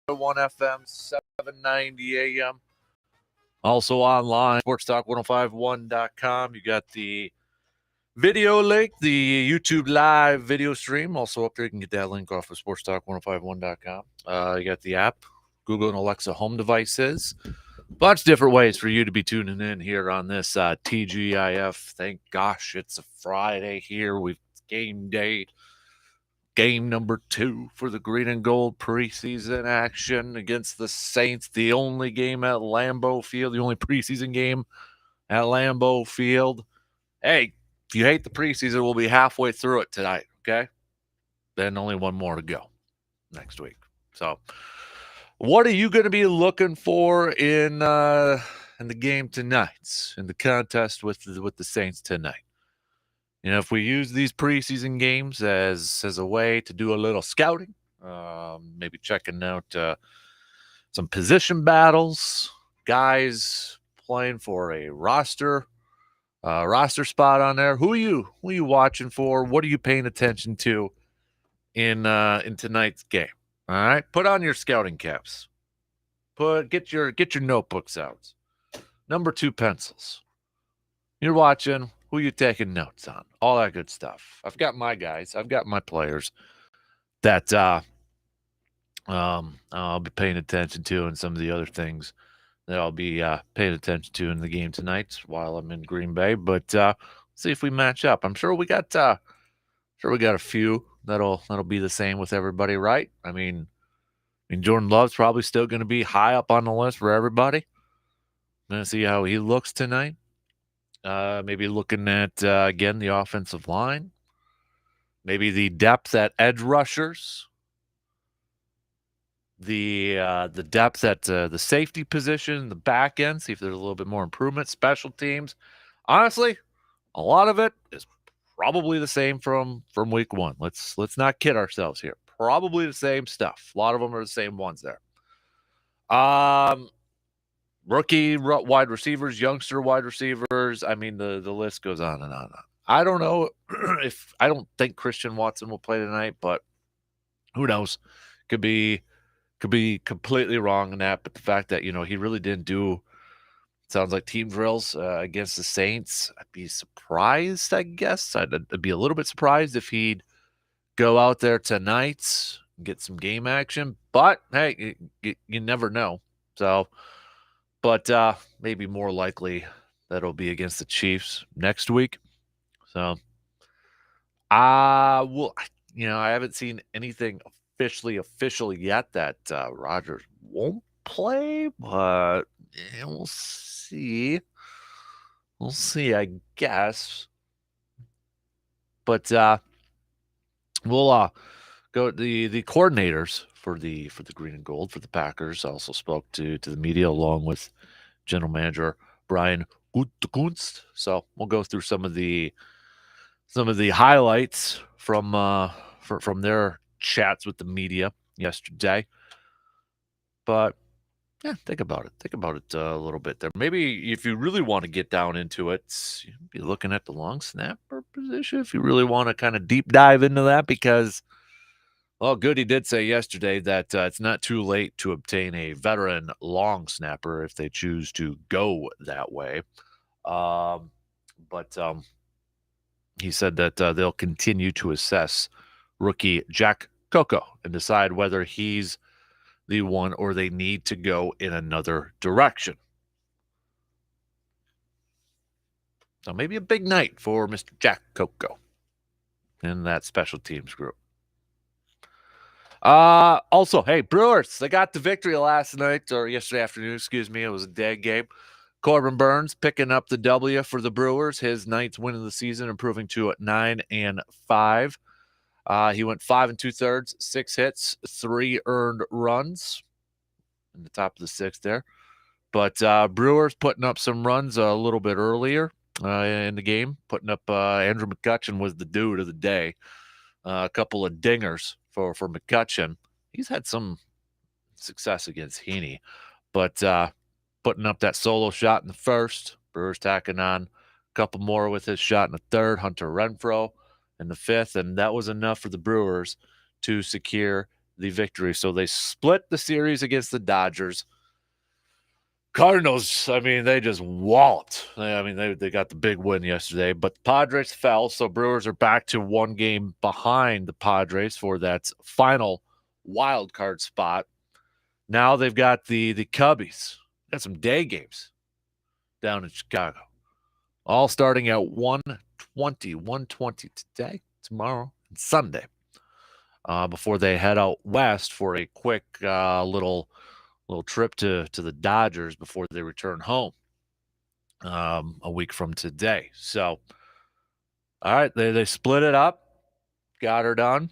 101 FM, 790 AM. Also online, sportstalk1051.com. You got the video link, the YouTube live video stream. Also up there, you can get that link off of sportstalk1051.com. You got the app, Google and Alexa home devices. Bunch of different ways for you to be tuning in here on this TGIF. Thank gosh it's a Friday here. We've game day. Game number 2 for the Green and Gold preseason action against the Saints. The only game at Lambeau Field, the only preseason game at Lambeau Field. Hey, if you hate the preseason, we'll be halfway through it tonight, okay? Then only one more to go next week. So, what are you going to be looking for in the game tonight, in the contest with the Saints tonight? You know, if we use these preseason games as a way to do a little scouting, maybe checking out some position battles, guys playing for a roster spot on there. Who are you watching for? What are you paying attention to in tonight's game? All right, put on your scouting caps. Get your notebooks out. Number 2 pencils. You're watching. Who you taking notes on? All that good stuff. I've got my guys. I've got my players that I'll be paying attention to, and some of the other things that I'll be paying attention to in the game tonight while I'm in Green Bay. But see if we match up. I'm sure we got a few that'll be the same with everybody, right? I mean Jordan Love's probably still going to be high up on the list for everybody. I'm going to see how he looks tonight. Maybe looking at, again, the offensive line. Maybe the depth at edge rushers. The depth at the safety position, the back end. See if there's a little bit more improvement. Special teams. Honestly, a lot of it is probably the same from week 1. Let's not kid ourselves here. Probably the same stuff. A lot of them are the same ones there. Rookie wide receivers, youngster wide receivers. I mean, the list goes on and on and on. I don't know I don't think Christian Watson will play tonight, but who knows? Could be completely wrong in that. But the fact that, he really didn't do, sounds like, team drills against the Saints, I'd be surprised, I guess. I'd be a little bit surprised if he'd go out there tonight and get some game action. But, hey, you never know. So, but maybe more likely that'll be against the Chiefs next week. So, I haven't seen anything official yet that Rodgers won't play, but we'll see. We'll see, I guess. But we'll go the coordinators for the Green and Gold for the Packers also spoke to the media along with general manager Brian Gutekunst. So we'll go through some of the highlights from their chats with the media yesterday. But yeah, think about it a little bit there. Maybe if you really want to get down into it, you'd be looking at the long snapper position if you really want to kind of deep dive into that, because Goody did say yesterday that it's not too late to obtain a veteran long snapper if they choose to go that way. But he said that they'll continue to assess rookie Jack Coco and decide whether he's the one or they need to go in another direction. So maybe a big night for Mr. Jack Coco in that special teams group. Also, hey, Brewers, they got the victory last night, or yesterday afternoon, excuse me. It was a day game. Corbin Burns picking up the W for the Brewers, his 9th win of the season, improving to 9-5. He went 5 2/3, 6 hits, 3 earned runs in the top of the 6th there. But Brewers putting up some runs a little bit earlier in the game, putting up Andrew McCutchen was the dude of the day. A couple of dingers for McCutchen. He's had some success against Heaney, but putting up that solo shot in the 1st. Brewers tacking on a couple more with his shot in the 3rd. Hunter Renfroe in the 5th, and that was enough for the Brewers to secure the victory. So they split the series against the Dodgers. Cardinals, I mean, they just walloped. I mean, they got the big win yesterday, but the Padres fell, so Brewers are back to one game behind the Padres for that final wild card spot. Now they've got the Cubbies. Got some day games down in Chicago, all starting at 1:20 today, tomorrow, and Sunday, before they head out west for a quick little trip to the Dodgers before they return home a week from today. So, all right, they split it up, got her done.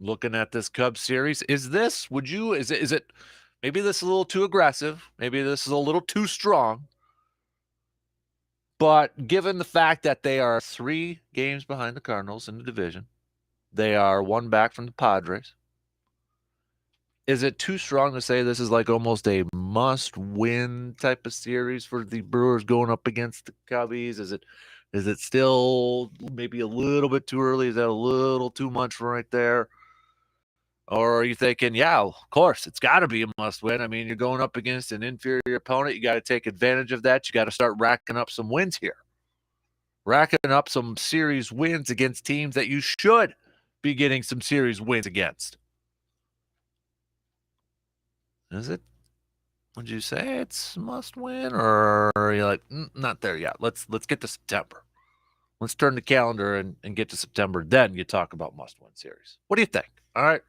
Looking at this Cubs series, is it maybe this is a little too aggressive, maybe this is a little too strong, but given the fact that they are 3 games behind the Cardinals in the division, they are 1 back from the Padres. Is it too strong to say this is like almost a must-win type of series for the Brewers going up against the Cubbies? Is it still maybe a little bit too early? Is that a little too much right there? Or are you thinking, yeah, of course, it's got to be a must-win. I mean, you're going up against an inferior opponent. You got to take advantage of that. You got to start racking up some wins here. Racking up some series wins against teams that you should be getting some series wins against. Is it? Would you say it's must win, or are you like not there yet? Let's get to September. Let's turn the calendar and get to September. Then you talk about must win series. What do you think? All right,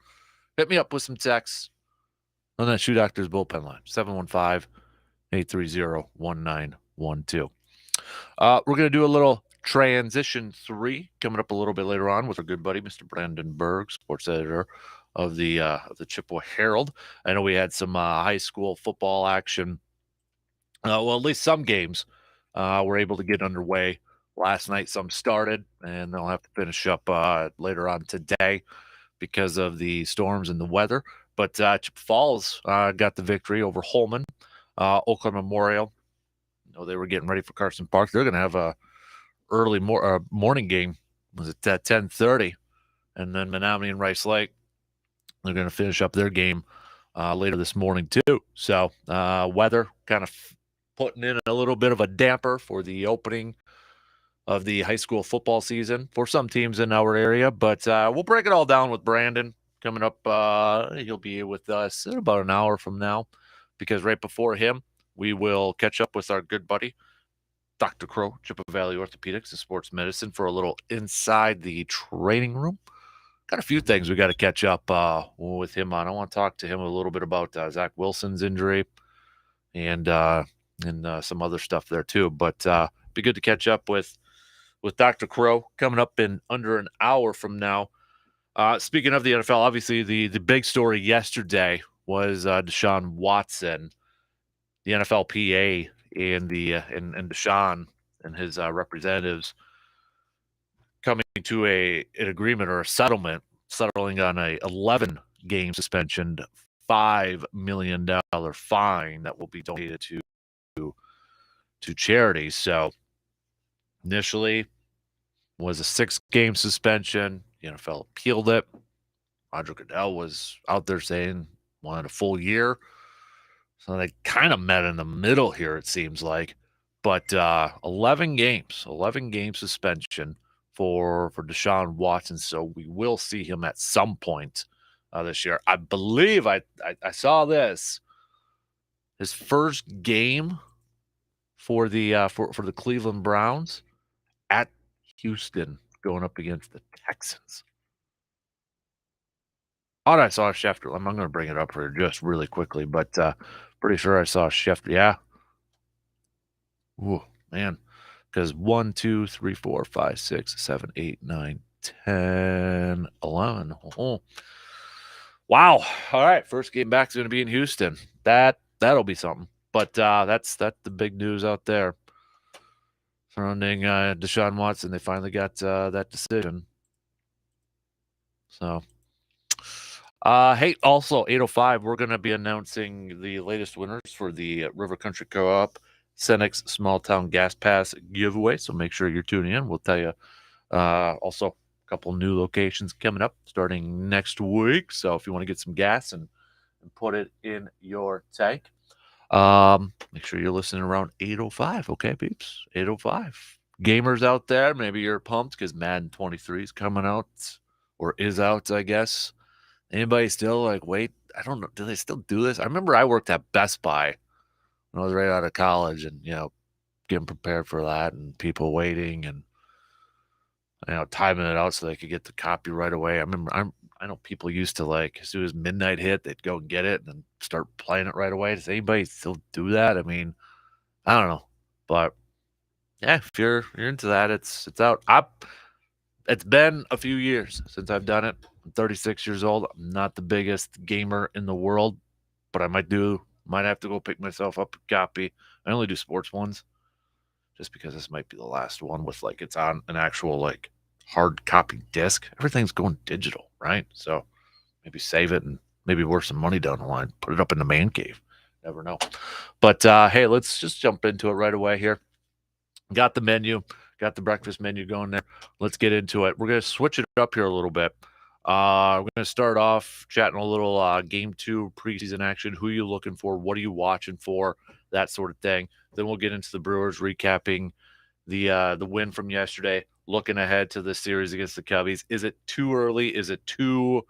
hit me up with some texts on that Shoe Doctors bullpen line 715-830-1912. We're gonna do a little transition 3 coming up a little bit later on with our good buddy Mr. Brandon Berg, sports editor of the Chippewa Herald. I know we had some high school football action. Well, at least some games were able to get underway last night. Some started, and they'll have to finish up later on today because of the storms and the weather. But Chippewa Falls got the victory over Holman. Oakland Memorial, they were getting ready for Carson Park. They're going to have a early morning game. Was it at 10:30? And then Menominee and Rice Lake, they're going to finish up their game later this morning, too. So weather kind of putting in a little bit of a damper for the opening of the high school football season for some teams in our area. But we'll break it all down with Brandon coming up. He'll be with us in about an hour from now, because right before him, we will catch up with our good buddy, Dr. Crow, Chippewa Valley Orthopedics and Sports Medicine, for a little inside the training room. Got a few things we got to catch up with him on. I want to talk to him a little bit about Zach Wilson's injury and some other stuff there too. But be good to catch up with Dr. Crow coming up in under an hour from now. Speaking of the NFL, obviously the big story yesterday was Deshaun Watson, the NFLPA, and Deshaun and his representatives coming to an agreement or a settling on a 11-game suspension, $5 million fine that will be donated to charities. So initially was a 6-game suspension. The NFL appealed it. Roger Goodell was out there saying wanted a full year. So they kind of met in the middle here, it seems like. But 11 game suspension for Deshaun Watson. So we will see him at some point this year. I believe I saw this. His first game for the Cleveland Browns at Houston, going up against the Texans. Oh, I saw Schefter. I'm going to bring it up here just really quickly, but pretty sure I saw Schefter. Yeah. Ooh, man. Because 1, 2, 3, 4, 5, 6, 7, 8, 9, 10, 11. Oh. Wow. All right. First game back is going to be in Houston. That'll be something. But that's the big news out there surrounding Deshaun Watson. They finally got that decision. So, hey, also 8:05, we're going to be announcing the latest winners for the River Country Co-op Cenex Small Town Gas Pass giveaway. So make sure you're tuning in. We'll tell you also couple new locations coming up starting next week. So if you want to get some gas and put it in your tank, make sure you're listening around 8:05. Okay, peeps, 8:05. Gamers out there, maybe you're pumped because Madden 23 is coming out or is out, I guess. Anybody still like, wait, I don't know. Do they still do this? I remember I worked at Best Buy when I was right out of college and, getting prepared for that and people waiting and, timing it out so they could get the copy right away. I know people used to like, as soon as midnight hit, they'd go and get it and then start playing it right away. Does anybody still do that? I mean, I don't know. But yeah, if you're into that, it's out. It's been a few years since I've done it. I'm 36 years old. I'm not the biggest gamer in the world, but I might have to go pick myself up a copy. I only do sports ones just because this might be the last one with like it's on an actual like hard copy disc. Everything's going digital, right? So maybe save it and maybe worth some money down the line. Put it up in the man cave. Never know. But hey, let's just jump into it right away here. Got the menu, got the breakfast menu going there. Let's get into it. We're going to switch it up here a little bit. We're going to start off chatting a little game 2 preseason action. Who are you looking for? What are you watching for? That sort of thing. Then we'll get into the Brewers, recapping the win from yesterday, looking ahead to the series against the Cubbies. Is it too early? Is it too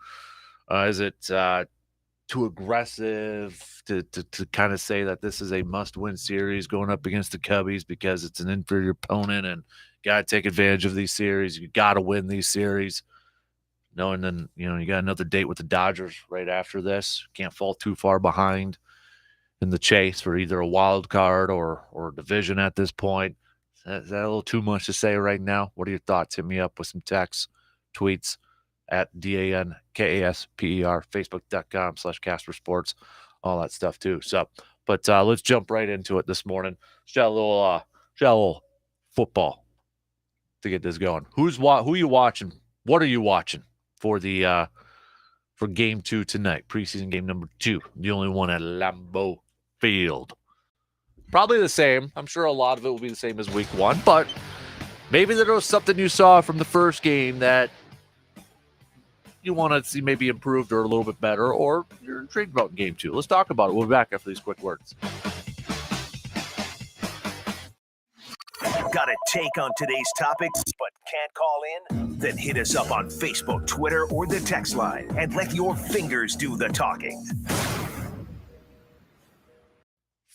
too aggressive to kind of say that this is a must-win series going up against the Cubbies because it's an inferior opponent and got to take advantage of these series. You got to win these series. Knowing then, you got another date with the Dodgers right after this. Can't fall too far behind in the chase for either a wild card or division at this point. Is that a little too much to say right now? What are your thoughts? Hit me up with some texts, tweets at DANKASPER, Facebook.com/Kasper Sports, all that stuff too. So, but let's jump right into it this morning. Just a little football to get this going. Who are you watching? What are you watching for the for game 2 tonight? Preseason game number 2, the only one at Lambeau Field. Probably the same. I'm sure a lot of it will be the same as week 1, but maybe there was something you saw from the first game that you want to see maybe improved or a little bit better, or you're intrigued about game 2. Let's talk about it. We'll be back after these quick words. Got a take on today's topics but can't call in? Then hit us up on Facebook, Twitter, or the text line and let your fingers do the talking.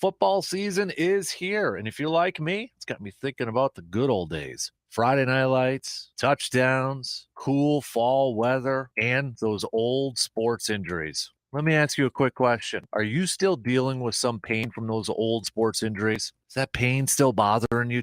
Football season is here, and if you're like me, it's got me thinking about the good old days. Friday night lights, touchdowns, cool fall weather, and those old sports injuries. Let me ask you a quick question. Are you still dealing with some pain from those old sports injuries? Is that pain still bothering you?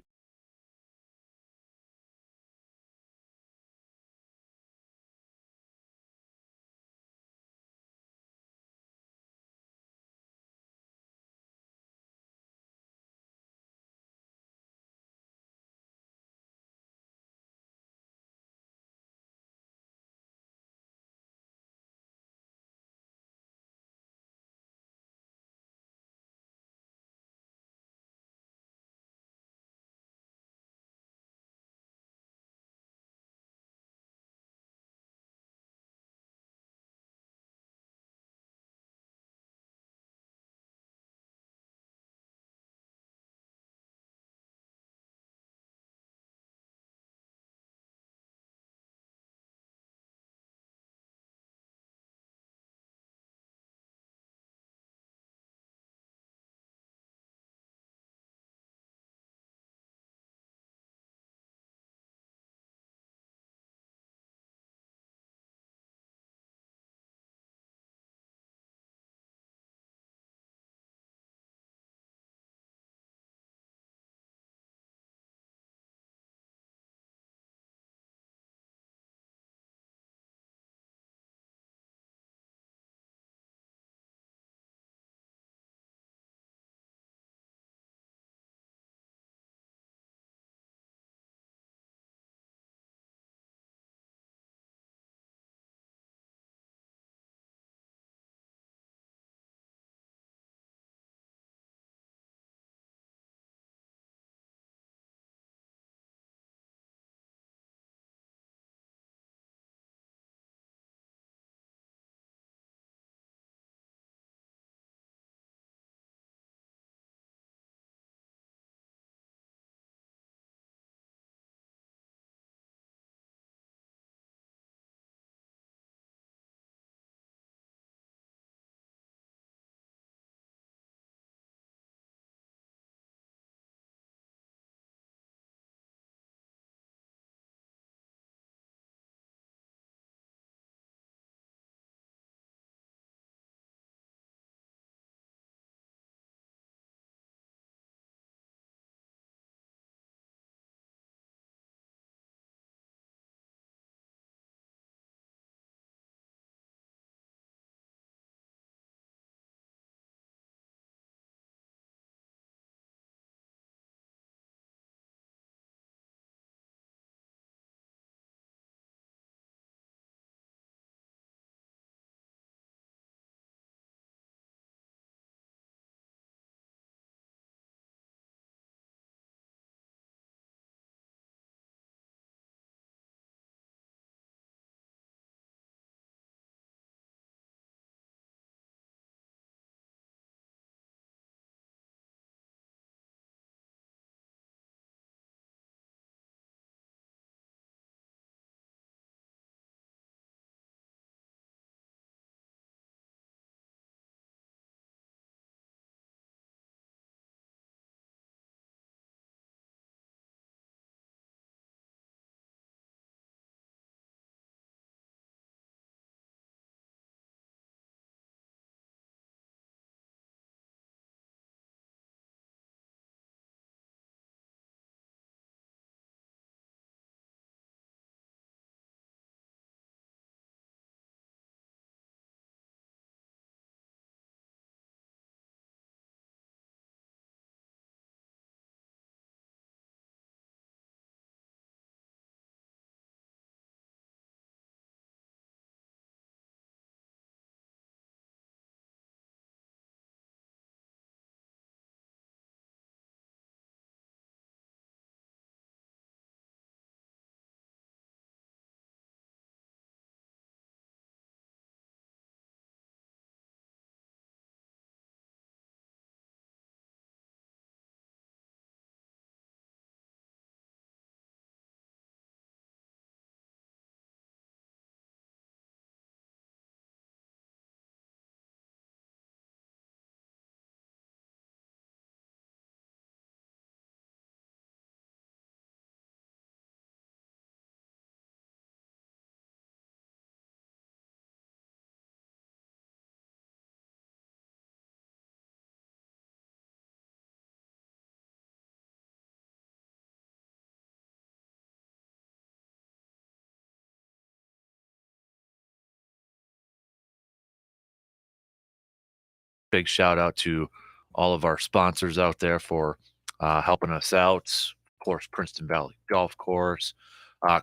big shout out to all of our sponsors out there for helping us out. Of course, Princeton Valley Golf Course,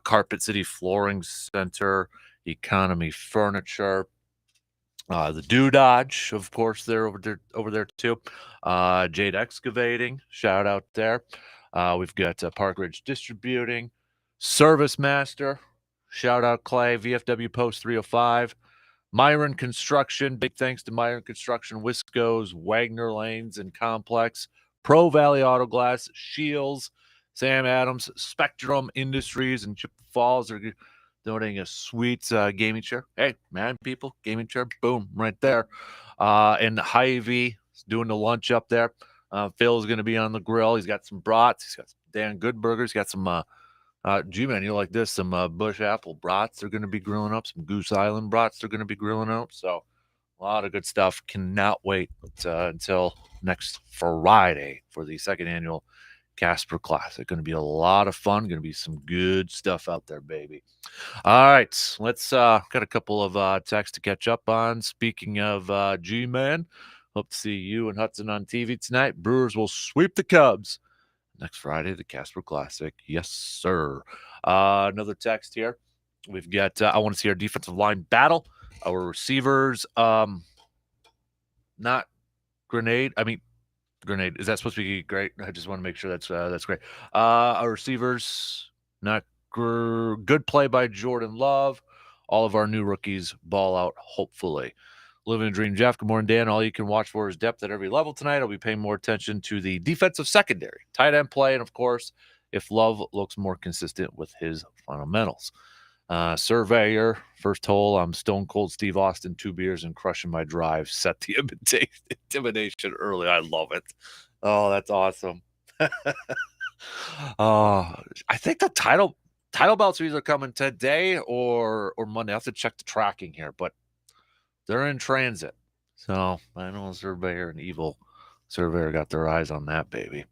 Carpet City Flooring Center, Economy Furniture, the Dodge, of course, they're over there too. Jade Excavating, shout out there. We've got Park Ridge Distributing, Service Master, shout out Clay, VFW Post 305, Myron Construction, big thanks to Myron Construction, Wisco's, Wagner Lanes and Complex, Pro Valley Auto Glass, Shields, Sam Adams, Spectrum Industries, and Chip Falls are donating a sweet gaming chair. Hey, man, people, gaming chair, boom, right there. And Hy-Vee is doing the lunch up there. Phil's going to be on the grill. He's got some brats. He's got some Dan Good Burgers. He's got some, G-Man, you like this, some Bush Apple brats they're going to be grilling up. Some Goose Island brats they're going to be grilling up. So a lot of good stuff. Cannot wait until next Friday for the second annual Kasper Classic. Going to be a lot of fun. Going to be some good stuff out there, baby. All right, let's got a couple of texts to catch up on. Speaking of G-Man, hope to see you and Hudson on TV tonight. Brewers will sweep the Cubs next Friday, the Kasper Classic. Yes, sir. Another text here. We've got, I want to see our defensive line battle. Our receivers, not Grenade. I mean, Grenade. Is that supposed to be great? I just want to make sure that's great. Our receivers, not good play by Jordan Love. All of our new rookies ball out, hopefully. Living a dream, Jeff. Good morning, Dan. All you can watch for is depth at every level tonight. I'll be paying more attention to the defensive secondary, tight end play, and, of course, if Love looks more consistent with his fundamentals. Surveyor, first hole, I'm Stone Cold Steve Austin, 2 beers and crushing my drive. Set the intimidation early. I love it. Oh, that's awesome. I think the title belts are either coming today or Monday. I have to check the tracking here, but they're in transit. So I know Surveyor and Evil Surveyor got their eyes on that baby.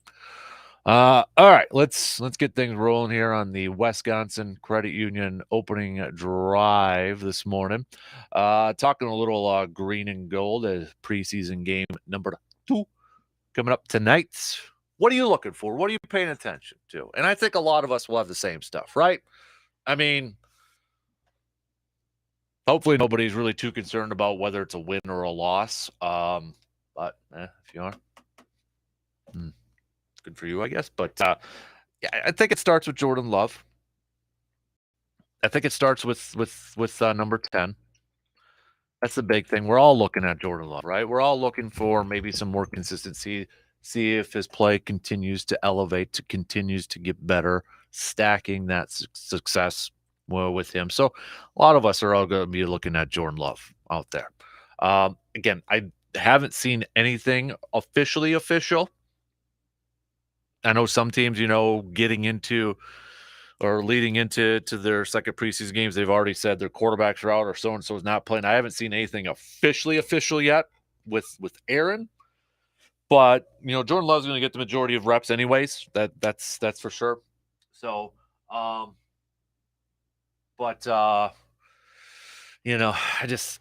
All right, let's get things rolling here on the Wisconsin Credit Union opening drive this morning. Talking a little green and gold as preseason game number 2 coming up tonight. What are you looking for? What are you paying attention to? And I think a lot of us will have the same stuff, right? I mean, hopefully nobody's really too concerned about whether it's a win or a loss. But if you are, good for you, I guess. But yeah, I think it starts with Jordan Love. I think it starts with number 10. That's the big thing. We're all looking at Jordan Love, right? We're all looking for maybe some more consistency, see if his play continues to elevate, continues to get better, stacking that success with him. So a lot of us are all going to be looking at Jordan Love out there. Again, I haven't seen anything official. I know some teams, getting into or leading into their second preseason games, they've already said their quarterbacks are out or so-and-so is not playing. I haven't seen anything official yet with Aaron. But, Jordan Love's going to get the majority of reps anyways. That's for sure. So, I just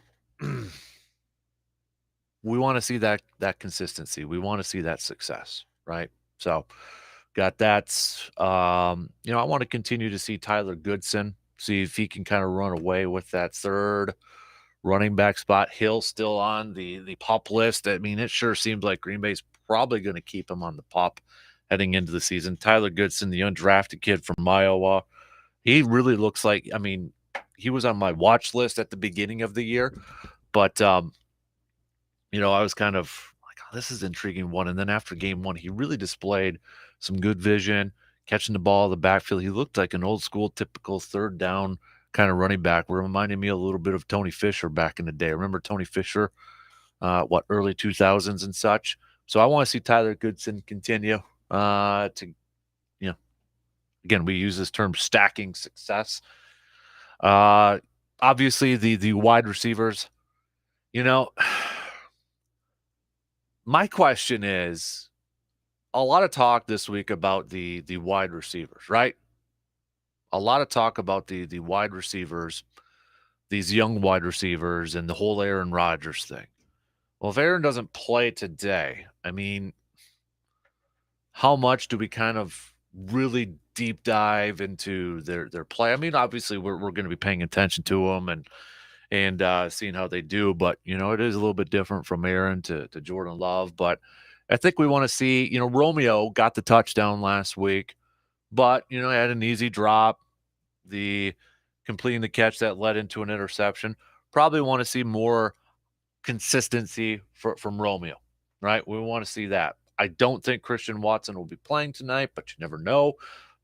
we want to see that consistency. We want to see that success, right? So, got that. I want to continue to see Tyler Goodson, see if he can kind of run away with that third running back spot. Hill still on the PUP list. I mean, it sure seems like Green Bay's probably going to keep him on the PUP heading into the season. Tyler Goodson, the undrafted kid from Iowa, he really looks like, he was on my watch list at the beginning of the year, but, I was kind of like, oh, this is an intriguing one. And then after game 1, he really displayed some good vision, catching the ball in the backfield. He looked like an old school, typical third down kind of running back. Reminding me a little bit of Tony Fisher back in the day. Remember Tony Fisher, early 2000s and such. So I want to see Tyler Goodson continue to, again, we use this term stacking success. Obviously the wide receivers, my question is, a lot of talk this week about the wide receivers, right? A lot of talk about the wide receivers, these young wide receivers, and the whole Aaron Rodgers thing. Well, if Aaron doesn't play today, I mean, how much do we kind of really deep dive into their play? I mean, obviously we're going to be paying attention to them and seeing how they do, but it is a little bit different from Aaron to Jordan Love. But I think we want to see, Romeo got the touchdown last week, but had an easy drop, the completing the catch that led into an interception. Probably want to see more consistency from Romeo, right? We want to see that. I don't think Christian Watson will be playing tonight, but you never know.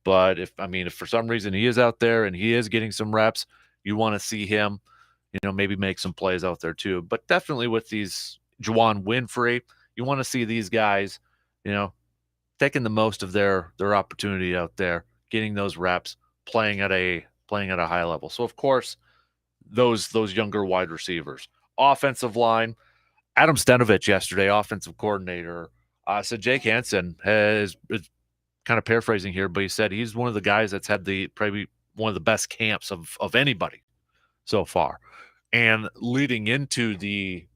But if for some reason he is out there and he is getting some reps, you want to see him, maybe make some plays out there too. But definitely with these Juwan Winfrey, you want to see these guys, taking the most of their opportunity out there, getting those reps, playing at a high level. So of course, those younger wide receivers. Offensive line, Adam Stenovich yesterday, offensive coordinator, said Jake Hansen is kind of paraphrasing here, but he said he's one of the guys that's had probably one of the best camps of anybody so far. And leading into the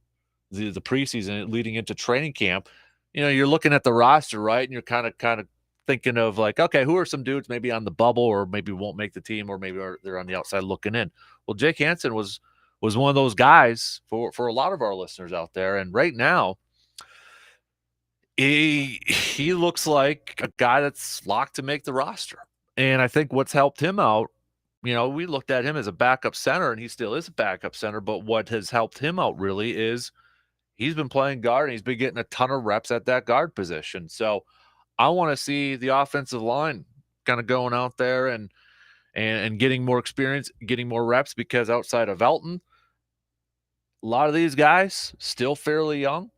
preseason, leading into training camp, you're looking at the roster, right? And you're kind of thinking of like, okay, who are some dudes maybe on the bubble or maybe won't make the team or maybe they're on the outside looking in. Well, Jake Hansen was one of those guys for a lot of our listeners out there. And right now, he looks like a guy that's locked to make the roster. And I think what's helped him out, we looked at him as a backup center, and he still is a backup center. But what has helped him out really is he's been playing guard, and he's been getting a ton of reps at that guard position. So I want to see the offensive line kind of going out there and getting more experience, getting more reps, because outside of Elton, a lot of these guys still fairly young.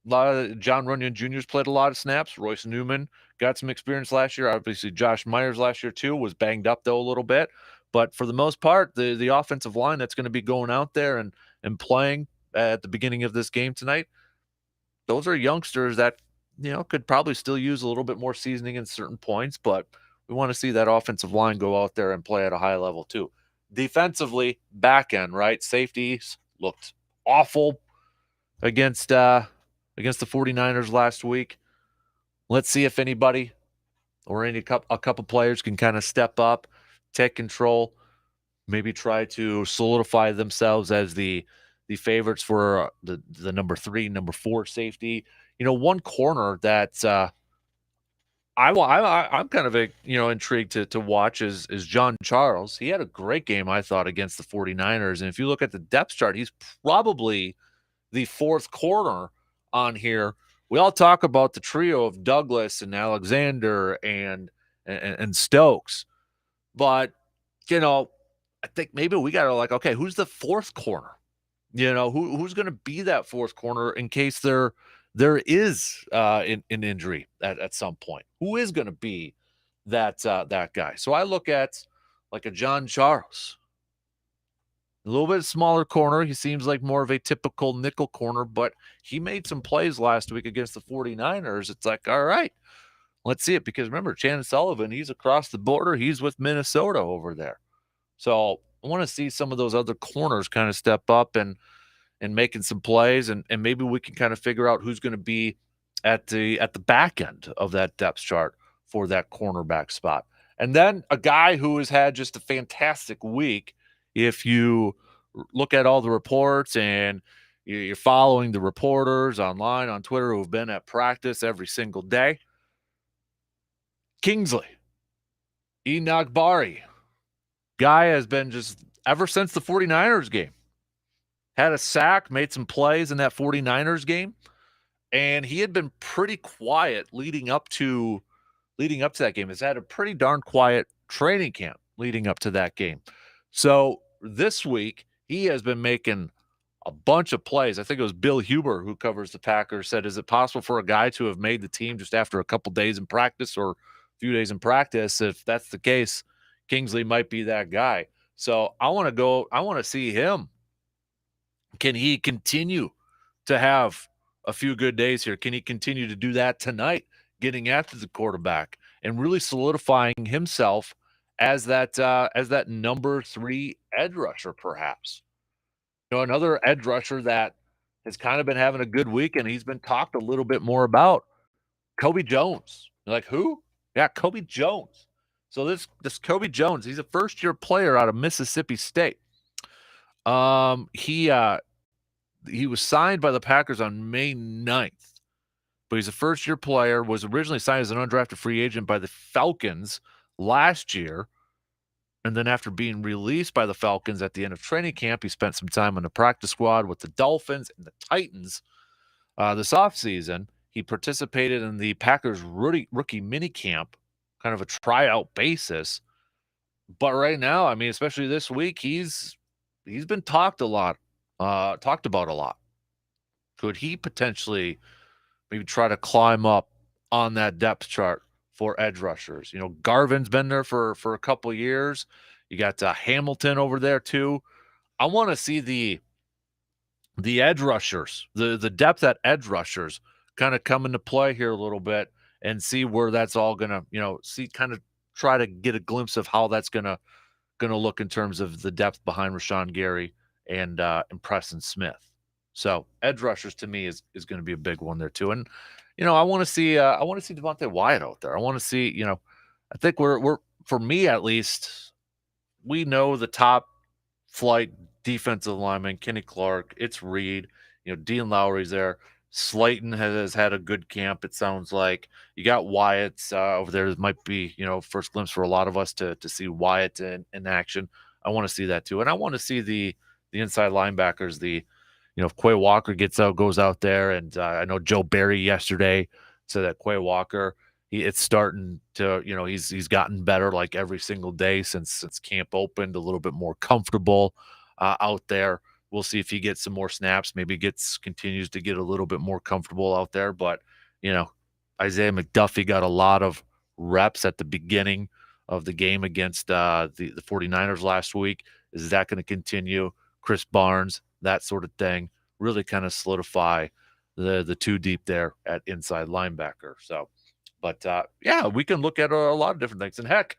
A lot of John Runyon Jr.'s played a lot of snaps. Royce Newman got some experience last year. Obviously, Josh Myers last year too was banged up though a little bit. But for the most part, the offensive line that's going to be going out there and playing at the beginning of this game tonight, those are youngsters that could probably still use a little bit more seasoning in certain points. But we want to see that offensive line go out there and play at a high level too. Defensively, back end, right? Safeties looked awful against the 49ers last week. Let's see if anybody or a couple players can kind of step up, take control, maybe try to solidify themselves as the favorites for the number 3, number 4 safety. One corner that I'm kind of intrigued to watch is John Charles. He had a great game, I thought, against the 49ers. And if you look at the depth chart, he's probably the 4th corner on here. We all talk about the trio of Douglas and Alexander and Stokes, but I think maybe we got to okay, who's the 4th corner? Who's going to be that 4th corner in case there is an injury at some point? Who is going to be that guy? So I look at like a John Charles. A little bit smaller corner. He seems like more of a typical nickel corner, but he made some plays last week against the 49ers. It's like, all right, let's see it. Because remember, Chandon Sullivan, he's across the border. He's with Minnesota over there. So I want to see some of those other corners kind of step up and making some plays. And maybe we can kind of figure out who's going to be at the back end of that depth chart for that cornerback spot. And then a guy who has had just a fantastic week. If you look at all the reports and you're following the reporters online on Twitter who have been at practice every single day, Kingsley Enagbare, guy has been just ever since the 49ers game. Had a sack, made some plays in that 49ers game, and he had been pretty quiet leading up to that game. Has had a pretty darn quiet training camp leading up to that game. So this week, he has been making a bunch of plays. I think it was Bill Huber, who covers the Packers, said, is it possible for a guy to have made the team just after a couple days in practice or a few days in practice? If that's the case, Kingsley might be that guy. So I want to see him. Can he continue to have a few good days here? Can he continue to do that tonight, getting after the quarterback and really solidifying himself as that number 3 edge rusher, perhaps? Another edge rusher that has kind of been having a good week, and he's been talked a little bit more about. Kobe Jones. You're like, who? Yeah, Kobe Jones. So this Kobe Jones, he's a first-year player out of Mississippi State. He was signed by the Packers on May 9th, but he's a first-year player, was originally signed as an undrafted free agent by the Falcons last year. And then after being released by the Falcons at the end of training camp, he spent some time on the practice squad with the Dolphins and the Titans this offseason. He participated in the Packers rookie minicamp, kind of a tryout basis. But right now, I mean, especially this week, he's been talked about a lot. Could he potentially maybe try to climb up on that depth chart for edge rushers? You know, Garvin's been there for a couple years. You got Hamilton over there too. I want to see the edge rushers, the depth at edge rushers kind of come into play here a little bit and see where that's all gonna, try to get a glimpse of how that's gonna look in terms of the depth behind Rashawn Gary and Preston Smith. So edge rushers to me is going to be a big one there too. And I want to see Devontae Wyatt out there. I want to see, I think we're for me at least, we know the top flight defensive lineman, Kenny Clark, it's Reed, Dean Lowry's there. Slayton has had a good camp, it sounds like. You got Wyatt over there. It might be, first glimpse for a lot of us to see Wyatt in action. I want to see that too. And I want to see the inside linebackers, if Quay Walker goes out there, and I know Joe Barry yesterday said that Quay Walker, it's starting to, he's gotten better like every single day since camp opened, a little bit more comfortable out there. We'll see if he gets some more snaps, maybe continues to get a little bit more comfortable out there. But, Isaiah McDuffie got a lot of reps at the beginning of the game against the 49ers last week. Is that going to continue? Chris Barnes, that sort of thing, really kind of solidify the two deep there at inside linebacker. So, but yeah, we can look at a lot of different things. And heck,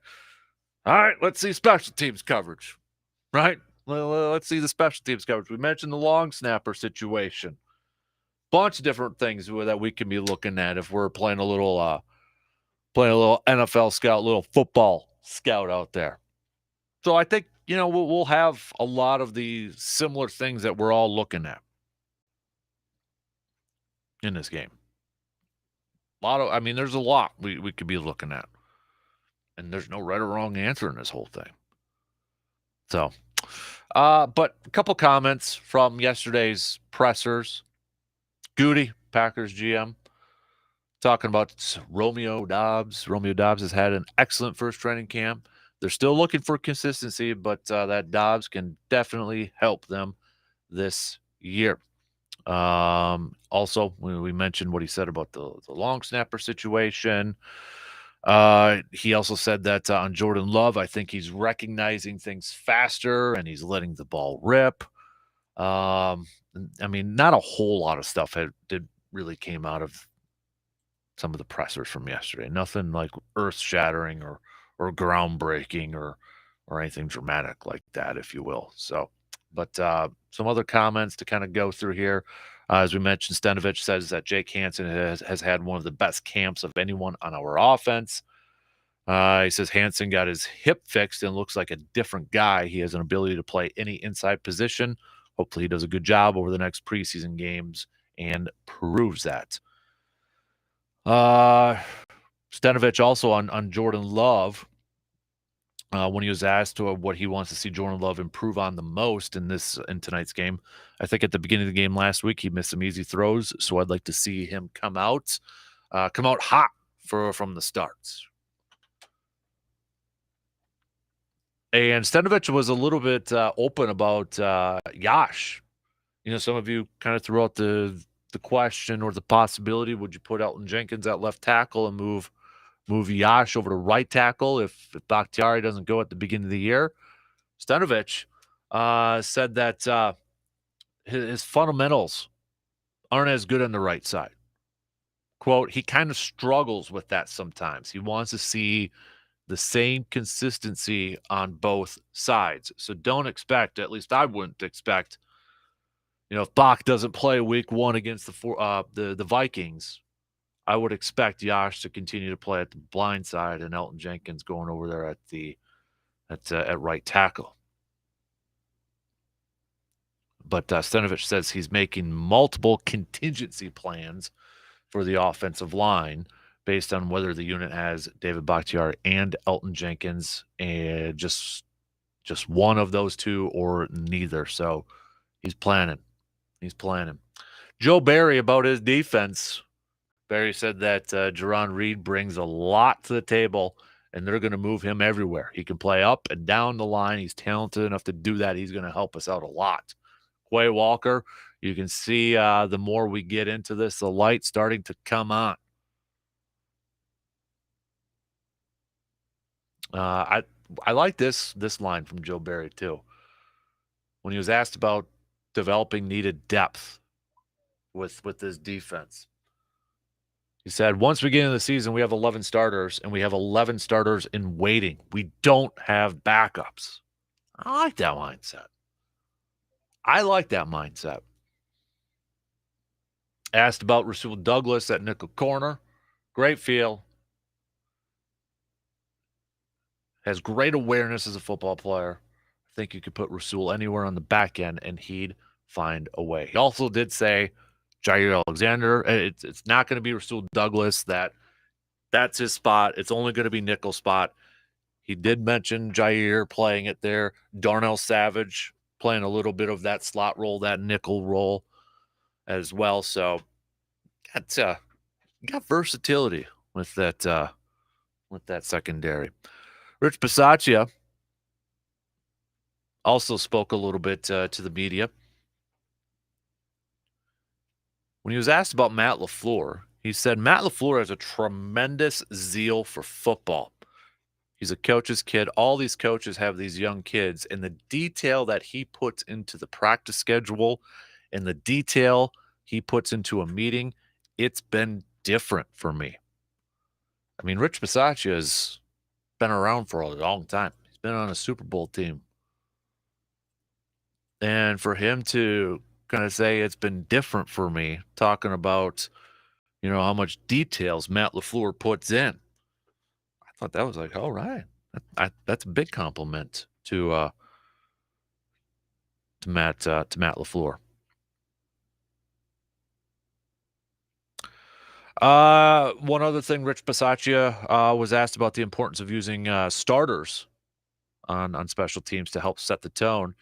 all right, let's see special teams coverage, right? Let's see the special teams coverage. We mentioned the long snapper situation. Bunch of different things that we can be looking at if we're playing a little NFL scout, little football scout out there. So I think, we'll have a lot of the similar things that we're all looking at in this game. There's a lot we could be looking at. And there's no right or wrong answer in this whole thing. So, but a couple comments from yesterday's pressers. Goody, Packers GM, talking about Romeo Doubs. Romeo Doubs has had an excellent first training camp. They're still looking for consistency, but that Doubs can definitely help them this year. Also, we mentioned what he said about the long snapper situation. He also said that on Jordan Love, I think he's recognizing things faster and he's letting the ball rip. Not a whole lot of stuff did really came out of some of the pressers from yesterday. Nothing like earth-shattering or groundbreaking or anything dramatic like that, if you will. So, but some other comments to kind of go through here. As we mentioned, Stenovich says that Jake Hansen has had one of the best camps of anyone on our offense. He says Hansen got his hip fixed and looks like a different guy. He has an ability to play any inside position. Hopefully he does a good job over the next preseason games and proves that. Stenovich also on Jordan Love, when he was asked what he wants to see Jordan Love improve on the most in tonight's game. I think at the beginning of the game last week, he missed some easy throws. So I'd like to see him come out hot from the starts. And Stenovich was a little bit open about Yash. Some of you kind of threw out the question or the possibility, would you put Elton Jenkins at left tackle and move Yash over to right tackle if Bakhtiari doesn't go at the beginning of the year? Stenovich said that his fundamentals aren't as good on the right side. Quote, he kind of struggles with that sometimes. He wants to see the same consistency on both sides. So don't expect, at least I wouldn't expect, if Bach doesn't play week 1 against the Vikings, I would expect Yash to continue to play at the blind side and Elton Jenkins going over there at right tackle. But Stenovich says he's making multiple contingency plans for the offensive line based on whether the unit has David Bakhtiari and Elton Jenkins, and just one of those two or neither. So he's planning. Joe Barry about his defense. Barry said that Jerron Reed brings a lot to the table, and they're going to move him everywhere. He can play up and down the line. He's talented enough to do that. He's going to help us out a lot. Quay Walker, you can see the more we get into this, the light starting to come on. I like this line from Joe Barry too. When he was asked about developing needed depth with this defense, he said, once we get into the season, we have 11 starters, and we have 11 starters in waiting. We don't have backups. I like that mindset. Asked about Rasul Douglas at nickel corner. Great feel. Has great awareness as a football player. I think you could put Rasul anywhere on the back end, and he'd find a way. He also did say Jair Alexander. It's not going to be Rasul Douglas. That's his spot. It's only going to be nickel spot. He did mention Jair playing it there. Darnell Savage playing a little bit of that slot role, that nickel role as well. So got versatility with that secondary. Rich Bisaccia also spoke a little bit to the media. When he was asked about Matt LaFleur, he said Matt LaFleur has a tremendous zeal for football. He's a coach's kid. All these coaches have these young kids, and the detail that he puts into the practice schedule and the detail he puts into a meeting, it's been different for me. I mean, Rich Bisaccia has been around for a long time. He's been on a Super Bowl team. And for him to kind of say it's been different for me, talking about, how much details Matt LaFleur puts in, I thought that was like, all right. That's a big compliment to Matt LaFleur. One other thing, Rich Bisaccia was asked about the importance of using starters on special teams to help set the tone.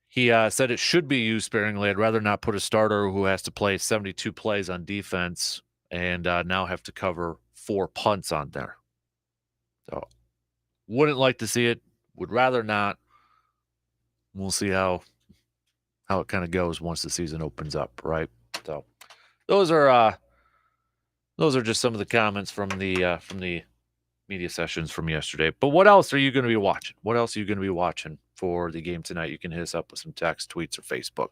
He said it should be used sparingly. I'd rather not put a starter who has to play 72 plays on defense and now have to cover 4 punts on there. So wouldn't like to see it. Would rather not. We'll see how it kind of goes once the season opens up, right? So those are just some of the comments from the media sessions from yesterday. But what else are you going to be watching? What else are you going to be watching for the game tonight? You can hit us up with some text, tweets, or Facebook.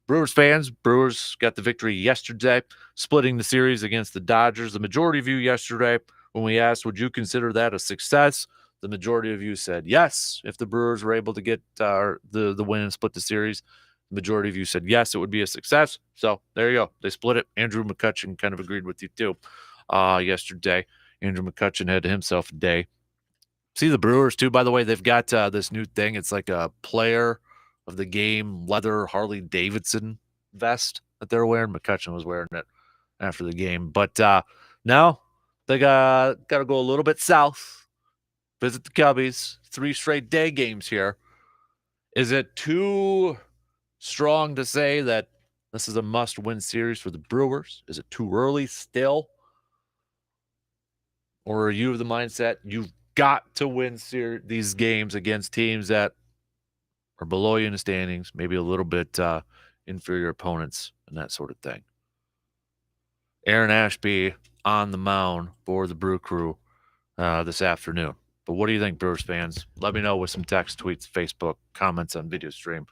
Brewers fans, Brewers got the victory yesterday, splitting the series against the Dodgers. The majority of you yesterday, when we asked, would you consider that a success? The majority of you said yes. If the Brewers were able to get the win and split the series, the majority of you said yes, it would be a success. So there you go. They split it. Andrew McCutchen kind of agreed with you too yesterday. Andrew McCutchen had himself a day. See the Brewers too, by the way, they've got this new thing. It's like a player of the game leather Harley Davidson vest that they're wearing. McCutchen was wearing it after the game. But now they got to go a little bit south, visit the Cubbies. 3 straight day games here. Is it too strong to say that this is a must-win series for the Brewers? Is it too early still? Or are you of the mindset you've got to win these games against teams that are below you in the standings, maybe a little bit inferior opponents and that sort of thing? Aaron Ashby on the mound for the Brew Crew this afternoon. But what do you think, Brewers fans? Let me know with some text, tweets, Facebook, comments on video stream,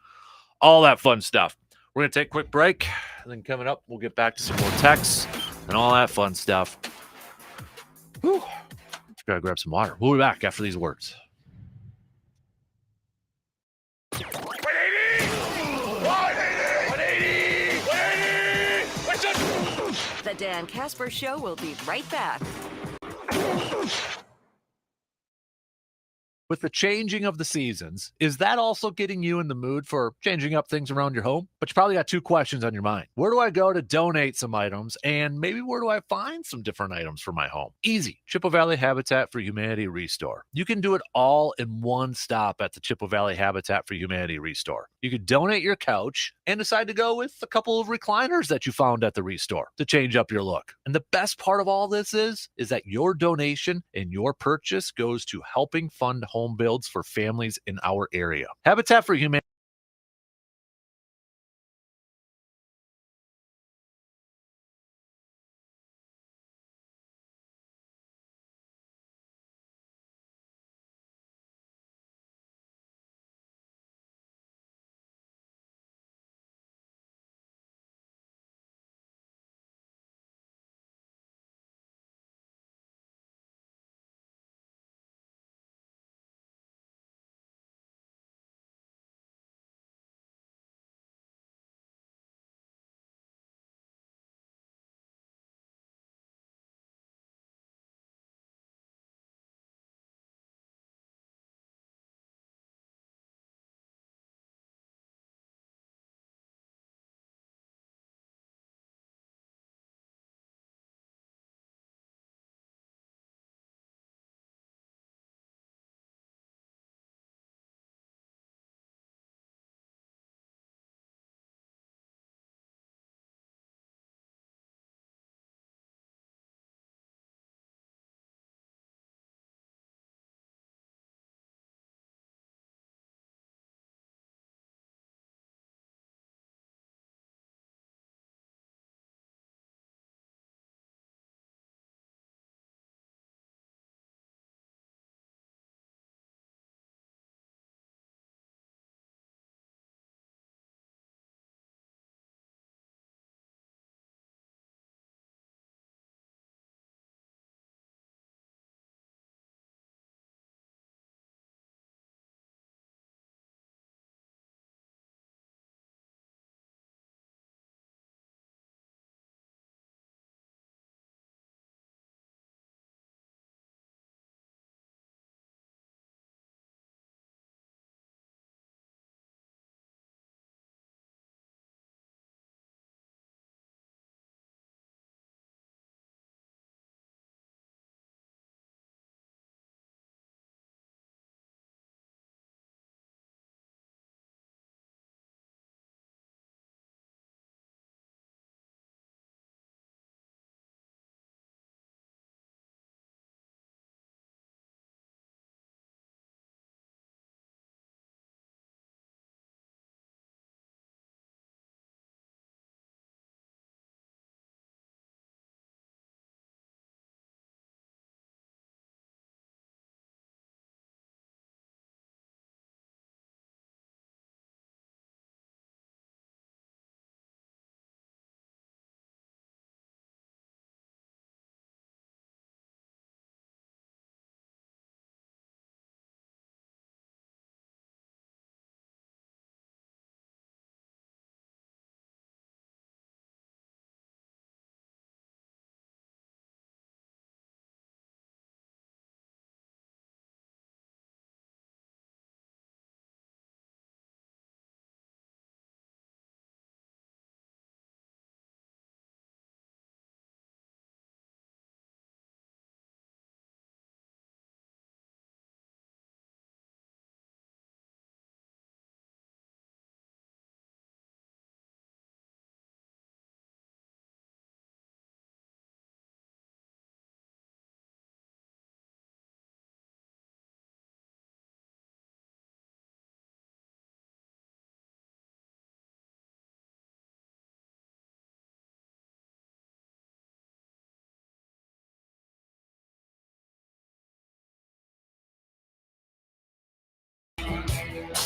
all that fun stuff. We're going to take a quick break, and then coming up, we'll get back to some more texts and all that fun stuff. Whew. Gotta grab some water. We'll be back after these words. The Dan Kasper Show will be right back. With the changing of the seasons, is that also getting you in the mood for changing up things around your home? But you probably got two questions on your mind. Where do I go to donate some items? And maybe where do I find some different items for my home? Easy. Chippewa Valley Habitat for Humanity Restore. You can do it all in one stop at the Chippewa Valley Habitat for Humanity Restore. You could donate your couch and decide to go with a couple of recliners that you found at the Restore to change up your look. And the best part of all this is that your donation and your purchase goes to helping fund home builds for families in our area. Habitat for Humanity.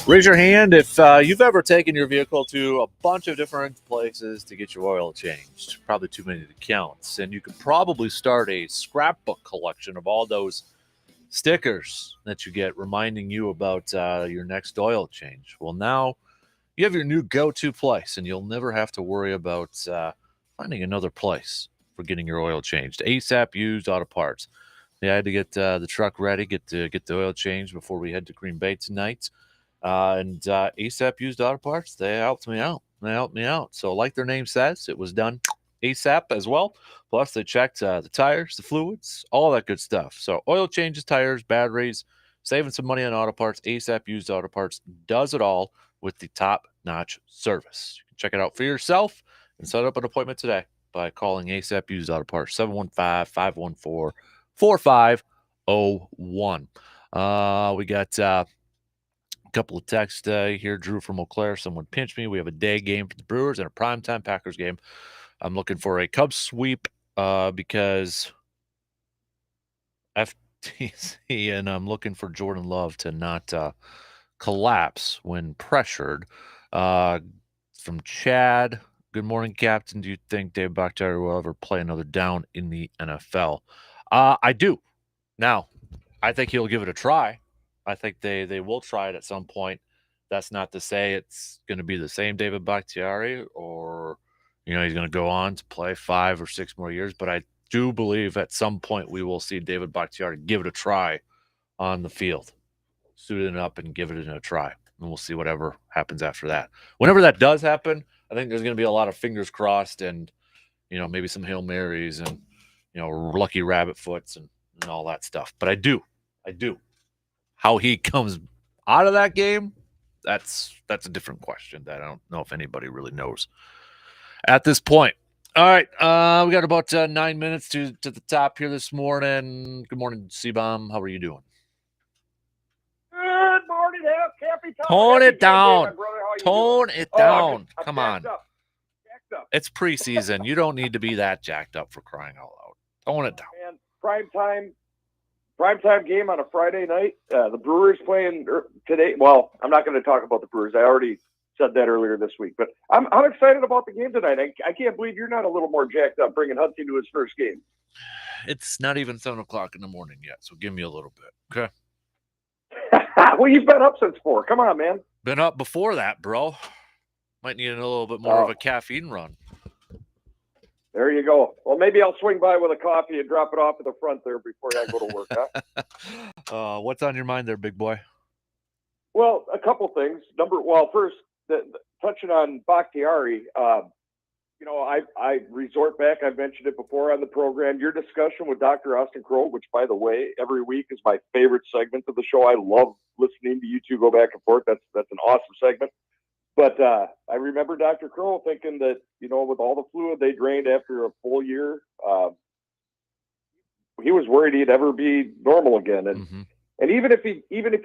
Raise your hand if you've ever taken your vehicle to a bunch of different places to get your oil changed. Probably too many to count. And you could probably start a scrapbook collection of all those stickers that you get reminding you about your next oil change. Well, now you have your new go-to place, and you'll never have to worry about finding another place for getting your oil changed. ASAP Used Auto Parts. They had to get the truck ready, get the oil changed before we head to Green Bay tonight. And ASAP Used Auto Parts, they helped me out. So like their name says, it was done ASAP as well. Plus, they checked the tires, the fluids, all that good stuff. So oil changes, tires, batteries, saving some money on auto parts. ASAP Used Auto Parts does it all with the top-notch service. You can check it out for yourself and set up an appointment today by calling ASAP Used Auto Parts, 715-514-4501. We got a couple of texts here. Drew from Eau Claire, someone pinched me. We have a day game for the Brewers and a primetime Packers game. I'm looking for a Cubs sweep because FTC, and I'm looking for Jordan Love to not collapse when pressured. From Chad, good morning, Captain. Do you think Dave Bakhtiari will ever play another down in the NFL? I do. Now, I think he'll give it a try. I think they will try it at some point. That's not to say it's going to be the same David Bakhtiari or, he's going to go on to play 5 or 6 more years. But I do believe at some point we will see David Bakhtiari give it a try on the field, suit it up and give it a try. And we'll see whatever happens after that. Whenever that does happen, I think there's going to be a lot of fingers crossed and, maybe some Hail Marys and, lucky rabbit foots and all that stuff. But I do. How he comes out of that game, that's a different question that I don't know if anybody really knows at this point. All right, we got about 9 minutes to the top here this morning. Good morning, C-Bomb. How are you doing? Good morning, Cappy. Tone it down. Day, Tone it down. I'm Come on. Jacked up. It's preseason. You don't need to be that jacked up for crying out loud. Tone it down. Man, primetime game on a Friday night. The Brewers playing today. Well, I'm not going to talk about the Brewers. I already said that earlier this week. But I'm excited about the game tonight. I can't believe you're not a little more jacked up bringing Hudson to his first game. It's not even 7 o'clock in the morning yet, so give me a little bit, okay? Well, you've been up since 4. Come on, man. Been up before that, bro. Might need a little bit more of a caffeine run. There you go. Well, maybe I'll swing by with a coffee and drop it off at the front there before I go to work, huh? What's on your mind there, big boy? Well, a couple things. First, touching on Bakhtiari, I resort back. I've mentioned it before on the program. Your discussion with Dr. Austin Crow, which, by the way, every week is my favorite segment of the show. I love listening to you two go back and forth. That's an awesome segment. But I remember Dr. Crow thinking that, with all the fluid they drained after a full year, he was worried he'd ever be normal again. And and even if he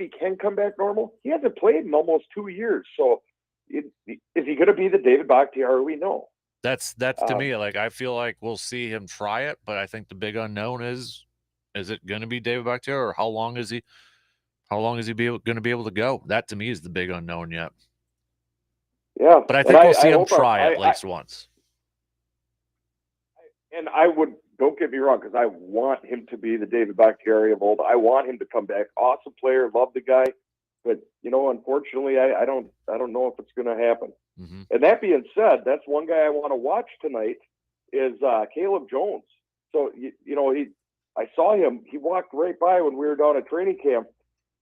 can come back normal, he hasn't played in almost 2 years. So is he going to be the David Bakhtiari we know? That's to me, like, I feel like we'll see him try it, but I think the big unknown is it going to be David Bakhtiari, or how long is he going to be able to go? That to me is the big unknown yet. Yeah, but I think we'll see him try at least once. And don't get me wrong, because I want him to be the David Bakhtiari of old. I want him to come back. Awesome player, love the guy. But unfortunately, I don't know if it's going to happen. And that being said, that's one guy I want to watch tonight is Caleb Jones. So I saw him. He walked right by when we were down at training camp.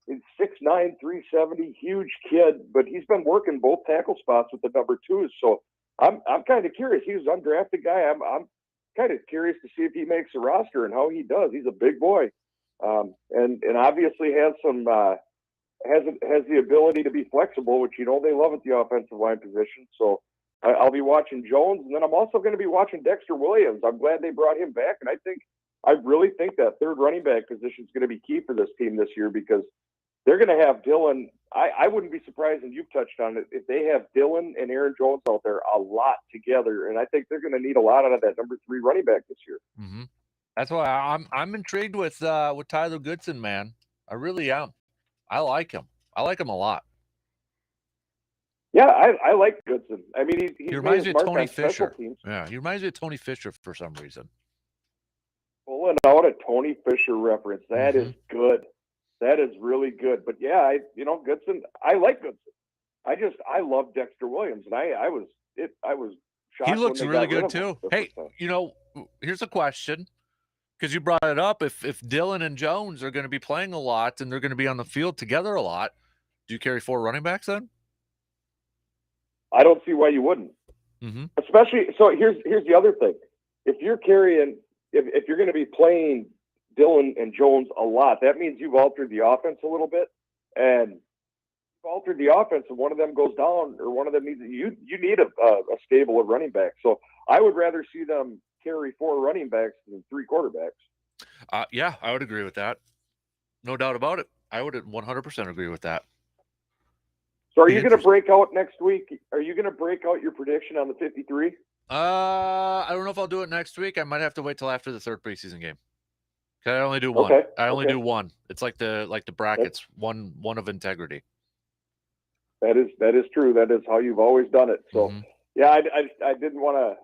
He's 6'9", 370, huge kid, but he's been working both tackle spots with the number 2s. So I'm kind of curious. He's an undrafted guy. I'm kind of curious to see if he makes the roster and how he does. He's a big boy, and obviously has some has the ability to be flexible, which they love at the offensive line position. So I'll be watching Jones, and then I'm also going to be watching Dexter Williams. I'm glad they brought him back, and I really think that third running back position is going to be key for this team this year because they're going to have Dylan. I wouldn't be surprised, and you've touched on it, if they have Dylan and Aaron Jones out there a lot together, and I think they're going to need a lot out of that number 3 running back this year. That's why I'm intrigued with Tyler Goodson, man. I really am. I like him. I like him a lot. Yeah, I like Goodson. I mean, he reminds me of Tony Fisher. Yeah, he reminds me of Tony Fisher for some reason. Pulling out a Tony Fisher reference. That is good. That is really good. But yeah, Goodson. I like Goodson. I love Dexter Williams, and I was shocked. He looks really good too. Hey, here's a question, because you brought it up. If Dillon and Jones are going to be playing a lot and they're going to be on the field together a lot, do you carry 4 running backs then? I don't see why you wouldn't. Mm-hmm. Especially, so here's the other thing. If you're carrying, if you're going to be playing Dillon and Jones a lot, that means you've altered the offense a little bit, and you've altered the offense, and one of them goes down, or one of them needs you need a stable of running backs. So I would rather see them carry 4 running backs than 3 quarterbacks. Yeah, I would agree with that. No doubt about it. I would 100% agree with that. So are you going to break out next week? Are you going to break out your prediction on the 53? I don't know if I'll do it next week. I might have to wait till after the 3rd preseason game. I only do one. Okay. I only do one. It's like the brackets, one of integrity. That is true. That is how you've always done it. So yeah, I didn't want to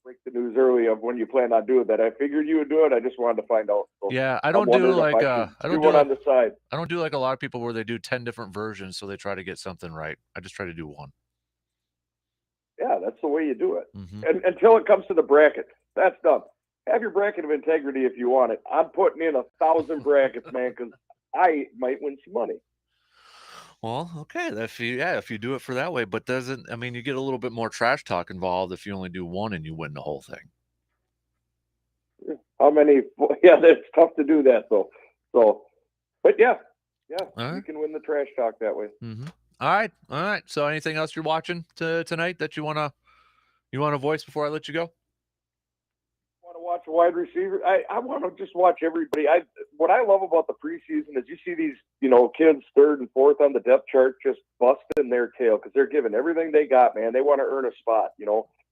break the news early of when you plan on doing that. I figured you would do it. I just wanted to find out. So yeah, I don't do like I don't do one on the side. I don't do like a lot of people where they do 10 different versions, so they try to get something right. I just try to do one. Yeah, that's the way you do it. And until it comes to the bracket, that's done. Have your bracket of integrity if you want it. I'm putting in 1,000 brackets, man, because I might win some money. Well, okay, if you do it for that way, but you get a little bit more trash talk involved if you only do one and you win the whole thing. How many? Yeah, it's tough to do that though. So, but yeah, right. You can win the trash talk that way. All right. So, anything else you're watching tonight that you wanna voice before I let you go? Watch a wide receiver. I want to just watch everybody. What I love about the preseason is you see these, kids 3rd and 4th on the depth chart just busting their tail because they're giving everything they got, man. They want to earn a spot,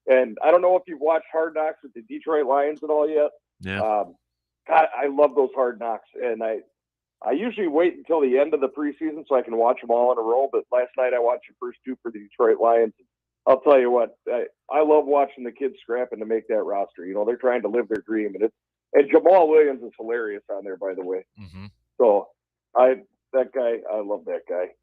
And I don't know if you've watched Hard Knocks with the Detroit Lions at all yet. Yeah. God, I love those Hard Knocks, and I usually wait until the end of the preseason so I can watch them all in a row. But last night I watched the first 2 for the Detroit Lions. I'll tell you what, I love watching the kids scrapping to make that roster. They're trying to live their dream, and Jamal Williams is hilarious on there, by the way. So I love that guy.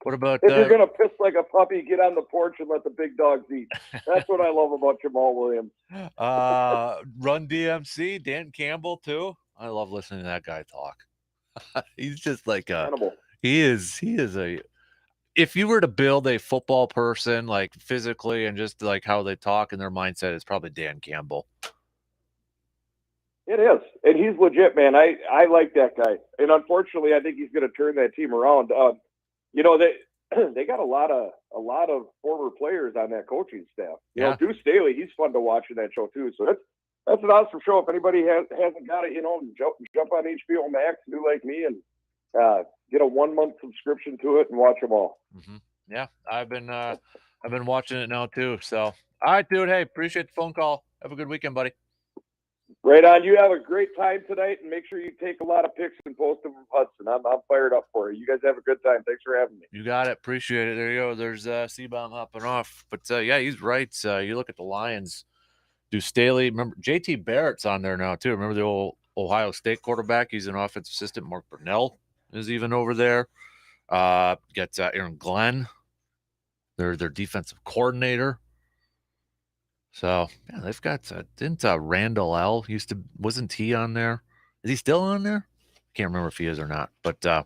What about if you're gonna piss like a puppy, get on the porch and let the big dogs eat. That's what I love about Jamal Williams. Run DMC, Dan Campbell too. I love listening to that guy talk. He's just like animal. He is a. If you were to build a football person, like physically and just like how they talk and their mindset, it's probably Dan Campbell. It is. And he's legit, man. I like that guy. And unfortunately, I think he's going to turn that team around. They got a lot of former players on that coaching staff. Deuce Staley, he's fun to watch in that show too. So that's an awesome show. If anybody hasn't got it, jump on HBO Max, do like me, and get a 1-month subscription to it and watch them all. Yeah, I've been watching it now too. So, all right, dude. Hey, appreciate the phone call. Have a good weekend, buddy. Right on. You have a great time tonight, and make sure you take a lot of pics and post them from Hudson. I'm fired up for you. You guys have a good time. Thanks for having me. You got it. Appreciate it. There you go. There's C-Bomb hopping off. But yeah, he's right. You look at the Lions. Do Staley, remember JT Barrett's on there now too. Remember the old Ohio State quarterback? He's an offensive assistant. Mark Brunell is even over there. Got Aaron Glenn, their defensive coordinator. So yeah, they've got didn't Randall L wasn't he on there? Is he still on there? Can't remember if he is or not. But yeah,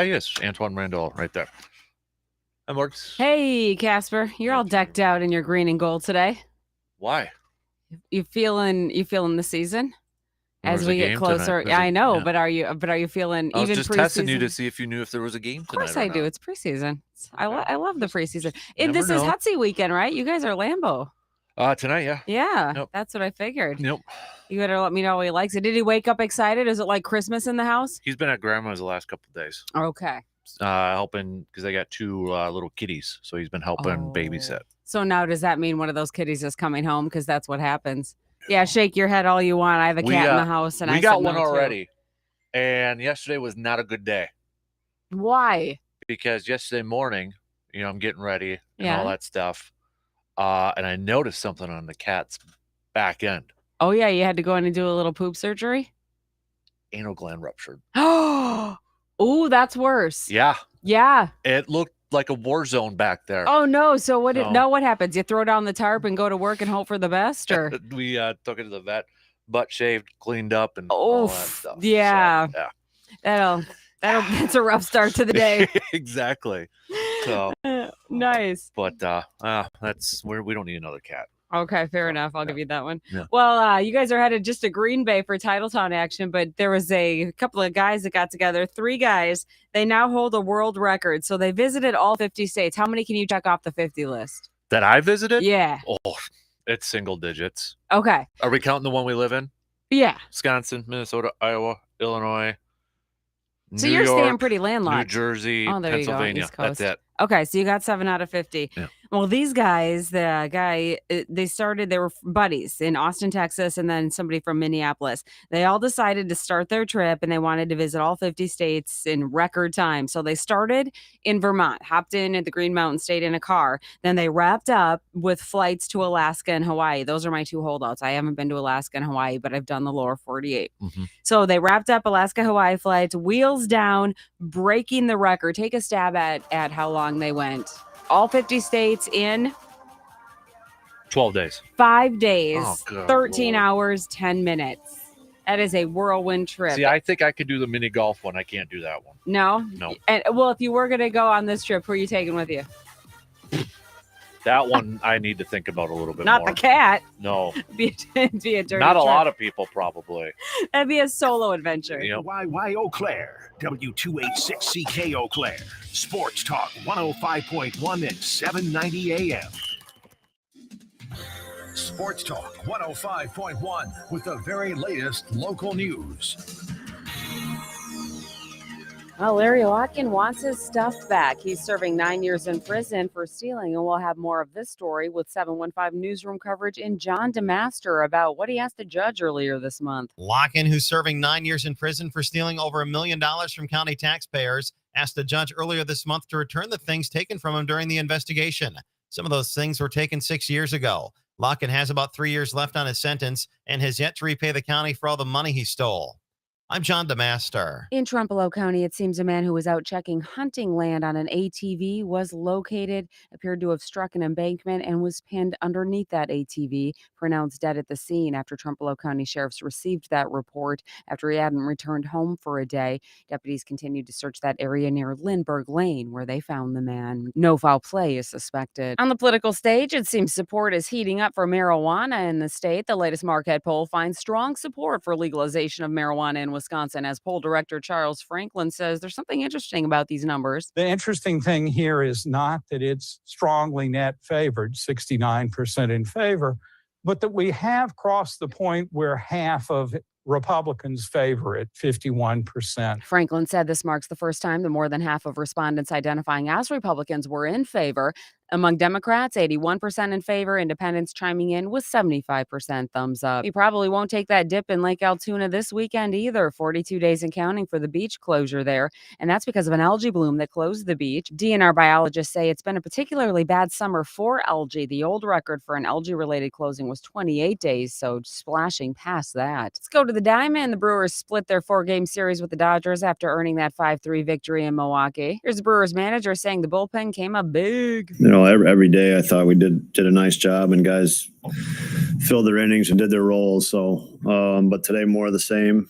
he is. Antoine Randall right there. That works. Hey, Kasper, you're all decked out in your green and gold today. Why? You feeling the season as we get closer? Yeah, I know, but are you feeling I was even just preseason? testing you to see if you knew if there was a game tonight. Of course I do. It's preseason. I love the preseason. This know. is Hutsy weekend, right? You guys are Lambeau. Tonight, yeah. Yeah, Nope. That's what I figured. Nope. You better let me know what he likes it. Did he wake up excited? Is it like Christmas in the house? He's been at grandma's the last couple of days. Okay. Helping because they got 2 little kitties, so he's been helping babysit. So now does that mean one of those kitties is coming home? Because that's what happens. Yeah, shake your head all you want. I have a cat in the house, and we got one already. And yesterday was not a good day. Why? Because yesterday morning, I'm getting ready and all that stuff, and I noticed something on the cat's back end. Oh yeah, you had to go in and do a little poop surgery. Anal gland ruptured. Oh, that's worse. Yeah. Yeah. It looked like a war zone back there. Oh no! So what happens? You throw down the tarp and go to work and hope for the best, or we took it to the vet, butt shaved, cleaned up, and all that stuff. Yeah, So, yeah. That's a rough start to the day. Exactly. So nice. But that's where we don't need another cat. Okay, fair enough. I'll give you that one. Yeah. Well, you guys are headed just to Green Bay for Titletown action, but there was a couple of guys that got together, 3 guys. They now hold a world record. So they visited all 50 states. How many can you check off the 50 list? That I visited? Yeah. Oh, it's single digits. Okay. Are we counting the one we live in? Yeah. Wisconsin, Minnesota, Iowa, Illinois, So New you're York, staying pretty landlocked. New Jersey, there Pennsylvania. You go, East Coast. That's it. Okay, so you got 7 out of 50. Yeah. Well, these guys, they were buddies in Austin, Texas, and then somebody from Minneapolis. They all decided to start their trip, and they wanted to visit all 50 states in record time. So they started in Vermont, hopped in at the Green Mountain State in a car. Then they wrapped up with flights to Alaska and Hawaii. Those are my 2 holdouts. I haven't been to Alaska and Hawaii, but I've done the lower 48. Mm-hmm. So they wrapped up Alaska, Hawaii flights, wheels down, breaking the record. Take a stab at how long they went. All 50 states in 12 days. 5 days, Oh, good 13 Lord. hours, 10 minutes. That is a whirlwind trip. See, I think I could do the mini golf one. I can't do that one. No? And well, if you were going to go on this trip, who are you taking with you? That one I need to think about a little bit Not more. the cat. No. Be a dirty Not a trip. lot of people, probably. That'd be a solo adventure. Yep. YY Eau Claire, W286CK Eau Claire, Sports Talk 105.1 and 790 AM. Sports Talk 105.1 with the very latest local news. Well, Larry Locken wants his stuff back. He's serving 9 years in prison for stealing, and we'll have more of this story with 715 Newsroom coverage in John DeMaster about what he asked the judge earlier this month. Locken, who's serving 9 years in prison for stealing over $1 million from county taxpayers, asked the judge earlier this month to return the things taken from him during the investigation. Some of those things were taken 6 years ago. Locken has about 3 years left on his sentence and has yet to repay the county for all the money he stole. I'm John DeMaster. In Trumpelow County, it seems a man who was out checking hunting land on an ATV was located, appeared to have struck an embankment, and was pinned underneath that ATV, pronounced dead at the scene after Trumpelow County sheriffs received that report after he hadn't returned home for a day. Deputies continued to search that area near Lindbergh Lane, where they found the man. No foul play is suspected. On the political stage, it seems support is heating up for marijuana in the state. The latest Marquette poll finds strong support for legalization of marijuana in Wisconsin, as poll director Charles Franklin says there's something interesting about these numbers. The interesting thing here is not that it's strongly net favored, 69% in favor, but that we have crossed the point where half of Republicans favor it, 51%. Franklin said this marks the first time that more than half of respondents identifying as Republicans were in favor. Among Democrats, 81% in favor, independents chiming in with 75% thumbs up. You probably won't take that dip in Lake Altoona this weekend either. 42 days and counting for the beach closure there, and that's because of an algae bloom that closed the beach. DNR biologists say it's been a particularly bad summer for algae. The old record for an algae-related closing was 28 days, so splashing past that. Let's go to the Diamond. The Brewers split their 4-game series with the Dodgers after earning that 5-3 victory in Milwaukee. Here's the Brewers manager saying the bullpen came up big. Every day I thought we did a nice job and guys filled their innings and did their roles. So, but today more of the same.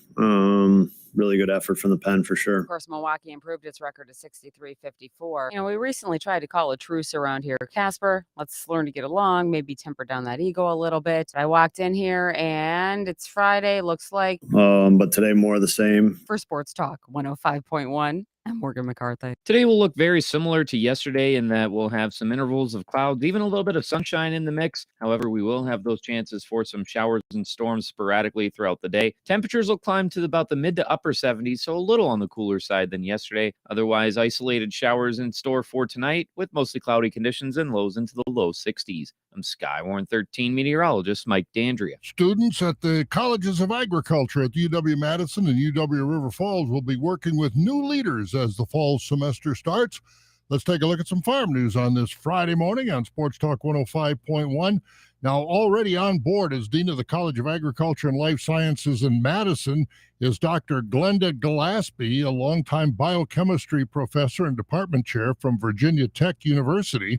Really good effort from the pen for sure. Of course, Milwaukee improved its record to 63-54. We recently tried to call a truce around here. Casper, let's learn to get along, maybe temper down that ego a little bit. I walked in here and it's Friday, looks like. But today more of the same. For Sports Talk 105.1. I'm Morgan McCarthy. Today will look very similar to yesterday in that we'll have some intervals of clouds, even a little bit of sunshine in the mix. However, we will have those chances for some showers and storms sporadically throughout the day. Temperatures will climb to about the mid to upper 70s, so a little on the cooler side than yesterday. Otherwise, isolated showers in store for tonight with mostly cloudy conditions and lows into the low 60s. I'm Skywarn 13 meteorologist Mike Dandria. Students at the Colleges of Agriculture at UW-Madison and UW River Falls will be working with new leaders as the fall semester starts. Let's take a look at some farm news on this Friday morning on Sports Talk 105.1. Now, already on board as Dean of the College of Agriculture and Life Sciences in Madison is Dr. Glenda Gillespie, a longtime biochemistry professor and department chair from Virginia Tech University.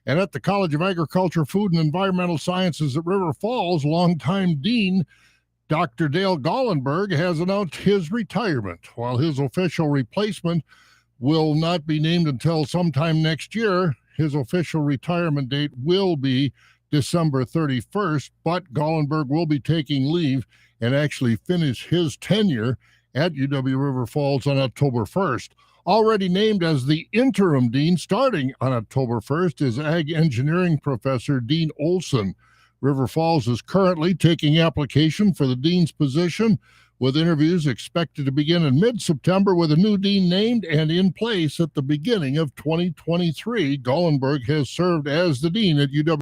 And at the College of Agriculture, Food, and Environmental Sciences at River Falls, longtime dean Dr. Dale Gallenberg has announced his retirement, while his official replacement will not be named until sometime next year. His official retirement date will be December 31st, but Gallenberg will be taking leave and actually finish his tenure at UW River Falls on October 1st. Already named as the interim dean starting on October 1st is Ag Engineering Professor Dean Olson. River Falls is currently taking application for the dean's position, with interviews expected to begin in mid-September with a new dean named and in place at the beginning of 2023. Gallenberg has served as the dean at UW.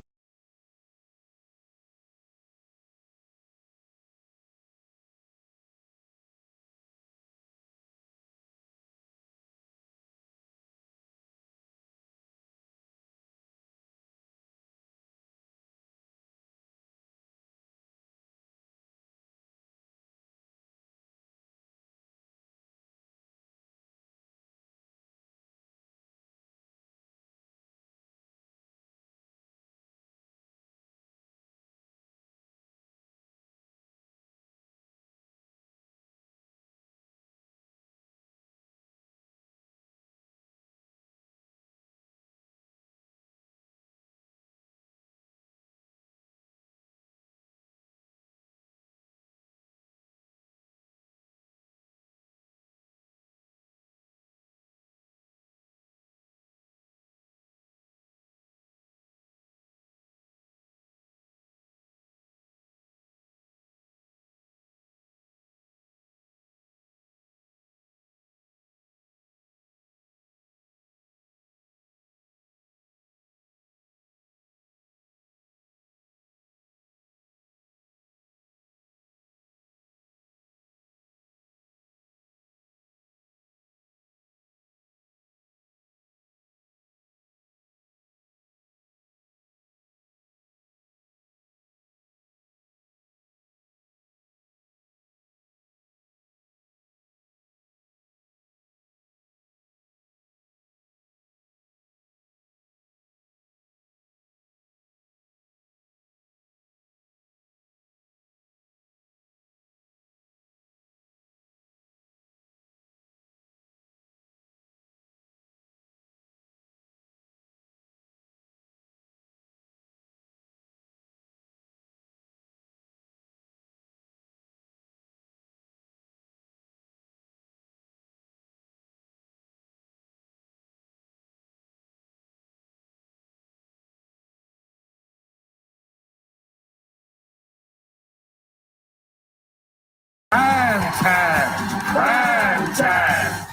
Prime time.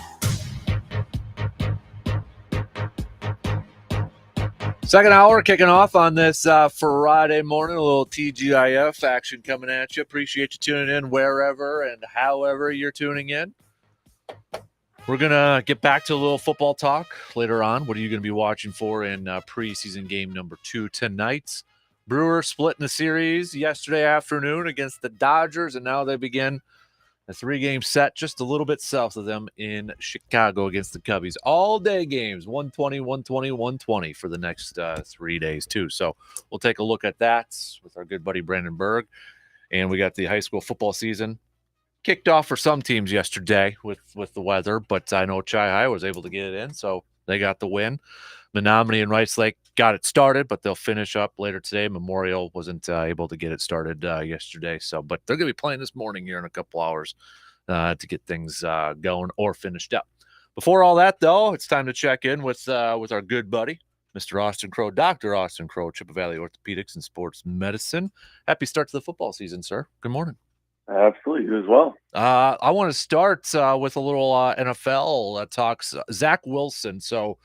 Second hour kicking off on this Friday morning. A little TGIF action coming at you. Appreciate you tuning in wherever and however you're tuning in. We're going to get back to a little football talk later on. What are you going to be watching for in preseason game number 2 tonight? Brewers splitting the series yesterday afternoon against the Dodgers, and now they begin a 3-game set just a little bit south of them in Chicago against the Cubbies. All-day games, 120, 120, 120 for the next 3 days, too. So we'll take a look at that with our good buddy Brandon Berg. And we got the high school football season kicked off for some teams yesterday with the weather, but I know Chi High was able to get it in, so they got the win. Menominee and Rice Lake got it started, but they'll finish up later today. Memorial wasn't able to get it started yesterday, but they're going to be playing this morning here in a couple hours to get things going or finished up. Before all that, though, it's time to check in with our good buddy, Mr. Austin Crow, Dr. Austin Crow, Chippewa Valley Orthopedics and Sports Medicine. Happy start to the football season, sir. Good morning. Absolutely, you as well. I want to start with a little NFL talks. Zach Wilson. So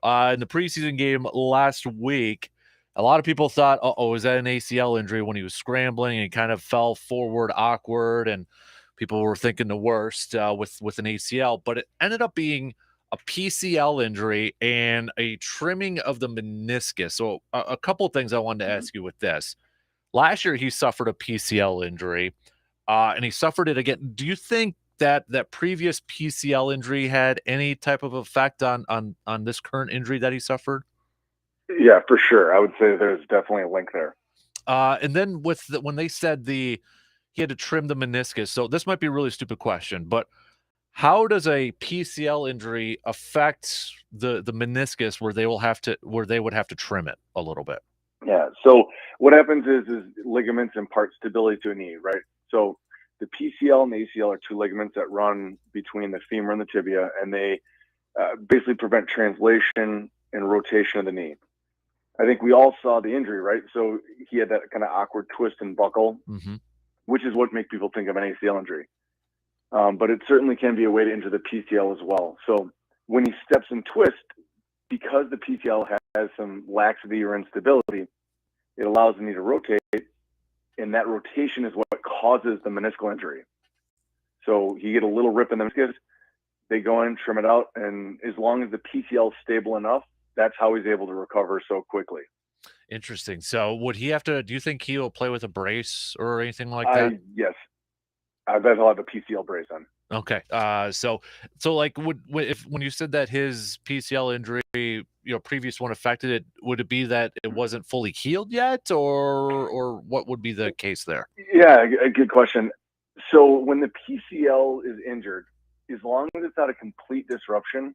in the preseason game last week, a lot of people thought, is that an ACL injury when he was scrambling and kind of fell forward awkward, and people were thinking the worst with an ACL, but it ended up being a PCL injury and a trimming of the meniscus. So a couple of things I wanted to ask you with this. Last year, he suffered a PCL injury, and he suffered it again. Do you think that previous PCL injury had any type of effect on this current injury that he suffered? Yeah, for sure. I would say there's definitely a link there. And then when they said he had to trim the meniscus. So this might be a really stupid question, but how does a PCL injury affect the meniscus where they would have to trim it a little bit? Yeah. So what happens is ligaments impart stability to a knee, right? So the PCL and the ACL are two ligaments that run between the femur and the tibia, and they basically prevent translation and rotation of the knee. I think we all saw the injury, right? So he had that kind of awkward twist and buckle, which is what makes people think of an ACL injury. But it certainly can be a way to injure the PCL as well. So when he steps and twists, because the PCL has some laxity or instability, it allows the knee to rotate, and that rotation is what causes the meniscal injury. So you get a little rip in the meniscus, they go in, trim it out, and as long as the PCL is stable enough, that's how he's able to recover so quickly. Interesting. So would he have to? Do you think he'll play with a brace or anything like that? Yes, I bet he'll have a PCL brace on. Okay. So like, when you said that his PCL injury, previous one affected it, would it be that it wasn't fully healed yet, or what would be the case there? Yeah, a good question. So when the PCL is injured, as long as it's not a complete disruption,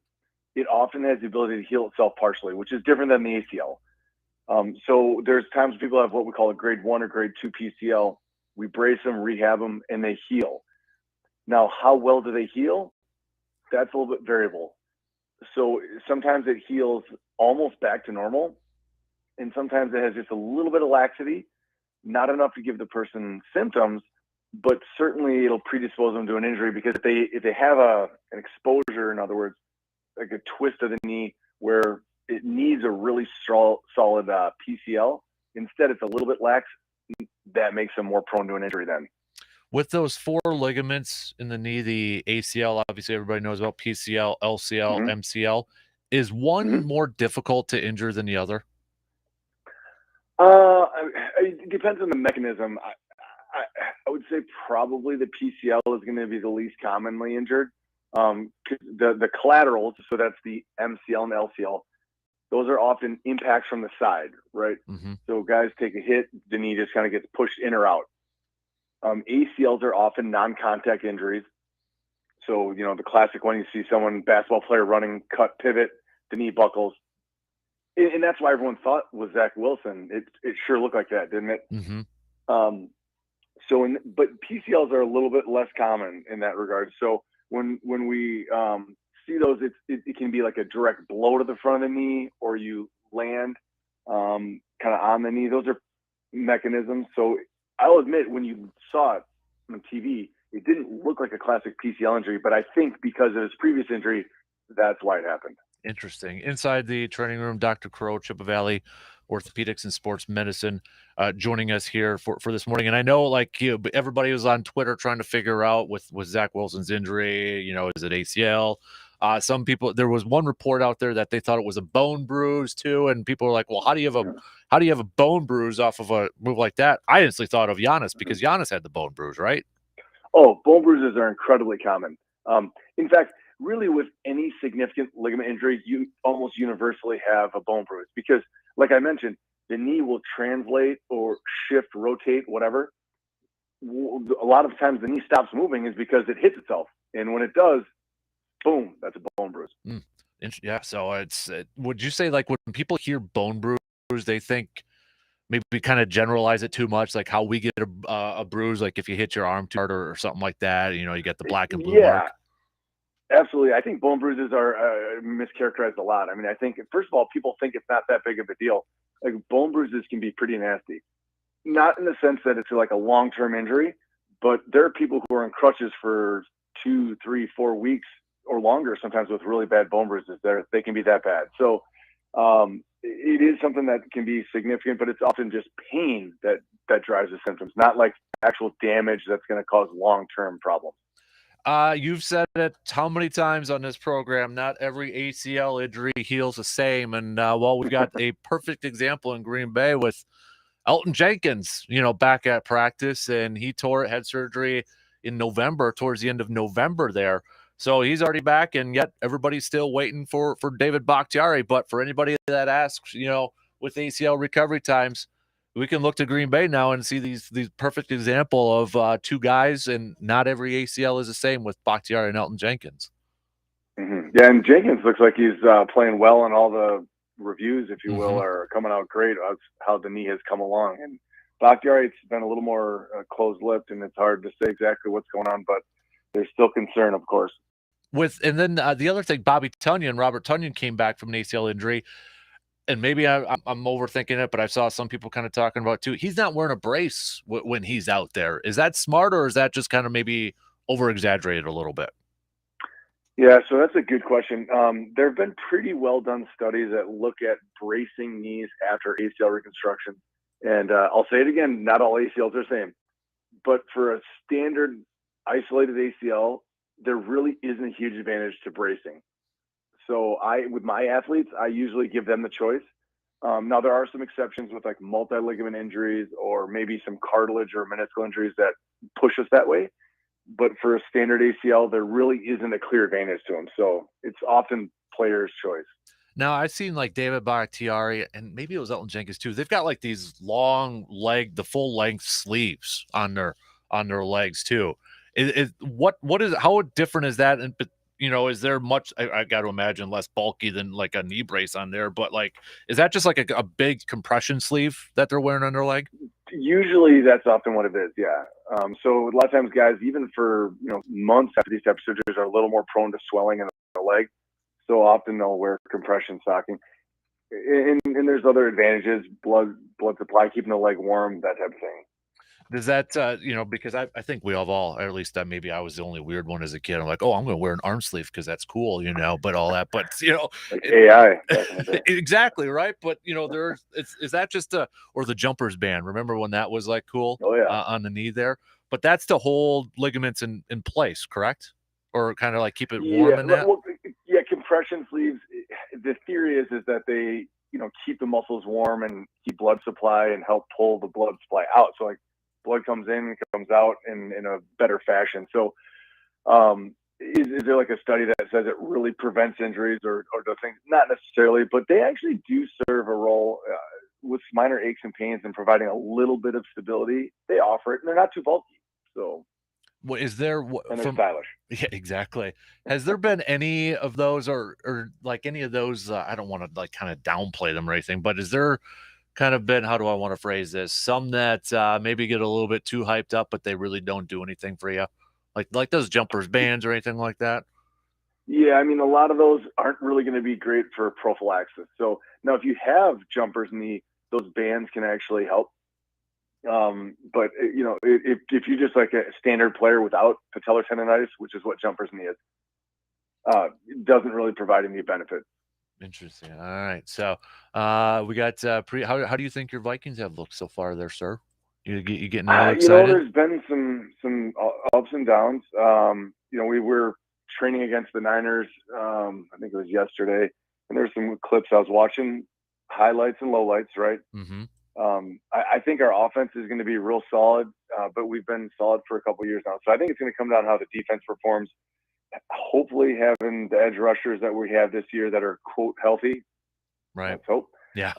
it often has the ability to heal itself partially, which is different than the ACL. So there's times people have what we call a grade 1 or grade 2 PCL. We brace them, rehab them, and they heal. Now, how well do they heal? That's a little bit variable. So sometimes it heals almost back to normal, and sometimes it has just a little bit of laxity, not enough to give the person symptoms, but certainly it'll predispose them to an injury, because if they have an exposure, in other words, like a twist of the knee where it needs a really solid PCL, instead it's a little bit lax, that makes them more prone to an injury then. With those 4 ligaments in the knee, the ACL, obviously everybody knows about PCL, LCL, MCL. Is one more difficult to injure than the other? It depends on the mechanism. I would say probably the PCL is going to be the least commonly injured. The collaterals, so that's the MCL and LCL, those are often impacts from the side, right? So guys take a hit, the knee just kind of gets pushed in or out. ACLs are often non-contact injuries. So, the classic one, you see basketball player running, cut, pivot, the knee buckles. And that's why everyone thought was Zach Wilson. It sure looked like that, didn't it? But PCLs are a little bit less common in that regard. So when we see those, it can be like a direct blow to the front of the knee, or you land kind of on the knee. Those are mechanisms. So I'll admit, when you saw it on TV, it didn't look like a classic PCL injury, but I think because of his previous injury, that's why it happened. Interesting. Inside the training room, Dr. Crow, Chippewa Valley Orthopedics and Sports Medicine, joining us here for this morning. And I know, everybody was on Twitter trying to figure out with Zach Wilson's injury, is it ACL? Some people, there was one report out there that they thought it was a bone bruise too, and people were like, "Well, how do you have a bone bruise off of a move like that?" I instantly thought of Giannis, because Giannis had the bone bruise, right? Oh, bone bruises are incredibly common. In fact, really, with any significant ligament injury, you almost universally have a bone bruise, because, like I mentioned, the knee will translate or shift, rotate, whatever. A lot of times the knee stops moving is because it hits itself, and when it does, boom, that's a bone bruise. Yeah. So would you say, like, when people hear bone bruise, they think maybe we kind of generalize it too much, like how we get a bruise, like if you hit your arm too hard or something like that, you get the black and blue mark? Absolutely. I think bone bruises are mischaracterized a lot. I mean, I think, first of all, people think it's not that big of a deal. Like, bone bruises can be pretty nasty. Not in the sense that it's like a long-term injury, but there are people who are in crutches for 2, 3, 4 weeks or longer, sometimes, with really bad bone bruises. They can be that bad. So it is something that can be significant, but it's often just pain that drives the symptoms, not like actual damage that's going to cause long-term problems. You've said it how many times on this program? Not every ACL injury heals the same. And well, we've got a perfect example in Green Bay with Elton Jenkins, back at practice, and he tore it, had surgery in November, towards the end of November there. So he's already back, and yet everybody's still waiting for David Bakhtiari. But for anybody that asks, with ACL recovery times, we can look to Green Bay now and see these perfect example of two guys, and not every ACL is the same with Bakhtiari and Elton Jenkins. Mm-hmm. Yeah, and Jenkins looks like he's playing well, and all the reviews, if you will, are coming out great of how the knee has come along. And Bakhtiari, it's been a little more closed-lipped, and it's hard to say exactly what's going on, but there's still concern, of course. And then the other thing, Robert Tonyan came back from an ACL injury. And maybe I'm overthinking it, but I saw some people kind of talking about too. He's not wearing a brace when he's out there. Is that smart, or is that just kind of maybe over-exaggerated a little bit? Yeah, so that's a good question. There have been pretty well done studies that look at bracing knees after ACL reconstruction. And I'll say it again, not all ACLs are the same. But for a standard isolated ACL, there really isn't a huge advantage to bracing. So with my athletes, I usually give them the choice. Now, there are some exceptions with like multi-ligament injuries or maybe some cartilage or meniscal injuries that push us that way. But for a standard ACL, there really isn't a clear advantage to them. So it's often players' choice. Now, I've seen like David Bakhtiari, and maybe it was Elton Jenkins too. They've got like these long the full length sleeves on their legs too. How different is that? And is there much? I got to imagine less bulky than like a knee brace on there. But like, is that just like a big compression sleeve that they're wearing on their leg? Usually, that's often what it is. Yeah. So a lot of times, guys, even for months after these types of surgeries, are a little more prone to swelling in the leg. So often they'll wear compression stocking. And there's other advantages: blood supply, keeping the leg warm, that type of thing. Does that, because I think we have all, or at least maybe I was the only weird one as a kid. I'm like, oh, I'm going to wear an arm sleeve because that's cool, but all that, but like AI. Exactly. Right. But is that just or the jumpers band? Remember when that was like cool? Oh yeah. On the knee there, but that's to hold ligaments in place, correct? Or kind of like keep it warm in that? Well, yeah. Compression sleeves. The theory is that they, keep the muscles warm and keep blood supply and help pull the blood supply out. So like, blood comes in, comes out in a better fashion. So is there like a study that says it really prevents injuries or those things? Not necessarily, but they actually do serve a role with minor aches and pains and providing a little bit of stability. They offer it, and they're not too bulky. So is there and they're stylish. Yeah, exactly. Has there been any of those or like any of those? I don't want to like kind of downplay them or anything, but is there kind of been, how do I want to phrase this? Some that maybe get a little bit too hyped up, but they really don't do anything for you, like those jumpers bands or anything like that. Yeah, I mean, a lot of those aren't really going to be great for prophylaxis. So now, if you have jumpers knee, those bands can actually help. But if you just like a standard player without patellar tendonitis, which is what jumpers knee is, it doesn't really provide any benefit. Interesting. All right. So we got how do you think your Vikings have looked so far there, sir? You getting excited? There's been some ups and downs. We were training against the Niners. I think it was yesterday, and there's some clips I was watching, highlights and lowlights, right? Mm-hmm. I think our offense is going to be real solid, but we've been solid for a couple of years now. So I think it's going to come down to how the defense performs. Hopefully having the edge rushers that we have this year that are quote healthy. Right. Let's hope. Yeah.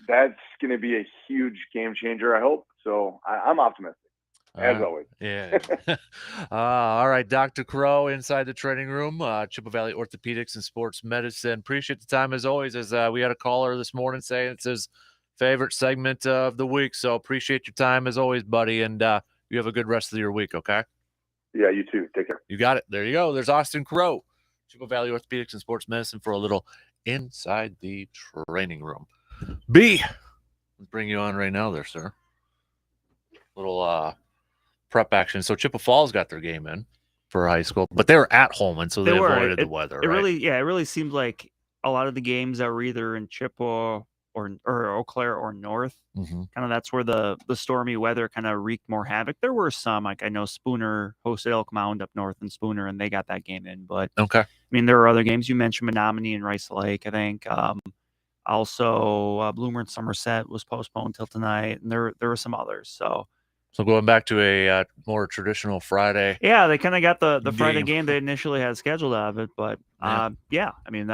That's going to be a huge game changer, I hope. So I'm optimistic, as always. Yeah. All right, Dr. Crow inside the training room, Chippewa Valley Orthopedics and Sports Medicine. Appreciate the time as always, as we had a caller this morning saying it's his favorite segment of the week. So appreciate your time as always, buddy. And you have a good rest of your week, okay? Yeah, you too. Take care. You got it. There you go. There's Austin Crow, Chippewa Valley Orthopedics and Sports Medicine, for a little inside the training room. B, let's bring you on right now there, sir. Little prep action. So Chippewa Falls got their game in for high school, but they were at home, and so they avoided the weather. It really seemed like a lot of the games that were either in Chippewa or Eau Claire or north. Mm-hmm. Kind of that's where the stormy weather kind of wreaked more havoc. There were some, like I know Spooner hosted Elk Mound up north in Spooner, and they got that game in. But Okay. I mean, there are other games. You mentioned Menominee and Rice Lake, I think. Also, Bloomer and Somerset was postponed till tonight, and there were some others. So going back to a more traditional Friday. yeah, they kind of got the Friday game they initially had scheduled out of it. But yeah, I mean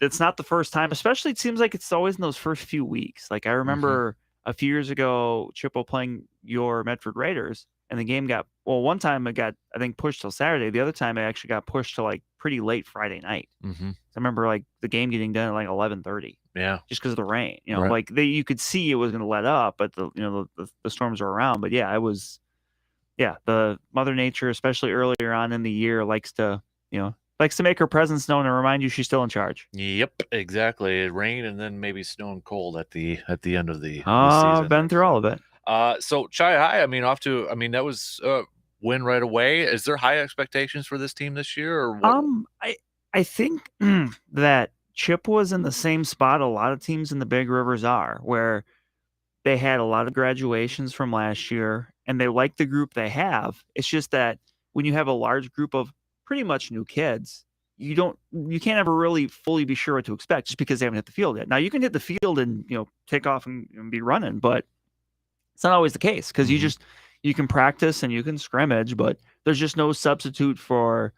it's not the first time. Especially, it seems like it's always in those first few weeks. Like I remember a few years ago, Chippewa playing your Medford Raiders, and the game got one time it got, I think, pushed till Saturday. The other time it actually got pushed to like pretty late Friday night. Mm-hmm. I remember like the game getting done at like 11:30. Yeah, just because of the rain. Right. Like you could see it was going to let up, but the storms were around. But yeah, it was. Yeah, the Mother Nature, especially earlier on in the year, likes to make her presence known and remind you she's still in charge. Yep, exactly. It rained and then maybe snow and cold at the end of the season. I've been through all of it. So Chi High, that was win right away. Is there high expectations for this team this year, or what? I think that Chip was in the same spot a lot of teams in the Big Rivers are, where they had a lot of graduations from last year and they like the group they have. It's just that when you have a large group of pretty much new kids, you can't ever really fully be sure what to expect just because they haven't hit the field yet. Now you can hit the field and take off and be running, but it's not always the case because you can practice and you can scrimmage, but there's just no substitute for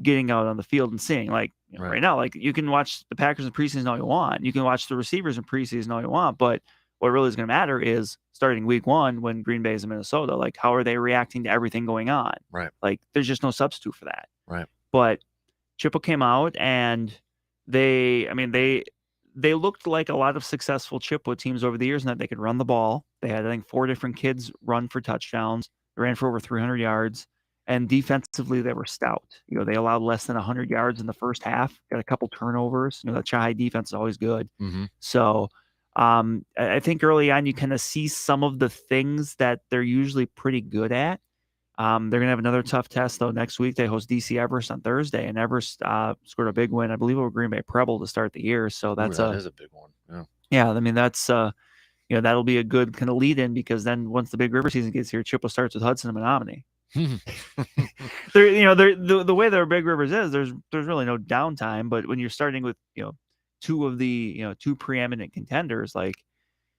getting out on the field and seeing. Like right now, like you can watch the Packers in preseason all you want, you can watch the receivers in preseason all you want, but what really is going to matter is starting week 1 when Green Bay is in Minnesota. Like, how are they reacting to everything going on? Right. Like, there's just no substitute for that. Right. But Chippewa came out and they looked like a lot of successful Chippewa teams over the years in that they could run the ball. They had, I think, 4 different kids run for touchdowns. They ran for over 300 yards. And defensively, they were stout. They allowed less than 100 yards in the first half. Got a couple turnovers. The Chi defense is always good. Mm-hmm. So I think early on you kind of see some of the things that they're usually pretty good at. They're going to have another tough test though next week. They host DC Everest on Thursday, and Everest scored a big win, I believe, over Green Bay Preble to start the year. So that is a big one. Yeah. I mean, that's that'll be a good kind of lead in, because then once the Big River season gets here, Chippewa starts with Hudson and Menominee. The way their Big Rivers is, there's really no downtime. But when you're starting with two of the two preeminent contenders, like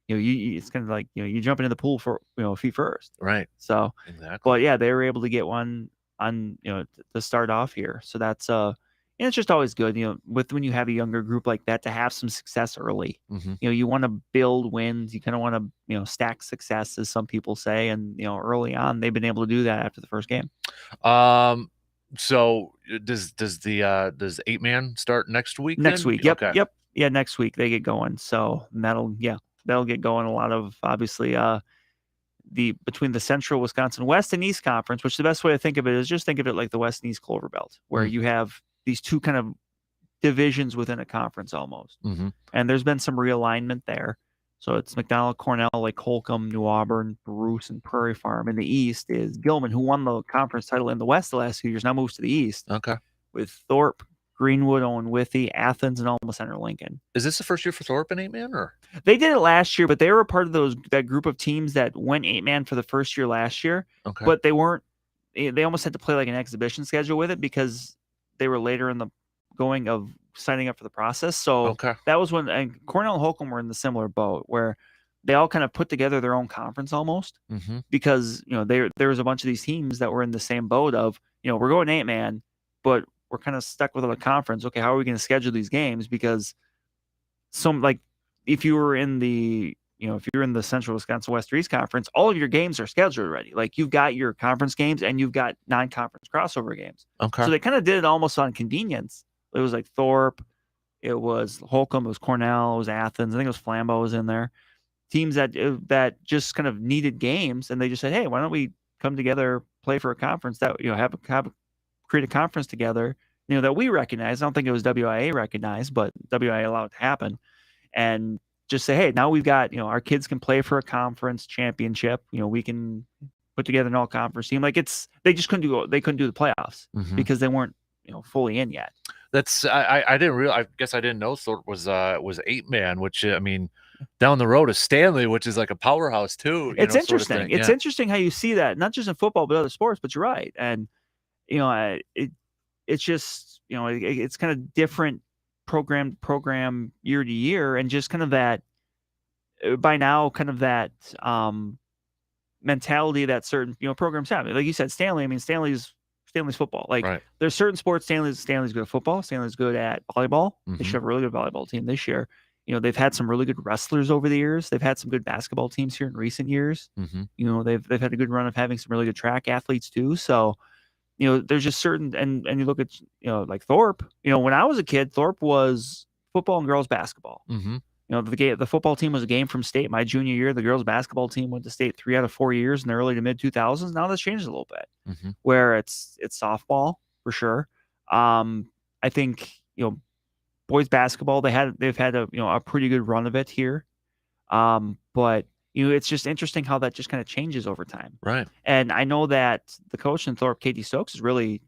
it's kind of like you jump into the pool for feet first, right? So exactly. But yeah, they were able to get one on to start off here. So that's and it's just always good when you have a younger group like that to have some success early. Mm-hmm. You want to build wins. You kind of want to stack success, as some people say, and early on they've been able to do that after the first game. So does 8-man start next week? Next then? week, yep, Okay. yep, yeah. Next week they get going. So that'll get going. A lot of obviously between the Central Wisconsin West and East Conference, which the best way to think of it is just think of it like the West and East Clover Belt, where you have these two kind of divisions within a conference almost. Mm-hmm. And there's been some realignment there. So it's McDonald, Cornell, Lake Holcomb, New Auburn, Bruce, and Prairie Farm. In the East is Gilman, who won the conference title in the West the last few years, now moves to the East. Okay. With Thorpe, Greenwood, Owen Withy, Athens, and Alma Center Lincoln. Is this the first year for Thorpe in 8-man, or? They did it last year, but they were a part of that group of teams that went 8-man for the first year last year. Okay. But they almost had to play like an exhibition schedule with it because they were later in the going of signing up for the process. So that was when Cornell and Holcomb were in the similar boat, where they all kind of put together their own conference almost, because there was a bunch of these teams that were in the same boat of we're going 8-man, but we're kind of stuck with a conference. Okay, how are we going to schedule these games? Because if you were in the Central Wisconsin West or East Conference, all of your games are scheduled already. Like you've got your conference games and you've got non-conference crossover games. Okay. So they kind of did it almost on convenience. It was like Thorpe, it was Holcomb, it was Cornell, it was Athens. I think it was Flambeau was in there. Teams that just kind of needed games, and they just said, hey, why don't we come together, play for a conference that create a conference together, that we recognize. I don't think it was WIA recognized, but WIA allowed it to happen. And just say, hey, now we've got, our kids can play for a conference championship. We can put together an all-conference team. Like they just couldn't do the playoffs because they weren't, fully in yet. That's I didn't realize. I guess I didn't know Thorpe was 8-man, which I mean, down the road is Stanley, which is like a powerhouse too. It's Sort of interesting. thing. It's Yeah. interesting how you see that, not just in football but other sports. But you're right, and it's just it's kind of different program year to year, and just kind of that by now kind of that mentality that certain programs have. Like you said, Stanley. I mean, Stanley's football. Like Right. there's certain sports. Stanley's good at football. Stanley's good at volleyball. They should have a really good volleyball team this year. They've had some really good wrestlers over the years. They've had some good basketball teams here in recent years. They've had a good run of having some really good track athletes too. So, there's just certain and you look at like Thorpe. When I was a kid, Thorpe was football and girls basketball. The football team was a game from state. My junior year, the girls basketball team went to state 3 out of 4 years in the early to mid 2000s. Now that's changed a little bit, where it's softball for sure. I think boys basketball they've had a pretty good run of it here, but it's just interesting how that just kind of changes over time. Right. And I know that the coach in Thorpe, Katie Stokes, is really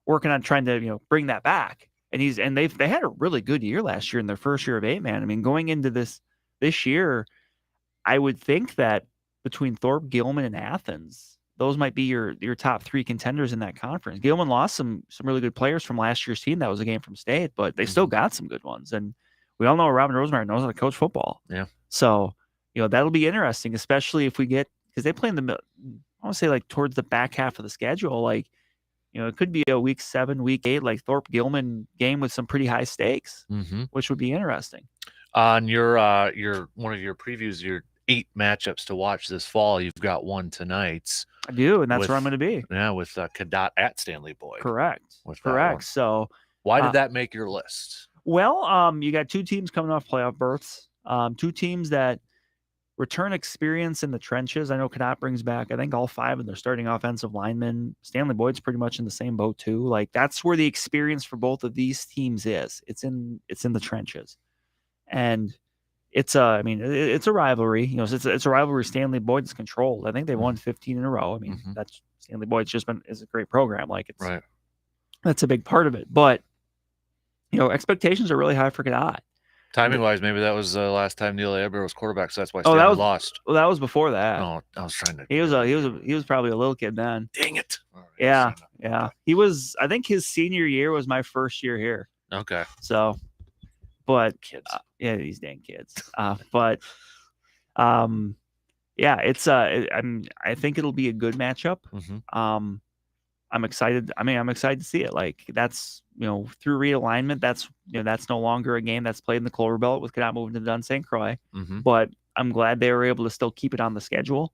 working on trying to bring that back. And they had a really good year last year in their first year of 8-man. I mean, going into this year, I would think that between Thorpe, Gilman, and Athens, those might be your top 3 contenders in that conference. Gilman lost some really good players from last year's team. That was a game from state, but they still got some good ones. And we all know Robin Rosemary knows how to coach football. Yeah. So, that'll be interesting, especially if we get, because they play in the, I want to say like towards the back half of the schedule. Like, it could be a week 7, week 8, like Thorpe Gilman game with some pretty high stakes, which would be interesting. On your one of your previews, your 8 matchups to watch this fall, you've got one tonight. I do, and that's where I'm going to be. Yeah, with Cadott at Stanley Boyd. Correct. With Correct. So, why did that make your list? Well, you got 2 teams coming off playoff berths. 2 teams that return experience in the trenches. I know Cadott brings back, I think, all 5 of their starting offensive linemen. Stanley Boyd's pretty much in the same boat too. Like that's where the experience for both of these teams is. It's in the trenches, and it's a rivalry. It's a rivalry. Stanley Boyd's controlled. I think they won 15 in a row. I mean, that's Stanley Boyd's is a great program. Like it's right. That's a big part of it. But expectations are really high for Cadott. Timing wise, maybe that was the last time Neil Eber was quarterback, so that's why Stanley lost. Well, that was before that. No, I was trying to. He was probably a little kid then. Dang it! Right, yeah. He was. I think his senior year was my first year here. Okay. So, but kids. These dang kids. Yeah, it's. I think it'll be a good matchup. I'm excited. I mean, I'm excited to see it. Like that's, through realignment, that's no longer a game that's played in the Clover Belt with Cadott moving to Dun St. Croix. But I'm glad they were able to still keep it on the schedule.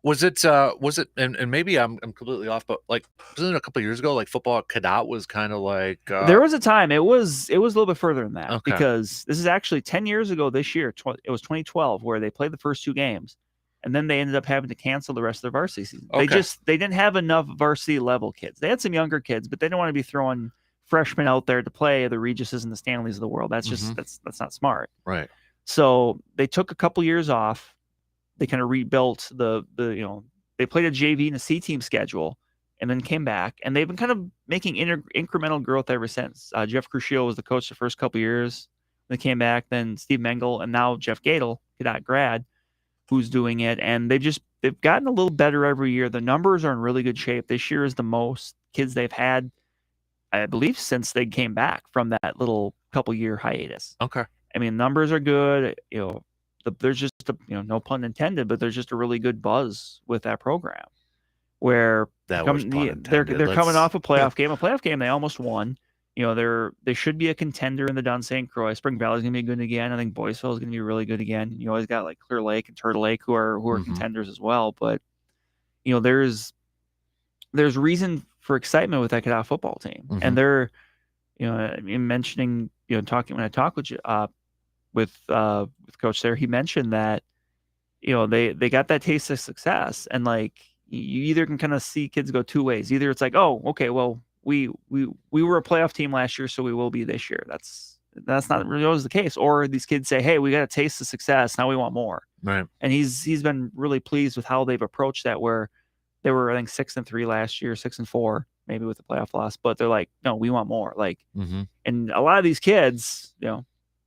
Was it, and maybe I'm completely off, but like, wasn't it a couple of years ago, like football at Cadott was kind of like, there was a time it was a little bit further than that, because this is actually 10 years ago this year. It was 2012 where they played the first 2 games. And then they ended up having to cancel the rest of their varsity season. Okay. They didn't have enough varsity level kids. They had some younger kids, but they didn't want to be throwing freshmen out there to play the Regises and the Stanleys of the world. That's just that's not smart. Right. So they took a couple years off. They kind of rebuilt they played a JV and a C team schedule, and then came back. And they've been kind of making incremental growth ever since. Jeff Crucio was the coach the first couple years. They came back. Then Steve Mengel, and now Jeff Gadel, Cadott grad, who's doing it, and they've gotten a little better every year. The numbers are in really good shape. This year is the most kids they've had, I believe, since they came back from that little couple year hiatus. Okay. I mean, numbers are good. There's just no pun intended, but there's just a really good buzz with that program. Where they're coming off a playoff game. A playoff game they almost won. They should be a contender in the Dun St. Croix. Spring Valley's gonna be good again. I think Boyceville is gonna be really good again. You always got like Clear Lake and Turtle Lake who are contenders as well. But there's reason for excitement with that Cadott football team, and they're mentioning talking when I talked with you with Coach there, he mentioned that they got that taste of success, and like you either can kind of see kids go 2 ways. Either it's like, oh, okay, well. We were a playoff team last year, so we will be this year. That's not really always the case. Or these kids say, hey, we got a taste of success. Now we want more. Right. And he's been really pleased with how they've approached that, where they were, I think, 6-3 last year, 6-4. maybe with the playoff loss, but they're like, no, we want more. Like, Mm-hmm. and a lot of these kids,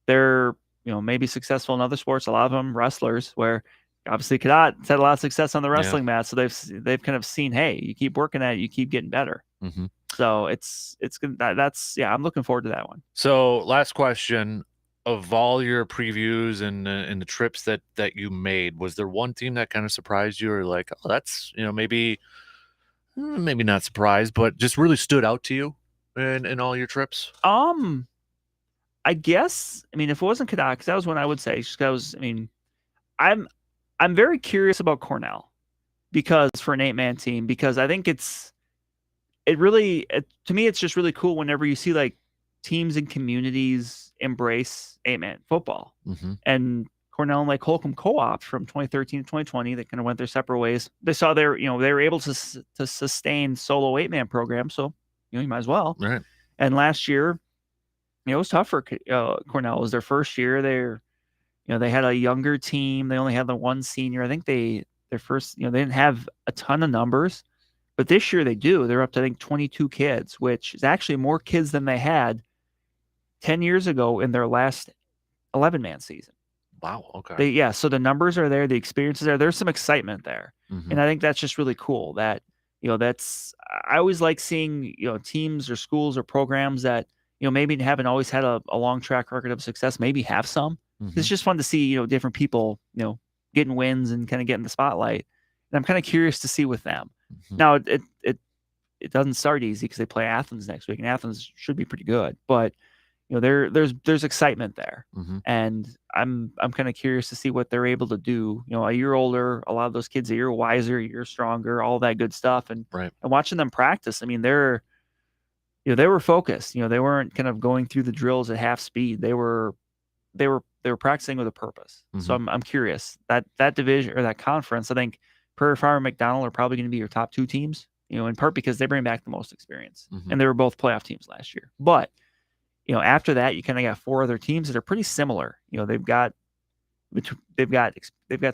they're, maybe successful in other sports. A lot of them wrestlers, where obviously Kadot's had a lot of success on the wrestling mat. So they've kind of seen, hey, you keep working at it, you keep getting better. Mm-hmm. So it's good. I'm looking forward to that one. So last question, of all your previews and the trips that you made, was there one team that kind of surprised you, or like, oh, that's, maybe not surprised, but just really stood out to you in all your trips? I guess, if it wasn't Kadot, because that was one I would say, just because, I'm very curious about Cornell, because for an 8-man team, because I think to me, it's just really cool whenever you see like teams and communities embrace 8-man football. Mm-hmm. And Cornell and like Holcomb Co-op from 2013 to 2020, they kind of went their separate ways. They saw they were able to sustain solo 8-man programs, so you might as well. Right. And last year, it was tough for Cornell. It was their first year. They had a younger team. They only had the one senior. I think their first, they didn't have a ton of numbers, but this year they do. They're up to, I think, 22 kids, which is actually more kids than they had 10 years ago in their last 11-man season. Wow. Okay. So the numbers are there. The experience is there. There's some excitement there. Mm-hmm. And I think that's just really cool that, I always like seeing, teams or schools or programs that, maybe haven't always had a long track record of success, maybe have some. Mm-hmm. It's just fun to see, different people, getting wins and kind of getting the spotlight. And I'm kind of curious to see with them. Mm-hmm. Now, it doesn't start easy because they play Athens next week, and Athens should be pretty good. But there's excitement there, mm-hmm. and I'm kind of curious to see what they're able to do. A year older, a lot of those kids a year wiser, a year stronger, all that good stuff. And right. And watching them practice, they're they were focused. They weren't kind of going through the drills at half speed. They were practicing with a purpose. Mm-hmm. So I'm curious that division or that conference. I think Prairie Fire and McDonald are probably going to be your top two teams. In part because they bring back the most experience, mm-hmm. and they were both playoff teams last year. But after that, you kind of got four other teams that are pretty similar. They've got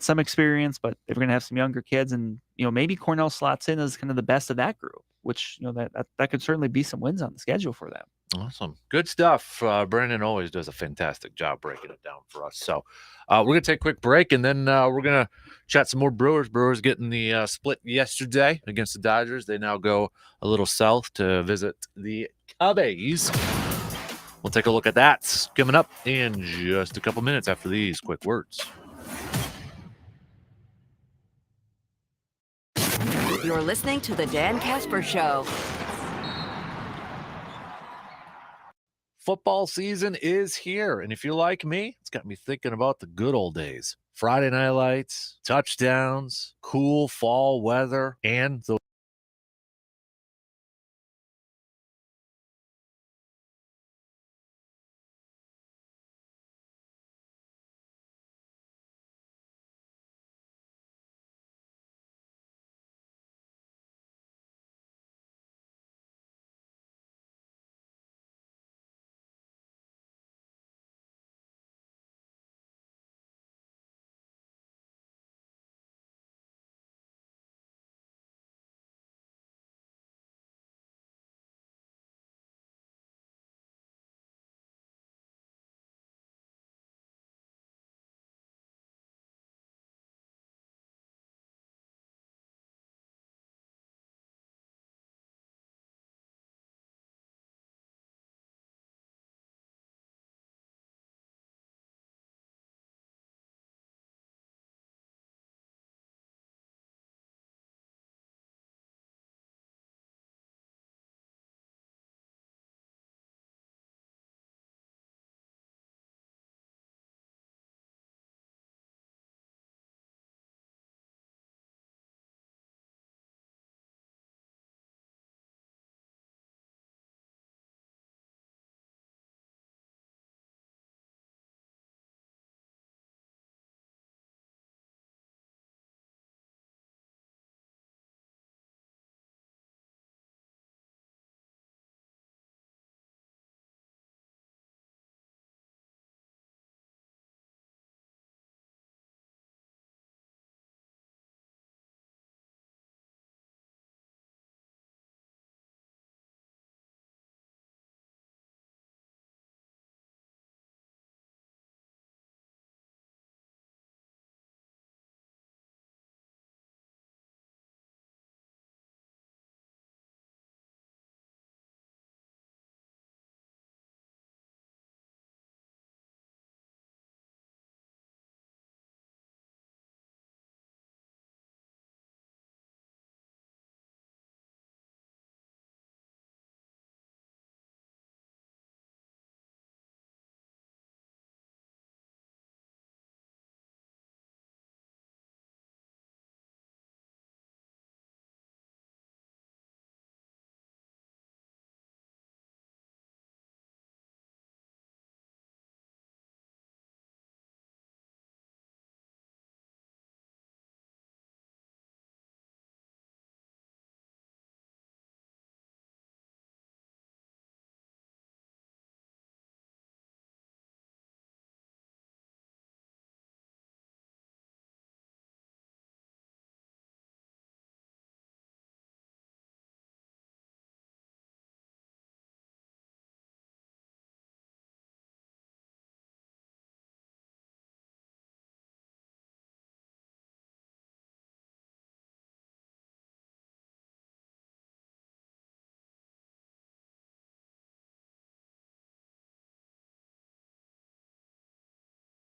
some experience, but they're going to have some younger kids, and maybe Cornell slots in as kind of the best of that group, which that could certainly be some wins on the schedule for them. Awesome. Good stuff. Brandon always does a fantastic job breaking it down for us. So we're going to take a quick break, and then we're going to chat some more Brewers. Brewers getting the split yesterday against the Dodgers. They now go a little south to visit the Cubbies. We'll take a look at that coming up in just a couple minutes after these quick words. You're listening to the Dan Kasper Show. Football season is here, and if you're like me, it's got me thinking about the good old days. Friday night lights, touchdowns, cool fall weather, and the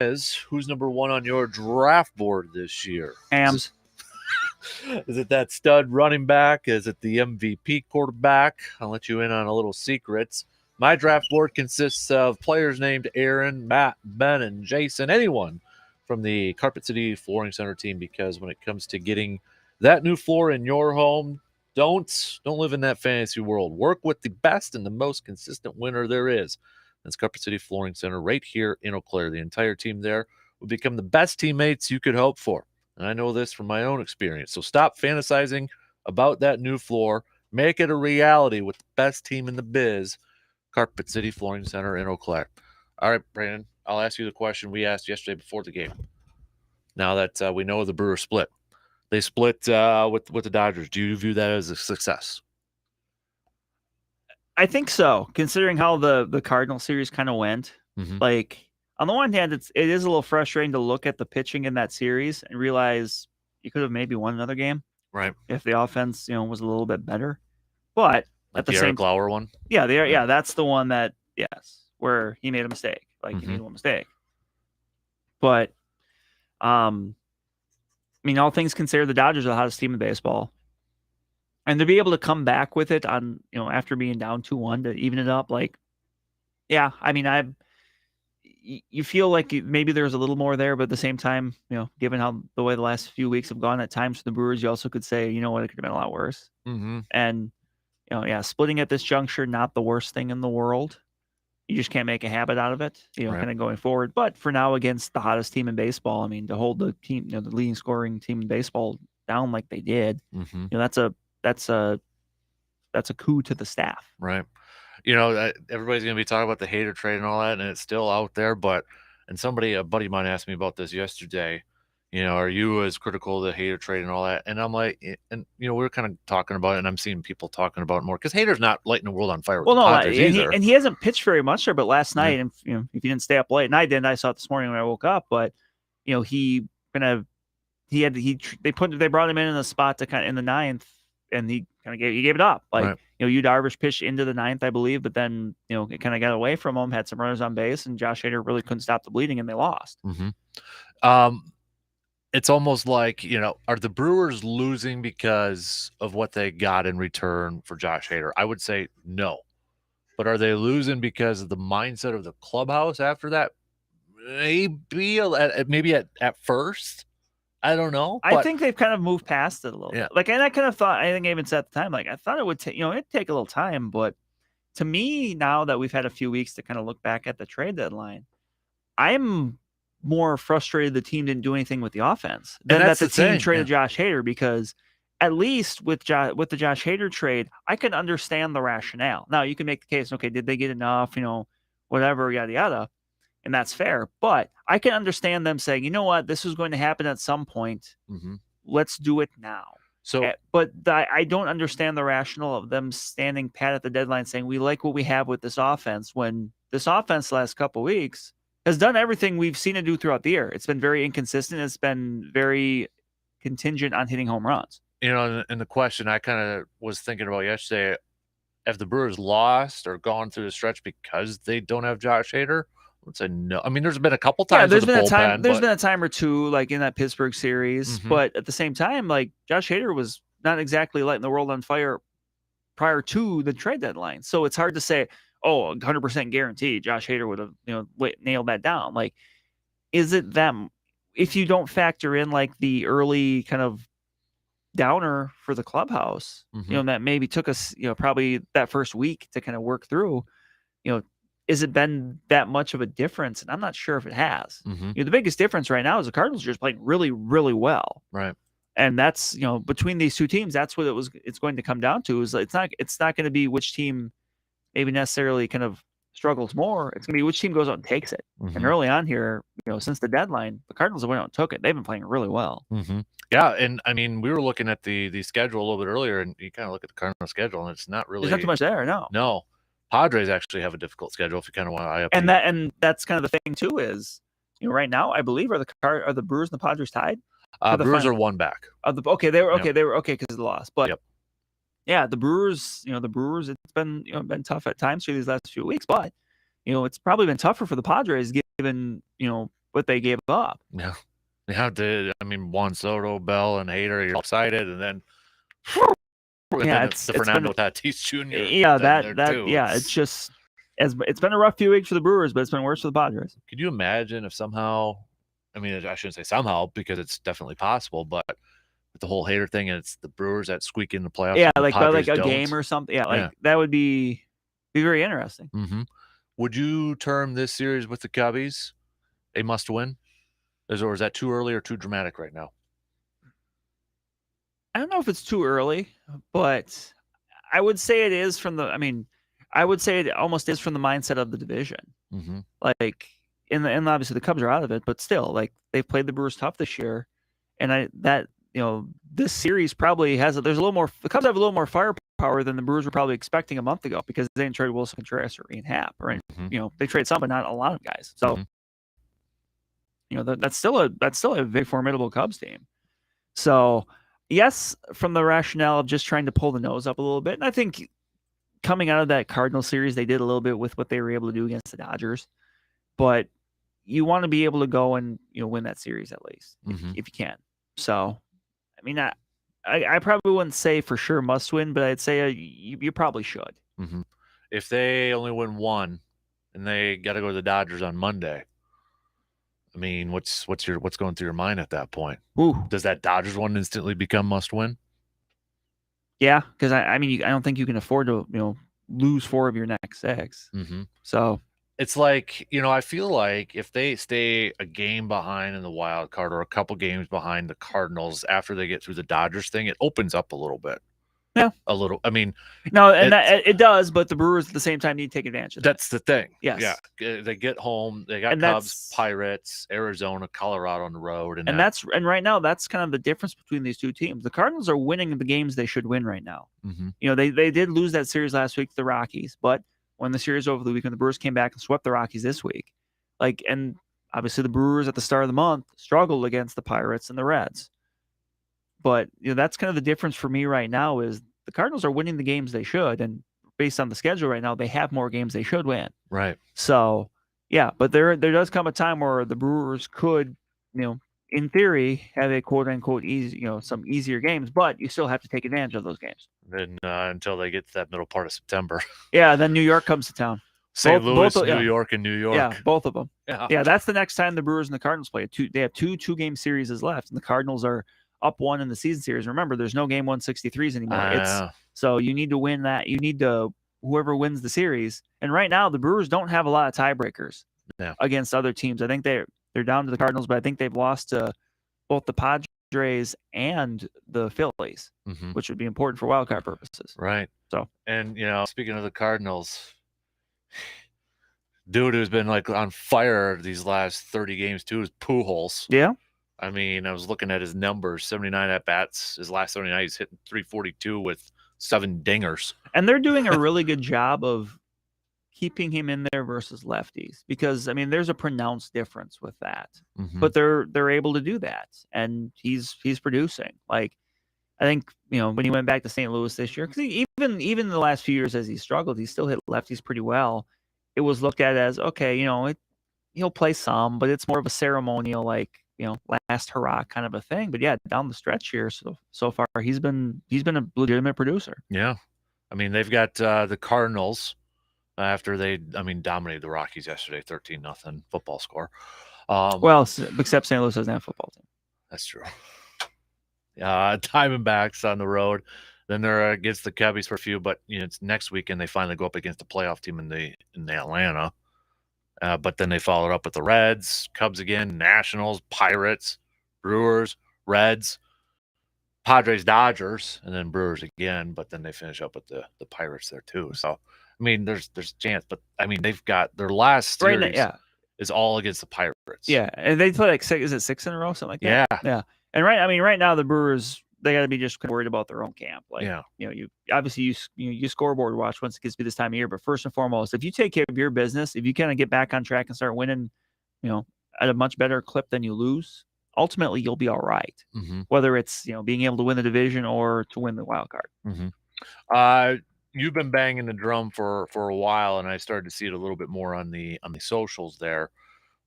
is, who's number one on your draft board this year? Hams. Is it that stud running back? Is it the MVP quarterback? I'll let you in on a little secrets. My draft board consists of players named Aaron, Matt, Ben, and Jason. Anyone from the Carpet City Flooring Center team, because when it comes to getting that new floor in your home, don't live in that fantasy world. Work with the best and the most consistent winner there is. That's Carpet City Flooring Center right here in Eau Claire. The entire team there will become the best teammates you could hope for. And I know this from my own experience. So stop fantasizing about that new floor. Make it a reality with the best team in the biz, Carpet City Flooring Center in Eau Claire. All right, Brandon, I'll ask you the question we asked yesterday before the game. Now that we know the Brewers split. They split with the Dodgers. Do you view that as a success? I think so, considering how the Cardinal series kind of went. Mm-hmm. Like, on the one hand, it is a little frustrating to look at the pitching in that series and realize you could have maybe won another game, right? If the offense, was a little bit better. But like at the Eric Lauer one, yeah, that's the one that where he made a mistake. Like he made one mistake. But, all things considered, the Dodgers are the hottest team in baseball. And to be able to come back with it on, after being down 2-1 to even it up, you feel like maybe there's a little more there, but at the same time, given how the way the last few weeks have gone at times for the Brewers, you also could say, it could have been a lot worse. Mm-hmm. And, splitting at this juncture, not the worst thing in the world. You just can't make a habit out of it, kind of going forward. But for now, against the hottest team in baseball, to hold the team, the leading scoring team in baseball down like they did, that's a coup to the staff. Right. Everybody's going to be talking about the hater trade and all that, and it's still out there. A buddy of mine asked me about this yesterday. Are you as critical of the hater trade and all that? And I'm like, we're kind of talking about it, and I'm seeing people talking about it more because hater's not lighting the world on fire. With the Padres either. He hasn't pitched very much there. But last night, and if you didn't stay up late, and I didn't, I saw it this morning when I woke up. But they brought him in the spot to kind of in the ninth. And he gave it up. Yu Darvish pitched into the ninth, I believe, but then, it kind of got away from him, had some runners on base, and Josh Hader really couldn't stop the bleeding, and they lost. Mm-hmm. It's almost like, are the Brewers losing because of what they got in return for Josh Hader? I would say no. But are they losing because of the mindset of the clubhouse after that? Maybe at first. I don't know. I think they've kind of moved past it a little bit. And I kind of thought, I think I even said at the time, I thought it would take, it'd take a little time. But to me, now that we've had a few weeks to kind of look back at the trade deadline, I'm more frustrated the team didn't do anything with the offense than that the team traded Josh Hader, because at least with the Josh Hader trade, I can understand the rationale. Now, you can make the case, okay, did they get enough, whatever, yada, yada. And that's fair. But I can understand them saying, you know what, this is going to happen at some point. Mm-hmm. Let's do it now. But I don't understand the rationale of them standing pat at the deadline saying, we like what we have with this offense, when this offense the last couple of weeks has done everything we've seen it do throughout the year. It's been very inconsistent. It's been very contingent on hitting home runs. And the question I kind of was thinking about yesterday, have the Brewers lost or gone through the stretch because they don't have Josh Hader? Let's say no. There's been a couple times. There's been a time or two, like in that Pittsburgh series. Mm-hmm. But at the same time, like Josh Hader was not exactly lighting the world on fire prior to the trade deadline. So it's hard to say, 100% guaranteed Josh Hader would have, nailed that down. Like, is it them? If you don't factor in like the early kind of downer for the clubhouse, mm-hmm. That maybe took us, probably that first week to kind of work through, has it been that much of a difference? And I'm not sure if it has. Mm-hmm. The biggest difference right now is the Cardinals are just playing really, really well. Right. And that's, between these two teams, that's what it's going to come down to, is it's not going to be which team maybe necessarily kind of struggles more. It's going to be which team goes out and takes it. Mm-hmm. And early on here, since the deadline, the Cardinals went out and took it. They've been playing really well. Mm-hmm. Yeah. And we were looking at the schedule a little bit earlier, and you kind of look at the Cardinal schedule, and it's not really. There's not too much there. No. Padres actually have a difficult schedule if you kind of want to eye up. And that's kind of the thing too, is right now I believe are the Brewers and the Padres tied? Brewers are one back. They were okay because of the loss. But the Brewers, it's been been tough at times through these last few weeks, but it's probably been tougher for the Padres given what they gave up. Yeah. Juan Soto, Bell, and Hader, you're excited, and then It's the Fernando Tatis Jr. Yeah, too. it's just it's been a rough few weeks for the Brewers, but it's been worse for the Padres. Could you imagine if somehow, I shouldn't say somehow because it's definitely possible, but with the whole Hader thing, and it's the Brewers that squeak in the playoffs. Yeah, and the like by Padres like a don't. game or something. Yeah, that would be very interesting. Mm-hmm. Would you term this series with the Cubbies a must-win? Or is that too early or too dramatic right now? I don't know if it's too early, but I would say it is from the. I would say it almost is from the mindset of the division. Mm-hmm. Like, and obviously the Cubs are out of it, but still, like they've played the Brewers tough this year, and this series probably has. There's a little more. The Cubs have a little more firepower than the Brewers were probably expecting a month ago because they didn't trade Wilson Contreras or Ian Happ, right? Mm-hmm. They trade some, but not a lot of guys. So, that's still a very formidable Cubs team. So, yes, from the rationale of just trying to pull the nose up a little bit, and I think coming out of that Cardinal series, they did a little bit with what they were able to do against the Dodgers, but you want to be able to go and win that series at least if you can. So, I probably wouldn't say for sure must win, but I'd say you probably should. Mm-hmm. If they only win one, and they got to go to the Dodgers on Monday, what's going through your mind at that point? Ooh. Does that Dodgers one instantly become must win? Yeah, because I don't think you can afford to lose 4 of your next 6. Mm-hmm. So it's like I feel like if they stay a game behind in the wild card or a couple games behind the Cardinals after they get through the Dodgers thing, it opens up a little bit. Yeah, a little. No, and it does, but the Brewers at the same time need to take advantage of that. That's the thing. Yes. Yeah, they get home. They got Cubs, Pirates, Arizona, Colorado on the road, and right now that's kind of the difference between these two teams. The Cardinals are winning the games they should win right now. Mm-hmm. They did lose that series last week to the Rockies, but when the series over the weekend, the Brewers came back and swept the Rockies this week. And obviously the Brewers at the start of the month struggled against the Pirates and the Reds. But that's kind of the difference for me right now is the Cardinals are winning the games they should, and based on the schedule right now, they have more games they should win. Right. So, yeah, but there does come a time where the Brewers could, in theory, have a quote unquote easy, some easier games, but you still have to take advantage of those games. Then until they get to that middle part of September. Yeah, then New York comes to town. St. Louis, New York, and New York. Yeah, both of them. Yeah, that's the next time the Brewers and the Cardinals play. They have two-game series left, and the Cardinals are up 1 in the season series. Remember, there's no game 163s anymore. So you need to win that. You need to whoever wins the series. And right now, the Brewers don't have a lot of tiebreakers against other teams. I think they're down to the Cardinals, but I think they've lost to both the Padres and the Phillies, which would be important for wildcard purposes. Right. So, and speaking of the Cardinals, dude who's been like on fire these last 30 games too is Pujols. Yeah. I was looking at his numbers, 79 at-bats. His last 79, he's hitting 342 with 7 dingers. And they're doing a really good job of keeping him in there versus lefties because, there's a pronounced difference with that. But they're able to do that, and he's producing. Like, I think, when he went back to St. Louis this year, because even in the last few years as he struggled, he still hit lefties pretty well. It was looked at as, okay, he'll play some, but it's more of a ceremonial, like, last hurrah kind of a thing. But yeah, down the stretch here, so far he's been a legitimate producer. Yeah, they've got the Cardinals after they dominated the Rockies yesterday, 13-0 football score. Well, except St. Louis doesn't have a football team. That's true. Diamondbacks on the road. Then they're against the Cubbies for a few, but it's next weekend they finally go up against the playoff team in the Atlanta. But then they followed up with the Reds, Cubs again, Nationals, Pirates, Brewers, Reds, Padres, Dodgers, and then Brewers again. But then they finish up with the Pirates there too. So there's a chance, but they've got their last series is all against the Pirates. Yeah, and they play like 6 in a row, something like that. Yeah. And right now the Brewers, they got to be just worried about their own camp. Like, you obviously you scoreboard watch once it gets to be this time of year, but first and foremost, if you take care of your business, if you kind of get back on track and start winning, at a much better clip than you lose, ultimately you'll be all right. Whether it's being able to win the division or to win the wild card. You've been banging the drum for a while, and I started to see it a little bit more on the socials there.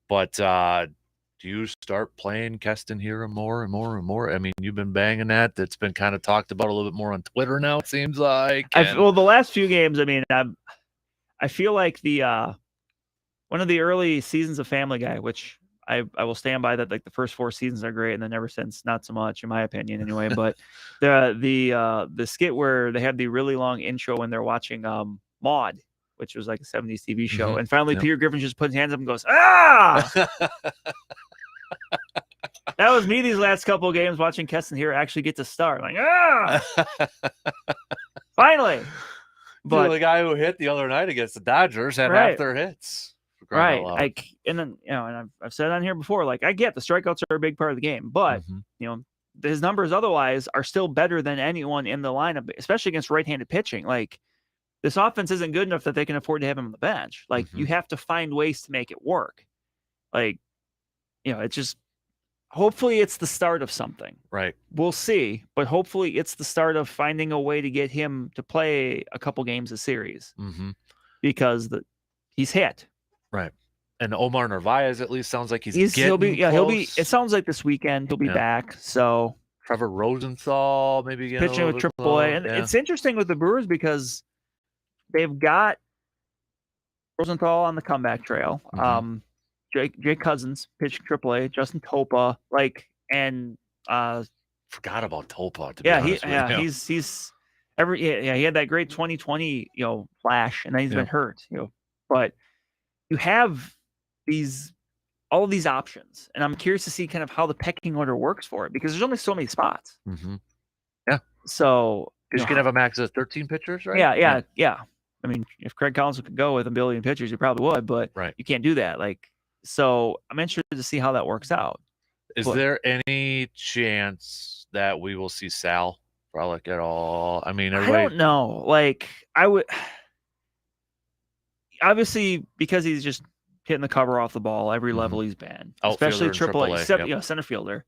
But do you start playing Keston Hiura more and more and more? I mean, you've been banging that. That's been kind of talked about a little bit more on Twitter now, it seems like. Well, the last few games, I mean, I feel like the one of the early seasons of Family Guy, which I will stand by that, like the first 4 seasons are great, and then ever since, not so much, in my opinion, anyway. But the skit where they had the really long intro when they're watching Maude, which was like a 70s TV show, and finally Peter Griffin just puts his hands up and goes, "Ah!" That was me these last couple of games watching Keston here actually get to start. Like, ah! Finally. But the guy who hit the other night against the Dodgers had half their hits. Right. And then, and I've said on here before, like, I get the strikeouts are a big part of the game, but, his numbers otherwise are still better than anyone in the lineup, especially against right-handed pitching. Like, this offense isn't good enough that they can afford to have him on the bench. Like, you have to find ways to make it work. Like, it's just, hopefully it's the start of something. Right. We'll see, but hopefully it's the start of finding a way to get him to play a couple games a series because he's hit. Right. And Omar Narvaez at least sounds like he'll be close. It sounds like this weekend he'll be back. So Trevor Rosenthal maybe pitching with AAA. And it's interesting with the Brewers because they've got Rosenthal on the comeback trail. Jake Cousins pitched AAA, Justin Topa, and forgot about Topa. He's he had that great 2020 flash, and then he's been hurt. But you have all of these options, and I'm curious to see kind of how the pecking order works for it because there's only so many spots. Yeah. So you can have a max of 13 pitchers, right? Yeah. I mean, if Craig Collins could go with a billion pitchers, he probably would, but you can't do that. So I'm interested to see how that works out. Is there any chance that we will see Sal Frelick at all? I mean, I don't know. I would obviously because he's just hitting the cover off the ball every level he's been, especially AAA, center fielder.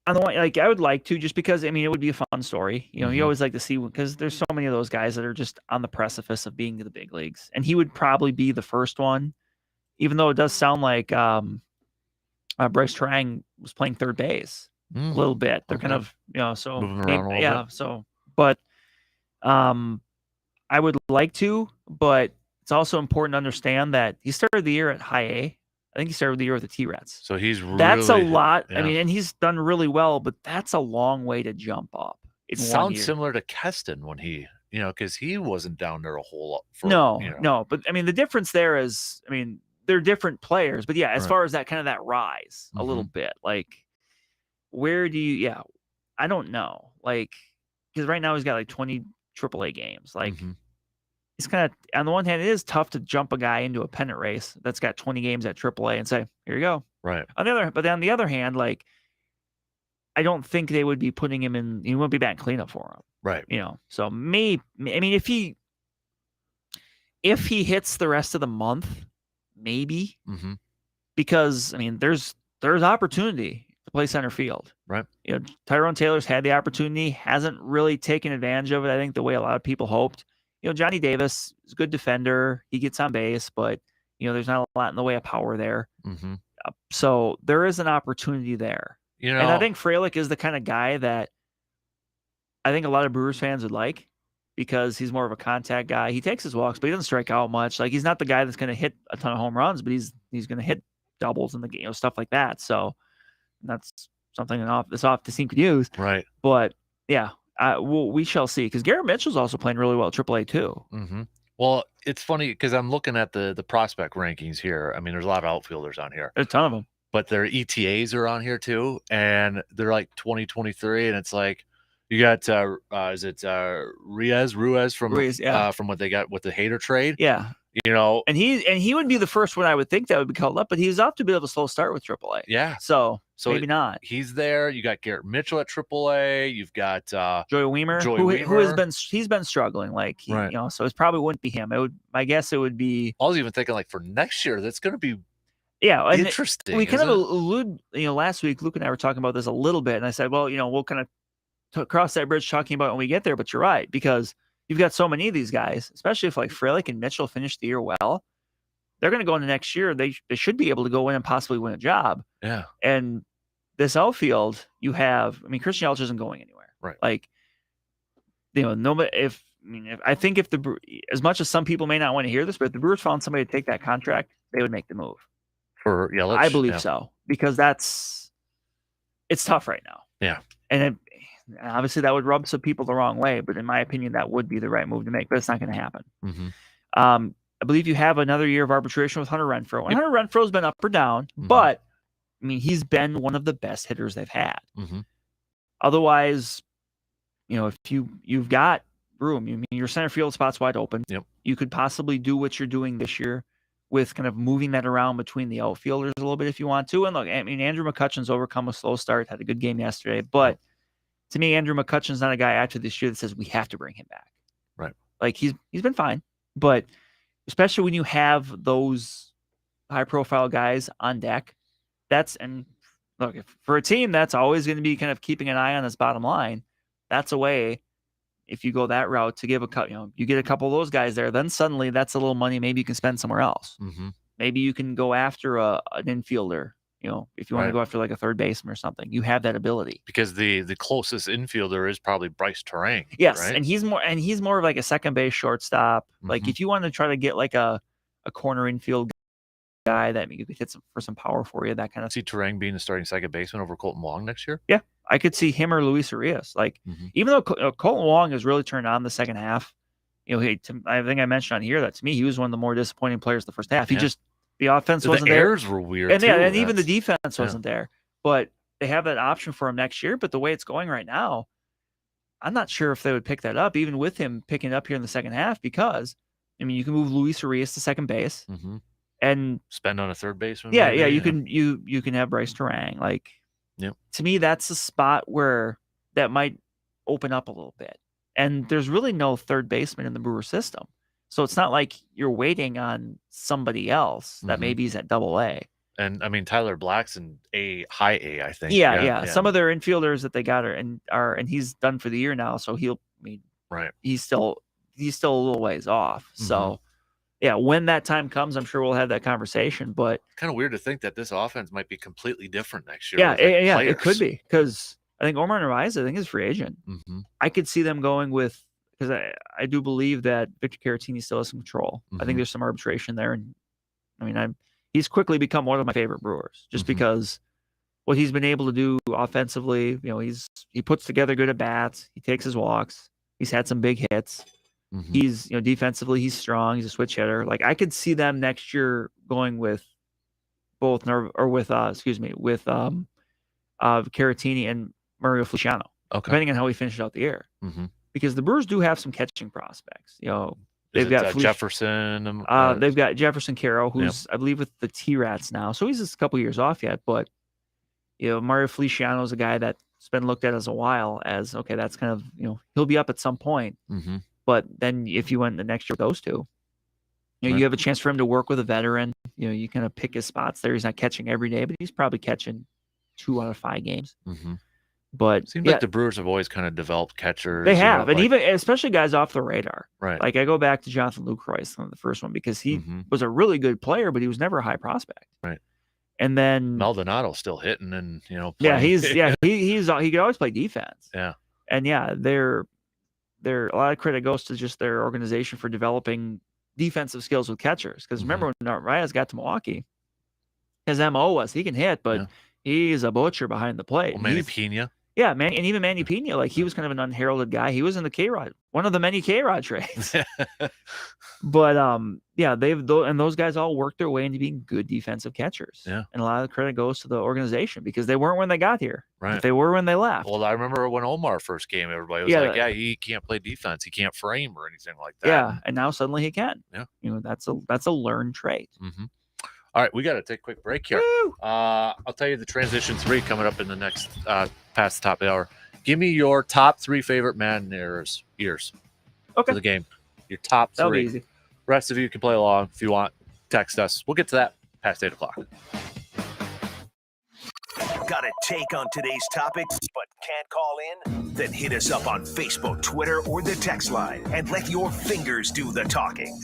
On the one, I would like to, just because it would be a fun story. You always like to see because there's so many of those guys that are just on the precipice of being to the big leagues, and he would probably be the first one. Even though it does sound like Bryce Trang was playing third base a little bit. They're kind of so moving around a little bit. So but I would like to, but it's also important to understand that he started the year at high A. I think he started the year with the T-Reds. So that's a lot. Yeah. And he's done really well, but that's a long way to jump up. It sounds similar to Keston when he, because he wasn't down there a whole lot. No. But the difference there is, they're different players. But yeah, as far as that kind of that rise a little bit, where do you? Yeah, I don't know. Because right now he's got 20 AAA games. It's kind of, on the one hand, it is tough to jump a guy into a pennant race that's got 20 games at AAA and say, here you go. Right. On the other hand, I don't think they would be putting him in, he wouldn't be batting cleanup for him. Right. So maybe, if he hits the rest of the month, maybe, because, there's opportunity to play center field. Right. Tyrone Taylor's had the opportunity, hasn't really taken advantage of it, I think, the way a lot of people hoped. Johnny Davis is a good defender. He gets on base, but, there's not a lot in the way of power there. So there is an opportunity there. And I think Frelick is the kind of guy that I think a lot of Brewers fans would like because he's more of a contact guy. He takes his walks, but he doesn't strike out much. He's not the guy that's going to hit a ton of home runs, but he's going to hit doubles in the game, stuff like that. So that's something this office team could use. Right. But yeah. We shall see, because Garrett Mitchell's also playing really well at AAA too. Well, it's funny because I'm looking at the prospect rankings here. There's a lot of outfielders on here. There's a ton of them. But their ETAs are on here too, and they're 2023, and it's you got Ruiz from what they got with the Hader trade. Yeah. And he would be the first one I would think that would be called up, but he's off to be able to slow start with AAA. Yeah. So maybe not. He's there. You got Garrett Mitchell at AAA. You've got Joey Weimer, who has been struggling. So it probably wouldn't be him. My guess it would be. I was even thinking for next year that's going to be. Yeah, interesting. We kind of allude. Last week Luke and I were talking about this a little bit, and I said, well, we'll kind of cross that bridge talking about when we get there. But you're right, because you've got so many of these guys, especially if Frelick and Mitchell finish the year well. they're going to go into next year. They should be able to go in and possibly win a job. Yeah. And this outfield, you have, I mean, Christian Yelich isn't going anywhere. Right. Like, nobody, I think if as much as some people may not want to hear this, but if the Brewers found somebody to take that contract, they would make the move. For Yelich? I believe so, because it's tough right now. Yeah. And obviously that would rub some people the wrong way, but in my opinion, that would be the right move to make, but it's not going to happen. I believe you have another year of arbitration with Hunter Renfroe. And Hunter Renfroe's been up or down, but I mean, he's been one of the best hitters they've had. Otherwise, if you've got room, your center field spot's wide open. You could possibly do what you're doing this year with kind of moving that around between the outfielders a little bit if you want to. And look, I mean, Andrew McCutcheon's overcome a slow start, had a good game yesterday, but to me, Andrew McCutcheon's not a guy after this year that says we have to bring him back. Right. Like he's been fine, but especially when you have those high profile guys on deck, and look, for a team that's always going to be kind of keeping an eye on his bottom line, that's a way. If you go that route to give you get a couple of those guys there, then suddenly that's a little money maybe you can spend somewhere else. Maybe you can go after an infielder, if you want to go after like a third baseman or something. You have that ability. Because the closest infielder is probably Bryce Terang. Yes, right? and he's more of like a second base shortstop. Like if you want to try to get like a corner infield guy that you could hit for some power for you, that kind of. See Terang being the starting second baseman over Colton Wong next year? Yeah. I could see him or Luis Arias. Like, even though Colton Wong has really turned on the second half, I think I mentioned on here that to me he was one of the more disappointing players the first half. He just the offense wasn't there. The errors were weird, and too. and even the defense wasn't there. But they have that option for him next year. But the way it's going right now, I'm not sure if they would pick that up, even with him picking it up here in the second half, because you can move Luis Arias to second base and spend on a third baseman. Yeah, maybe, you can have Bryce Terang. Like. Yep. To me, that's a spot where that might open up a little bit. And there's really no third baseman in the Brewer system. So it's not like you're waiting on somebody else that maybe is at Double-A. And Tyler Black's in high A, I think. Yeah. Some of their infielders that they got and he's done for the year now, so right. He's still a little ways off. So yeah, when that time comes, I'm sure we'll have that conversation. But kind of weird to think that this offense might be completely different next year. Yeah, it could be, because I think Omar Narvaez, I think, is free agent. I could see them going with, because I do believe that Victor Caratini still has some control. I think there's some arbitration there, and he's quickly become one of my favorite Brewers just because what he's been able to do offensively. He puts together good at bats. He takes his walks. He's had some big hits. He's, defensively, he's strong. He's a switch hitter. Like, I could see them next year going with Caratini and Mario Feliciano, depending on how he finishes out the year. Because the Brewers do have some catching prospects. They've got Jefferson. They've got Jefferson Caro, who's I believe with the T-Rats now, so he's just a couple years off yet. But Mario Feliciano is a guy that's been looked at as a while as that's kind of he'll be up at some point. But then if you went the next year with those two, you have a chance for him to work with a veteran. You kind of pick his spots there. He's not catching every day, but he's probably catching 2 out of 5 games. But seems like the Brewers have always kind of developed catchers. They have, and even especially guys off the radar. Right. Like I go back to Jonathan Lucroy, the first one, because he was a really good player, but he was never a high prospect. Right. And then Maldonado's still hitting, and playing. he could always play defense. Yeah. And they're a lot of credit goes to just their organization for developing defensive skills with catchers. Because remember when Narvaez got to Milwaukee, his MO was he can hit, but he's a butcher behind the plate. Well, Manny Pena. Yeah, and even Manny Pena, like he was kind of an unheralded guy. He was in the K-Rod, one of the many K-Rod trades. But those guys all worked their way into being good defensive catchers. Yeah. And a lot of the credit goes to the organization because they weren't when they got here. Right. But they were when they left. Well, I remember when Omar first came, everybody was he can't play defense. He can't frame or anything like that. Yeah, and now suddenly he can. Yeah. That's a learned trait. All right, we got to take a quick break here. I'll tell you the transition 3 coming up in the next past the top of the hour. Give me your top 3 favorite Madden years for the game. Your top 3. That'll be easy. Rest of you can play along if you want. Text us. We'll get to that past 8 o'clock. Got a take on today's topics but can't call in? Then hit us up on Facebook, Twitter, or the text line and let your fingers do the talking.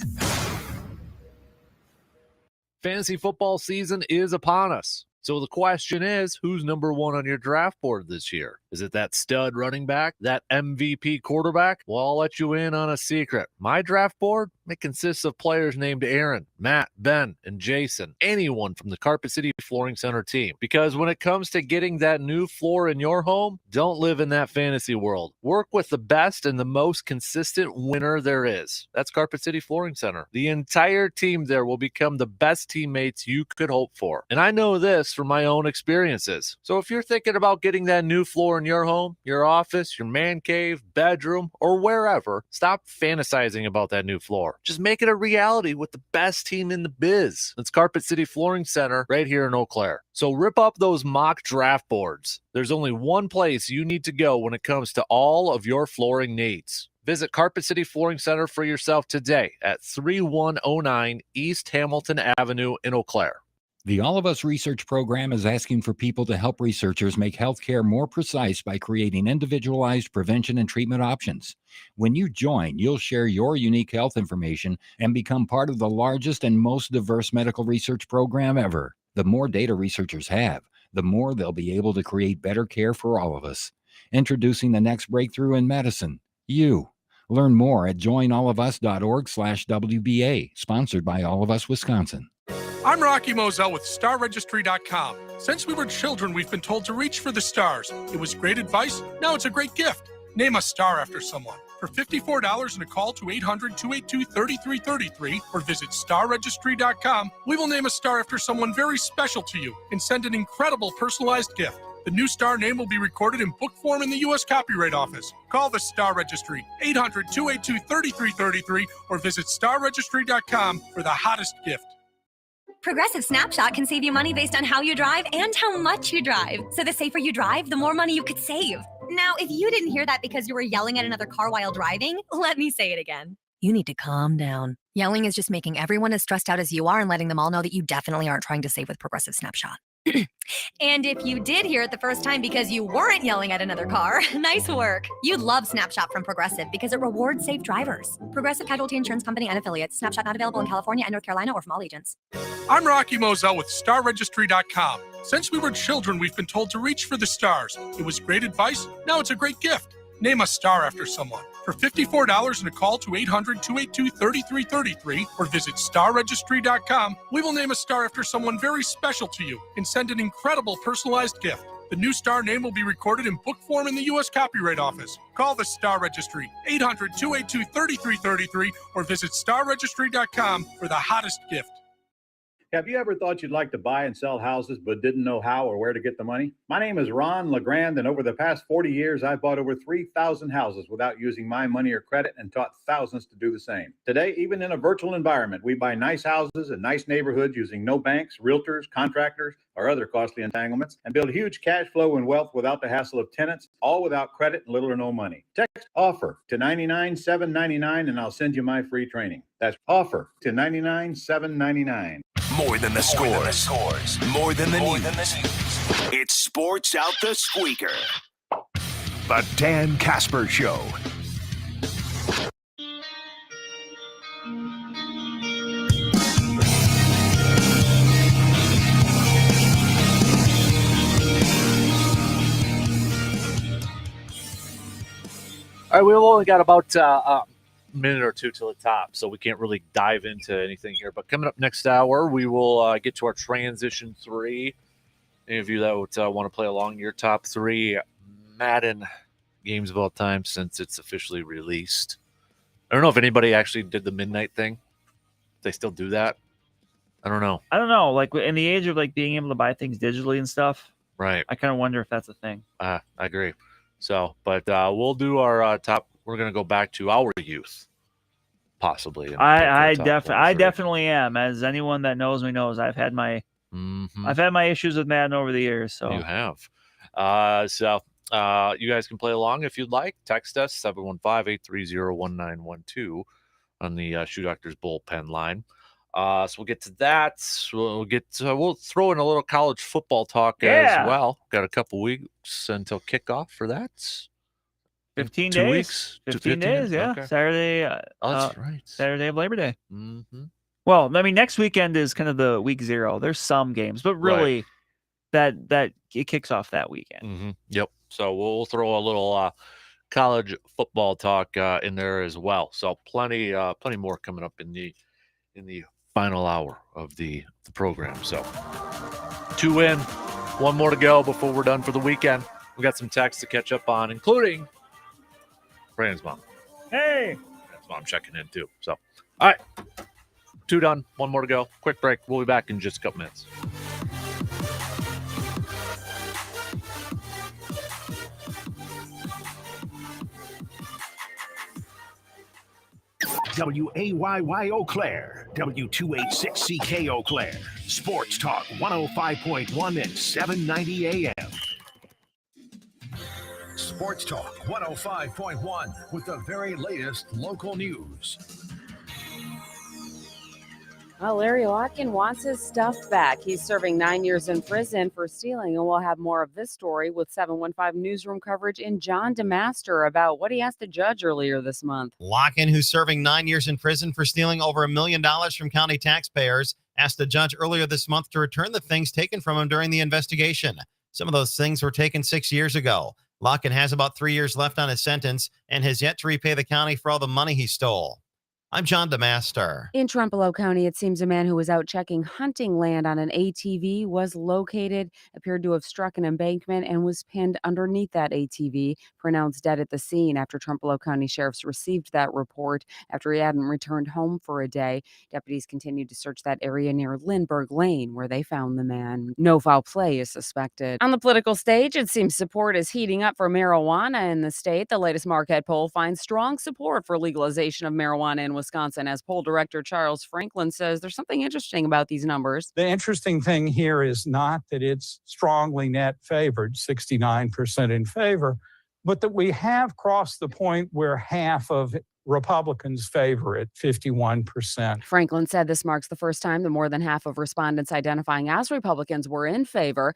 Fantasy football season is upon us. So the question is, who's number one on your draft board this year? Is it that stud running back, that MVP quarterback? Well, I'll let you in on a secret. My draft board, it consists of players named Aaron, Matt, Ben, and Jason. Anyone from the Carpet City Flooring Center team. Because when it comes to getting that new floor in your home, don't live in that fantasy world. Work with the best and the most consistent winner there is. That's Carpet City Flooring Center. The entire team there will become the best teammates you could hope for. And I know this from my own experiences. So if you're thinking about getting that new floor in your home, your office, your man cave, bedroom, or wherever, stop fantasizing about that new floor. Just make it a reality with the best team in the biz. It's Carpet City Flooring Center right here in Eau Claire. So rip up those mock draft boards. There's only one place you need to go when it comes to all of your flooring needs. Visit Carpet City Flooring Center for yourself today at 3109 East Hamilton Avenue in Eau Claire. The All of Us Research Program is asking for people to help researchers make healthcare more precise by creating individualized prevention and treatment options. When you join, you'll share your unique health information and become part of the largest and most diverse medical research program ever. The more data researchers have, the more they'll be able to create better care for all of us. Introducing the next breakthrough in medicine, you. Learn more at joinallofus.org/WBA, sponsored by All of Us Wisconsin. I'm Rocky Moselle with StarRegistry.com. Since we were children, we've been told to reach for the stars. It was great advice. Now it's a great gift. Name a star after someone. For $54 and a call to 800-282-3333 or visit StarRegistry.com, we will name a star after someone very special to you and send an incredible personalized gift. The new star name will be recorded in book form in the U.S. Copyright Office. Call the Star Registry, 800-282-3333 or visit StarRegistry.com for the hottest gift. Progressive Snapshot can save you money based on how you drive and how much you drive. So the safer you drive, the more money you could save. Now, if you didn't hear that because you were yelling at another car while driving, let me say it again. You need to calm down. Yelling is just making everyone as stressed out as you are and letting them all know that you definitely aren't trying to save with Progressive Snapshot. And if you did hear it the first time because you weren't yelling at another car, nice work. You'd love Snapshot from Progressive because it rewards safe drivers. Progressive Casualty Insurance Company and affiliates. Snapshot not available in California and North Carolina or from all agents. I'm Rocky Moselle with StarRegistry.com. Since we were children, we've been told to reach for the stars. It was great advice. Now it's a great gift. Name a star after someone. For $54 and a call to 800-282-3333 or visit StarRegistry.com, we will name a star after someone very special to you and send an incredible personalized gift. The new star name will be recorded in book form in the U.S. Copyright Office. Call the Star Registry, 800-282-3333 or visit StarRegistry.com for the hottest gift. Have you ever thought you'd like to buy and sell houses but didn't know how or where to get the money? My name is Ron LeGrand, and over the past 40 years, I've bought over 3,000 houses without using my money or credit and taught thousands to do the same. Today, even in a virtual environment, we buy nice houses in nice neighborhoods using no banks, realtors, contractors, or other costly entanglements, and build huge cash flow and wealth without the hassle of tenants, all without credit and little or no money. Text OFFER to 99799 and I'll send you my free training. That's OFFER to 99799. More than the scores. More than the news. It's Sports Out the Squeaker. The Dan Kasper Show. All right, we've only got about a minute or two till the top, so we can't really dive into anything here. But coming up next hour, we will get to our transition three. Any of you that would want to play along, your top three Madden games of all time since it's officially released. I don't know if anybody actually did the midnight thing. They still do that. I don't know. Like in the age of like being able to buy things digitally and stuff. Right. I kind of wonder if that's a thing. I agree. So, but we'll do our top. We're going to go back to our youth, possibly. I definitely am. As anyone that knows me knows, I've had my issues with Madden over the years. So you have. So you guys can play along if you'd like. Text us 715-830-1912 on the Shoe Doctors bullpen line. So we'll get to that. We'll throw in a little college football talk as well. Got a couple weeks until kickoff for that. 15 2 days. weeks. 15 days, yeah. Okay. Saturday. That's right. Saturday of Labor Day. Mm-hmm. Well, I mean, next weekend is kind of the week 0. There's some games, but really that it kicks off that weekend. Yep. So we'll throw a little college football talk in there as well. So plenty more coming up in the final hour of the program. So 2 in, 1 more to go before we're done for the weekend. We got some texts to catch up on, including Brandon's mom. Hey, that's mom checking in too. So, all right, 2 done, 1 more to go. Quick break. We'll be back in just a couple minutes. WAYY Eau Claire, W286CK Eau Claire, Sports Talk 105.1 and 790 AM. Sports Talk 105.1 with the very latest local news. Well, Larry Locken wants his stuff back. He's serving 9 years in prison for stealing, and we'll have more of this story with 715 Newsroom coverage in John DeMaster about what he asked the judge earlier this month. Locken, who's serving 9 years in prison for stealing over $1 million from county taxpayers, asked the judge earlier this month to return the things taken from him during the investigation. Some of those things were taken 6 years ago. Locken has about 3 years left on his sentence and has yet to repay the county for all the money he stole. I'm John DeMaster. In Trempealeau County, it seems a man who was out checking hunting land on an ATV was located, appeared to have struck an embankment, and was pinned underneath that ATV, pronounced dead at the scene after Trempealeau County sheriffs received that report after he hadn't returned home for a day. Deputies continued to search that area near Lindbergh Lane, where they found the man. No foul play is suspected. On the political stage, it seems support is heating up for marijuana in the state. The latest Marquette poll finds strong support for legalization of marijuana in Wisconsin, as poll director Charles Franklin says there's something interesting about these numbers. The interesting thing here is not that it's strongly net favored, 69% in favor, but that we have crossed the point where half of Republicans favor it, 51%. Franklin said this marks the first time that more than half of respondents identifying as Republicans were in favor.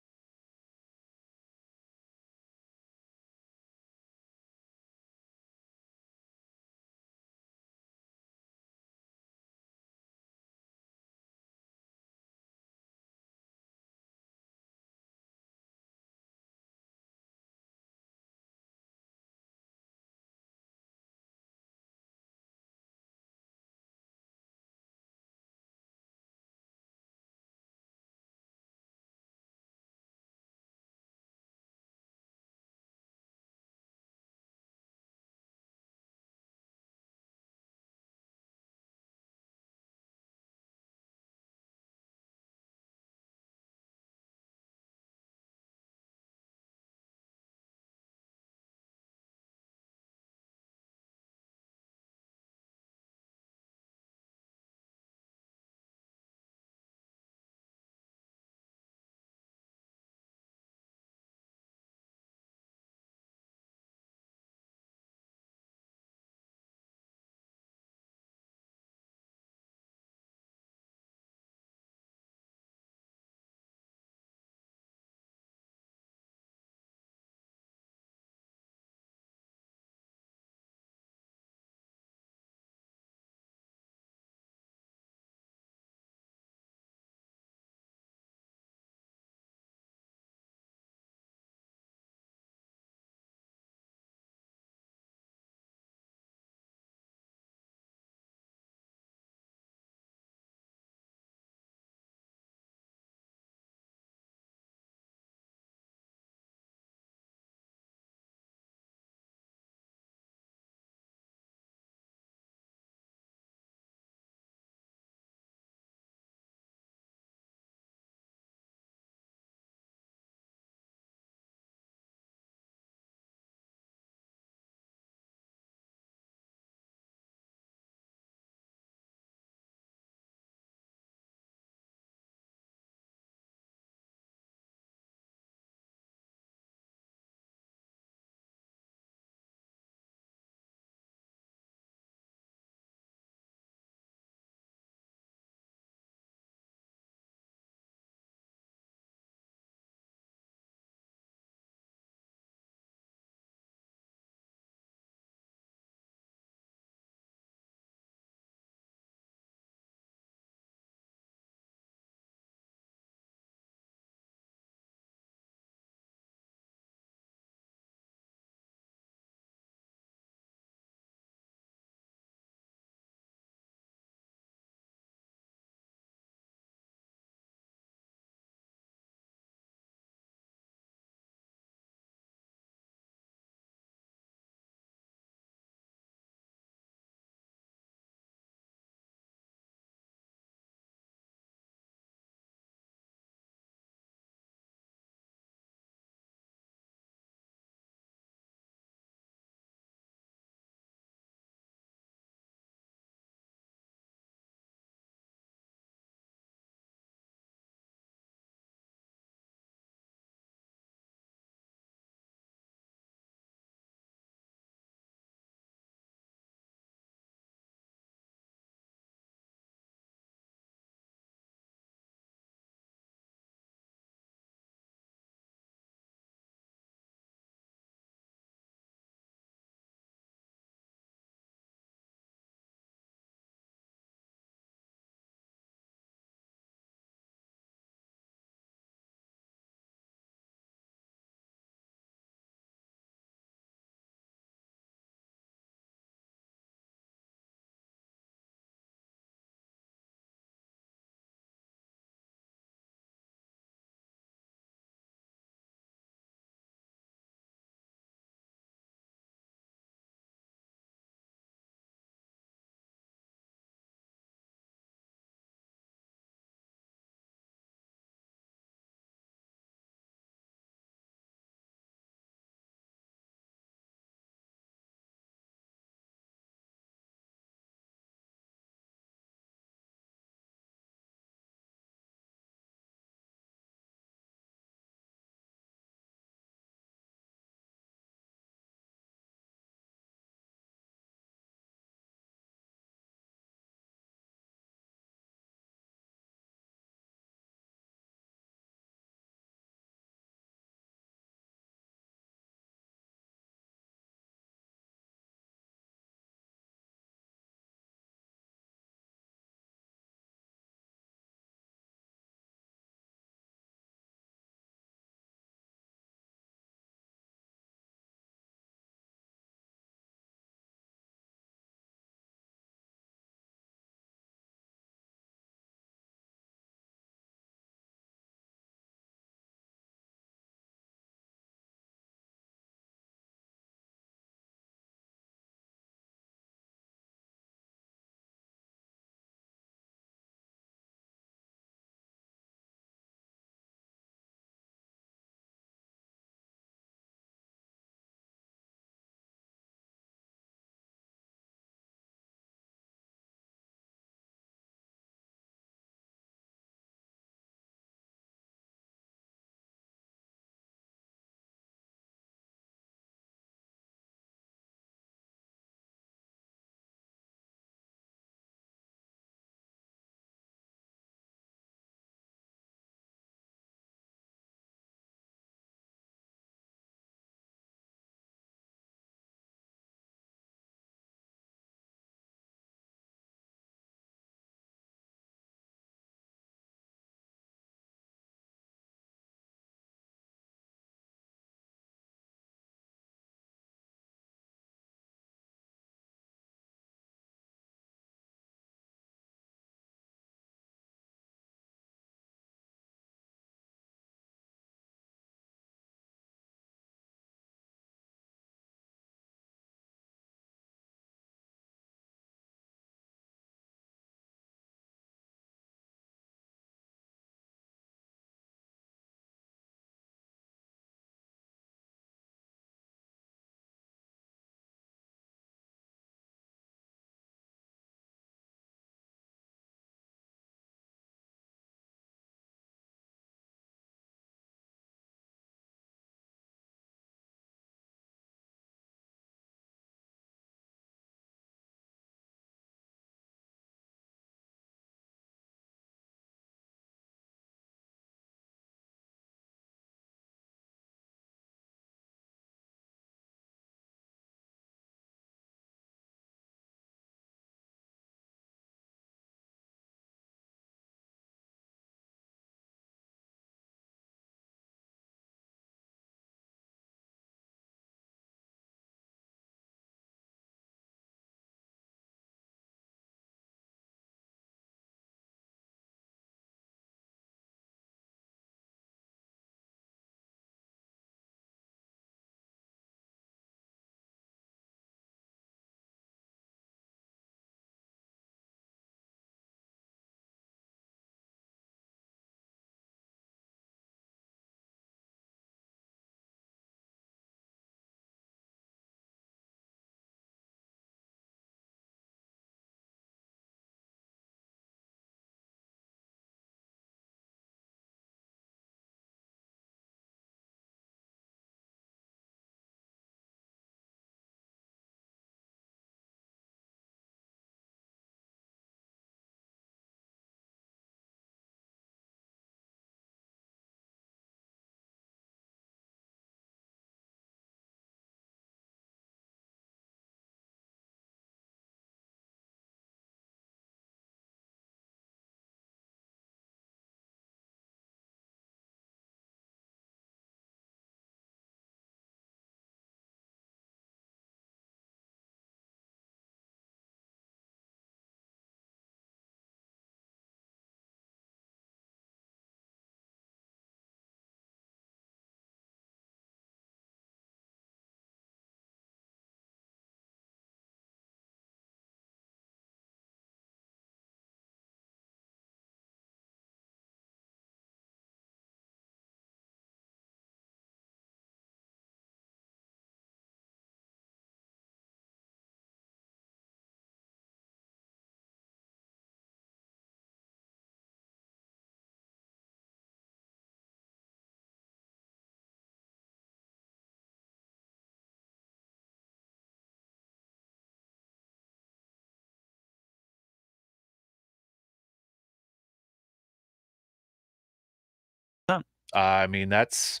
I mean, that's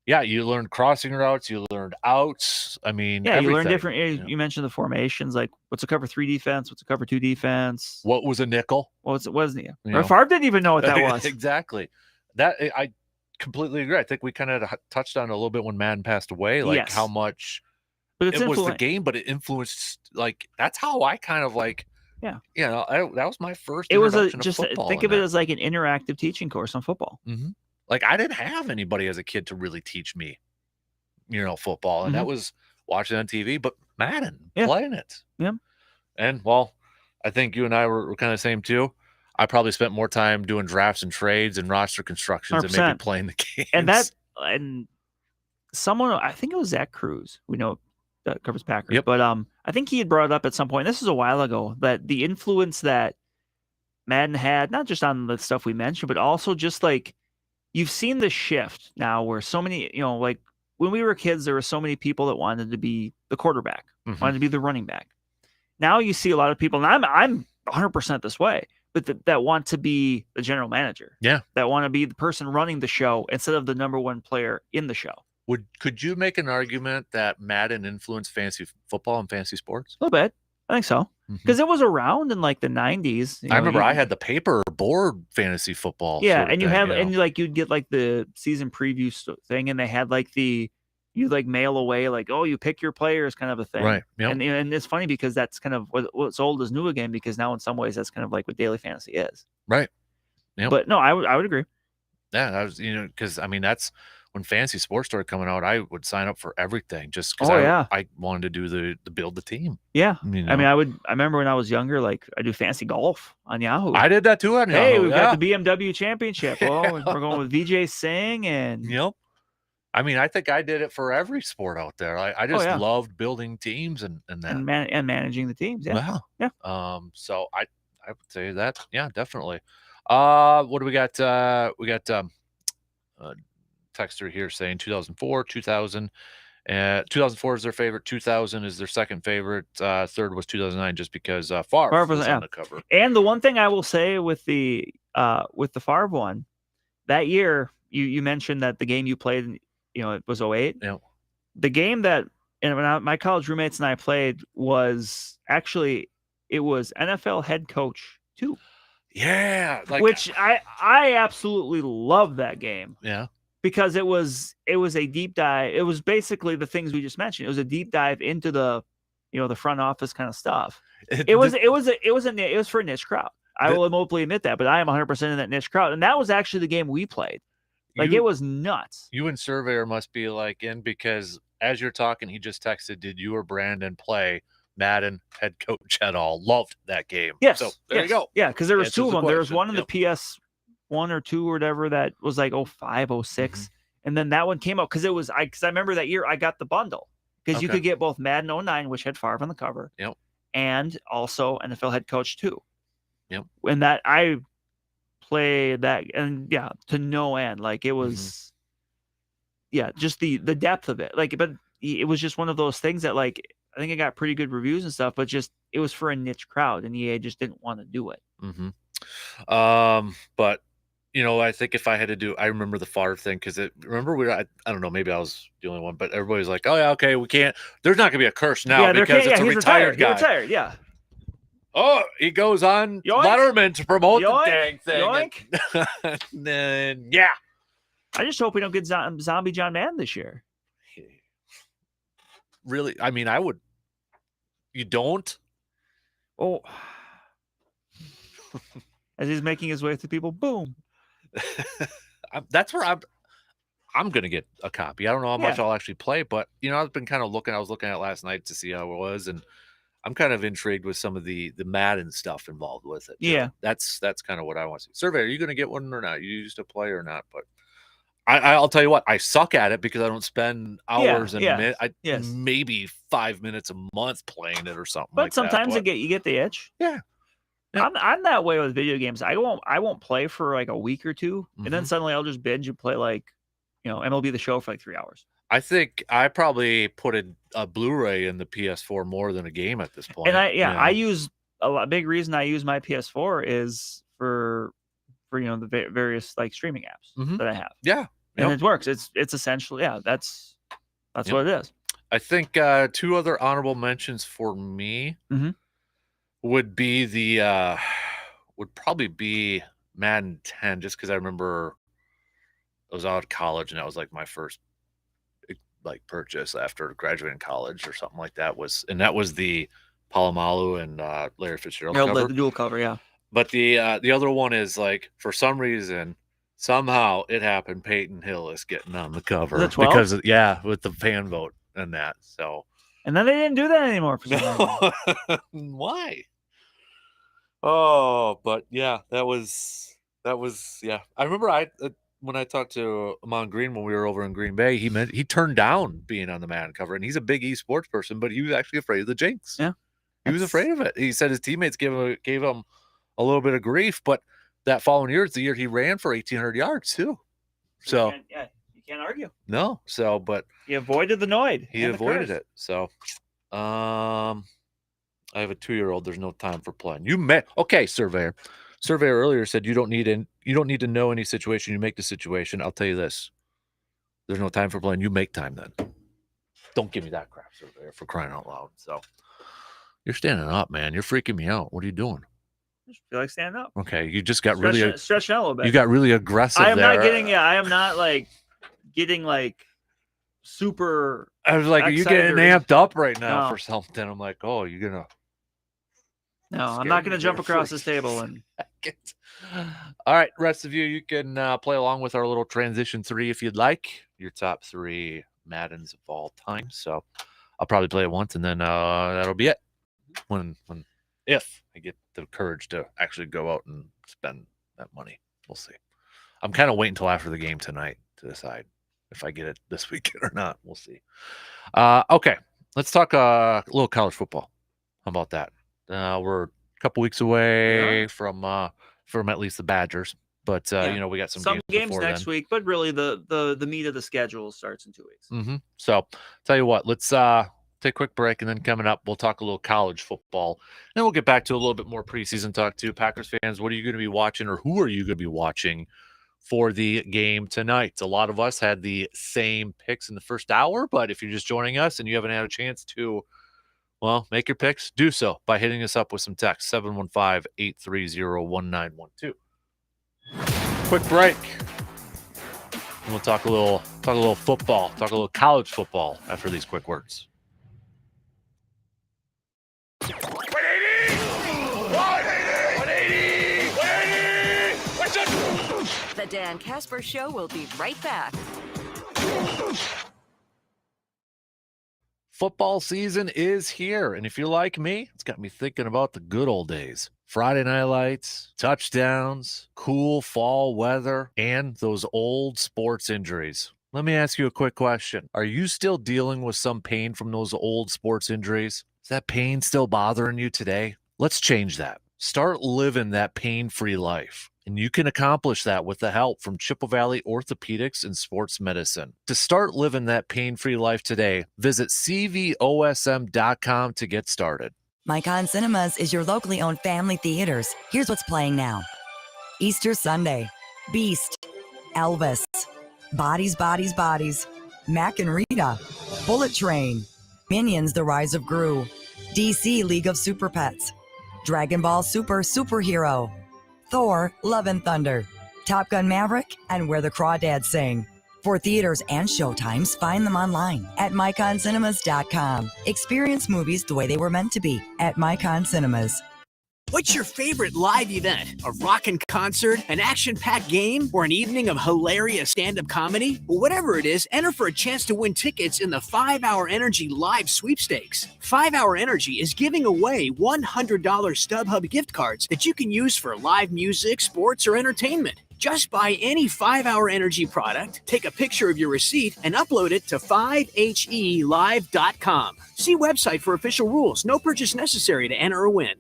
you learned crossing routes, you learned outs. I mean, Yeah, you learn everything. different. You mentioned the formations, like what's a cover 3 defense, what's a cover 2 defense. What was a nickel? Wasn't it? You Or know. Favre didn't even know what that was. Exactly. That I completely agree. I think we kind of touched on it a little bit when Madden passed away, like Yes. how much But it's it was the game, but it influenced. Like that's how I kind of like. Yeah. You know, that was my first. It was introduction to just football think in of it that. as like an interactive teaching course on football. Mm-hmm. Like I didn't have anybody as a kid to really teach me, football, and that was watching on TV. But Madden, playing it. Yeah. And well, I think you and I were kind of the same too. I probably spent more time doing drafts and trades and roster constructions than maybe 100%. playing the game. And someone, I think it was Zach Cruz, we know that covers Packers, Yep. but I think he had brought it up at some point. This was a while ago, that the influence that Madden had, not just on the stuff we mentioned, but also just like you've seen the shift now where so many, like when we were kids, there were so many people that wanted to be the quarterback, wanted to be the running back. Now you see a lot of people, and I'm 100% this way, but that want to be the general manager. Yeah. That want to be the person running the show instead of the number one player in the show. Could you make an argument that Madden influenced fantasy football and fantasy sports? A little bit. I think so. Because it was around in like the 90s. I remember I had the paper board fantasy football. Yeah, sort of and you thing, have, know? and like you'd get like the season preview thing, and they had like you like mail away, like, oh, you pick your players kind of a thing. Right. Yep. And it's funny because that's kind of what's old is new again, because now in some ways that's kind of like what daily fantasy is. Right. Yep. But no, I would agree. Yeah, that was, because I mean, that's when fantasy sports started coming out, I would sign up for everything just because I wanted to do the build the team. Yeah. You know? I mean, I remember when I was younger, like I do fantasy golf on Yahoo. I did that too on Yahoo. Hey, we've got the BMW championship. Well, we're going with VJ Singh and. Yep. I mean, I think I did it for every sport out there. I just loved building teams and that. And managing the teams. Yeah. Wow. Yeah. So I would say that. Yeah, definitely. What do we got? We got texter here saying 2004, 2000. 2004 is their favorite. 2000 is their second favorite. Third was 2009, just because Favre was on the cover. And the one thing I will say with the Favre one, that year you mentioned that the game you played, it was 08. Yeah. The game that my college roommates and I played was actually it was NFL head coach 2. Yeah, which I absolutely love that game. Yeah. Because it was a deep dive. It was basically the things we just mentioned. It was a deep dive into the front office kind of stuff. It was for a niche crowd. I will immediately admit that, but I am 100% in that niche crowd. And that was actually the game we played. Like it was nuts. You and Surveyor must be like in, because as you're talking, he just texted, did you or Brandon play Madden head coach at all? Loved that game. Yes. So there you go. Yeah, because there was Answers two of the them. There was question. one in the PS 1 or 2 or whatever that was like 05, 06. And then that one came out because I remember that year I got the bundle because you could get both Madden 09, which had Favre on the cover, and also NFL head coach 2. Yep. And that I played that, and to no end. Like it was, just the depth of it. Like, but it was just one of those things that, like, I think it got pretty good reviews and stuff, but just it was for a niche crowd, and EA just didn't want to do it. But I think if I had to do, I remember the Favre thing because remember I don't know, maybe I was the only one, but everybody's like, oh yeah, okay, we can't. There's not gonna be a curse now because it's a retired guy. He's retired, yeah. Oh, he goes on Letterman to promote the dang thing. Yoink. And then I just hope we don't get Zombie John Madden this year. Really, I mean, I would. You don't? Oh. As he's making his way through people, boom. That's where I'm gonna get a copy. I don't know how much I'll actually play, but I've been kind of looking. I was looking at it last night to see how it was, and I'm kind of intrigued with some of the Madden stuff involved with it. Yeah, that's kind of what I want to see. Survey, are you gonna get one or not? You used to play or not? But I'll tell you what, I suck at it because I don't spend hours and minutes. Maybe 5 minutes a month playing it or something. But like sometimes that. you get the itch. Yeah. I'm that way with video games. I won't play for like a week or two, and then suddenly I'll just binge and play like, MLB The Show for like 3 hours. I think I probably put a Blu-ray in the PS4 more than a game at this point. And I use big reason I use my PS4 is for for the various like streaming apps that I have. Yeah. And it works. It's essentially that's what it is. I think two other honorable mentions for me would be would probably be Madden 10, just because I remember I was out of college and that was like my first like purchase after graduating college or something like that that was the Palomalu and Larry Fitzgerald cover. The dual cover, yeah. But the other one is like, for some reason, somehow it happened, Peyton Hill is getting on the cover The 12? because with the fan vote and that. So And then they didn't do that anymore for some reason. why? Oh, but yeah, that was yeah. I remember when I talked to Amon Green when we were over in Green Bay, he turned down being on the Madden cover, and he's a big esports person, but he was actually afraid of the jinx. Yeah, he was afraid of it. He said his teammates gave him a little bit of grief, but that following year, it's the year he ran for 1,800 yards too. So you can't argue. No, but he avoided the Noid. He avoided it. So, I have a 2-year-old. There's no time for playing. Surveyor. Surveyor earlier said you don't need to know any situation. You make the situation. I'll tell you this: there's no time for playing. You make time then. Don't give me that crap, Surveyor, for crying out loud. So you're standing up, man. You're freaking me out. What are you doing? I just feel like standing up. Okay, you just got stretching out a little bit. You got really aggressive. I am there. not getting. Yeah, I am not like getting like super. I was like, are you getting amped up right now for something? I'm like, oh, you're gonna. No, I'm not going to jump across this table and. All right, rest of you can play along with our little transition 3 if you'd like. Your top 3 Maddens of all time. So I'll probably play it once, and then that'll be it. If I get the courage to actually go out and spend that money, we'll see. I'm kind of waiting until after the game tonight to decide if I get it this weekend or not. We'll see. Okay, let's talk a little college football. How about that? We're a couple weeks away from at least the Badgers, but we got some games next week. But really, the meat of the schedule starts in 2 weeks. So, tell you what, let's take a quick break, and then coming up, we'll talk a little college football, and we'll get back to a little bit more preseason talk too. Packers fans, what are you going to be watching, or who are you going to be watching for the game tonight? A lot of us had the same picks in the first hour, but if you're just joining us and you haven't had a chance to make your picks, do so by hitting us up with some text, 715-830-1912. Quick break. And we'll talk a little football, talk a little college football after these quick words. The Dan Kasper Show will be right back. Football season is here, and if you're like me, it's got me thinking about the good old days. Friday night lights, touchdowns, cool fall weather, and those old sports injuries. Let me ask you a quick question. Are you still dealing with some pain from those old sports injuries? Is that pain still bothering you today? Let's change that. Start living that pain-free life. And you can accomplish that with the help from Chippewa Valley Orthopedics and Sports Medicine. To start living that pain-free life today, visit cvosm.com to get started. Mycon Cinemas is your locally owned family theaters. Here's what's playing now. Easter Sunday, Beast, Elvis, Bodies, Bodies, Bodies, Mac and Rita, Bullet Train, Minions, The Rise of Gru, DC League of Super Pets, Dragon Ball Super Superhero, Thor, Love and Thunder, Top Gun Maverick, and Where the Crawdads Sing. For theaters and showtimes, find them online at myconcinemas.com. Experience movies the way they were meant to be at Mycon Cinemas. What's your favorite live event? A rockin' concert, an action-packed game, or an evening of hilarious stand-up comedy? Well, whatever it is, enter for a chance to win tickets in the 5-Hour Energy Live Sweepstakes. 5-Hour Energy is giving away $100 StubHub gift cards that you can use for live music, sports, or entertainment. Just buy any 5-Hour Energy product, take a picture of your receipt, and upload it to 5helive.com. See website for official rules. No purchase necessary to enter or win.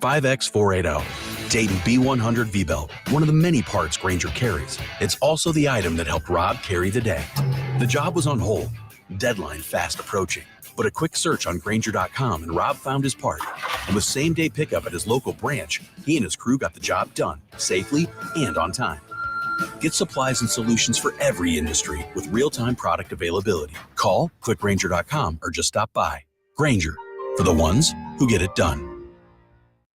5X480. Dayton B100 V-Belt, one of the many parts Grainger carries. It's also the item that helped Rob carry the day. The job was on hold, deadline fast approaching, but a quick search on Grainger.com and Rob found his part And with same-day pickup at his local branch, he and his crew got the job done safely and on time. Get supplies and solutions for every industry with real-time product availability. Call, click Grainger.com, or just stop by. Grainger, for the ones who get it done.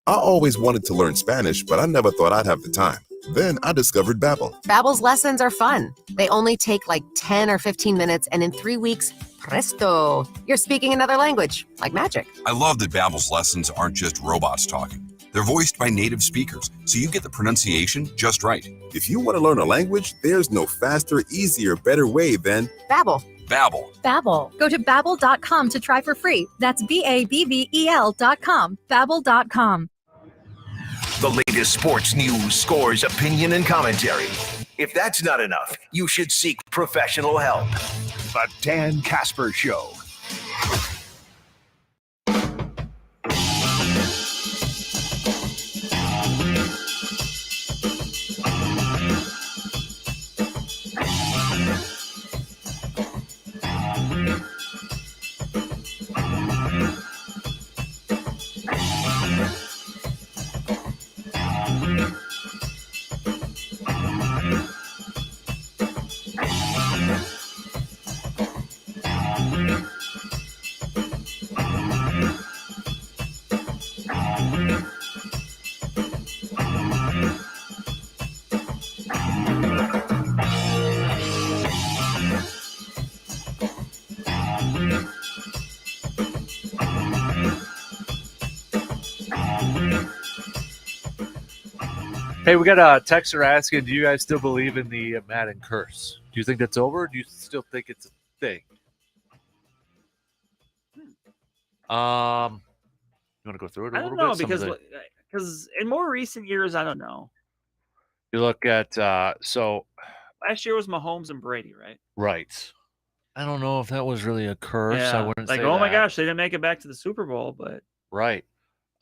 I always wanted to learn Spanish, but I never thought I'd have the time. Then I discovered Babbel. Babbel's lessons are fun. They only take like 10 or 15 minutes, and in 3 weeks, presto, you're speaking another language, like magic. I love that Babbel's lessons aren't just robots talking. They're voiced by native speakers, so you get the pronunciation just right. If you want to learn a language, there's no faster, easier, better way than Babbel. Babbel. Babbel. Go to babbel.com to try for free. That's BABBEL.com. Babbel.com. The latest sports news, scores, opinion, and commentary. If that's not enough, you should seek professional help. The Dan Kasper Show. Hey, we got a texter asking, do you guys still believe in the Madden curse? Do you think that's over, or do you still think it's a thing? You want to go through it a little bit? I don't know, because in more recent years, I don't know. You look at so last year was Mahomes and Brady, right? Right. I don't know if that was really a curse. Yeah. I wouldn't like, say oh my that. gosh, they didn't make it back to the Super Bowl, but Right.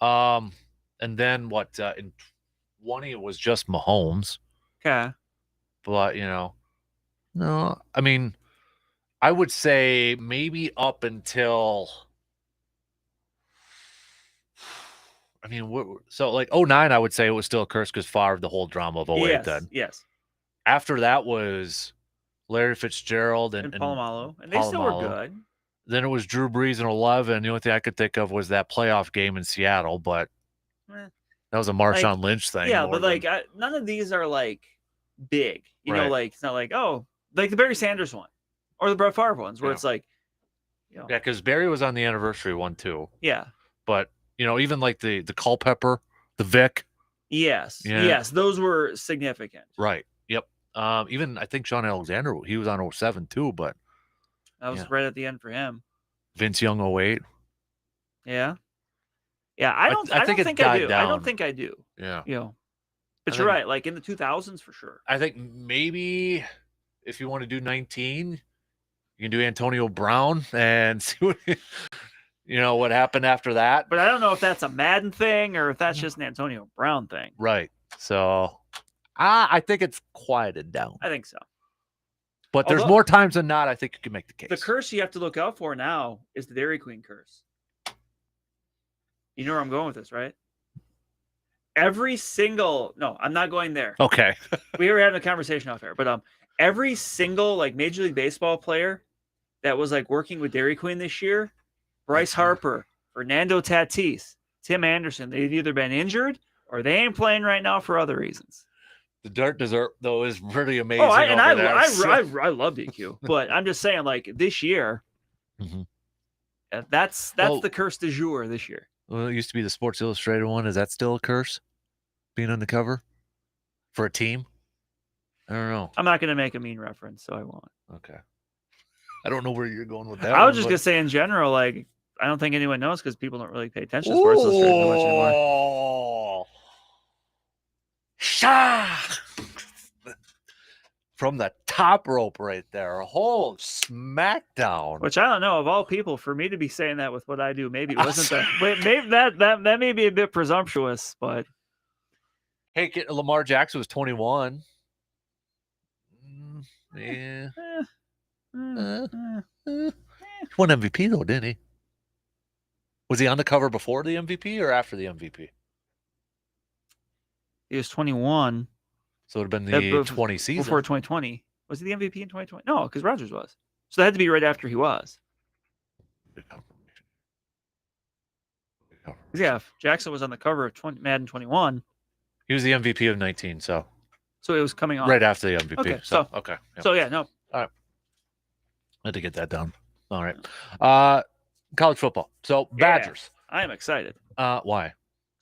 And then what? In 20, it was just Mahomes. okay. But no. I mean, I would say maybe up until. I mean, so like 09, I would say it was still a curse because Favre, the whole drama of 08 Yes, then. yes. After that was Larry Fitzgerald And Polamalu, and they still were Polamalu. good. Then it was Drew Brees in 11. The only thing I could think of was that playoff game in Seattle, but Eh. that was a Marshawn Lynch thing. Yeah, more but than- none of these are like big. You know, Right. like it's not like like the Barry Sanders one or the Brett Favre ones where Yeah. it's like, yeah, because Barry was on the anniversary one too. yeah, But even like the Culpepper, the Vic. yes, Yeah. yes, those were significant. Right. Yep. Even I think Sean Alexander, he was on 07 too, but That was Yeah. right at the end for him. Vince Young 08. Yeah, yeah. I don't think it think died I do. I down. don't think I do. Yeah. But I you're think- right. Like in the 2000s for sure. I think maybe if you want to do 19, you can do Antonio Brown and see what what happened after that. But I don't know if that's a Madden thing or if that's just an Antonio Brown thing. Right. So I think it's quieted down. I think so. But there's Although- more times than not, I think you can make the case. The curse you have to look out for now is the Dairy Queen curse. You know where I'm going with this, right? Every single I'm not going there. Okay. We were having a conversation off air, but every single like Major League Baseball player that was like working with Dairy Queen this year, Bryce Harper, Fernando Tatis, Tim Anderson, they've either been injured or they ain't playing right now for other reasons. The Dirt Dessert, though, is pretty amazing. I love DQ, but I'm just saying, like this year, that's the curse du jour this year. Well, it used to be the Sports Illustrated one. Is that still a curse? Being on the cover for a team? I don't know. I'm not going to make a mean reference, so I won't. Okay. I don't know where you're going with that. I was just going to say in general, like, I don't think anyone knows because people don't really pay attention to Sports Illustrated that much anymore. Oh, Shah! From the top rope right there. A whole smackdown. Which I don't know, of all people, for me to be saying that with what I do, maybe it wasn't that. Maybe that may be a bit presumptuous, but hey, Lamar Jackson was 21. Yeah. Won MVP though, didn't he? Was he on the cover before the MVP or after the MVP? He was 21. So it would have been the 20 season. Before 2020. Was he the MVP in 2020? No, because Rodgers was. So that had to be right after he was. Yeah, Jackson was on the cover of Madden 21. He was the MVP of 19, so it was coming on. right after the MVP. Okay, okay. So, yeah, no. All right. I had to get that down. All right. College football. So, Badgers. I am excited. Why?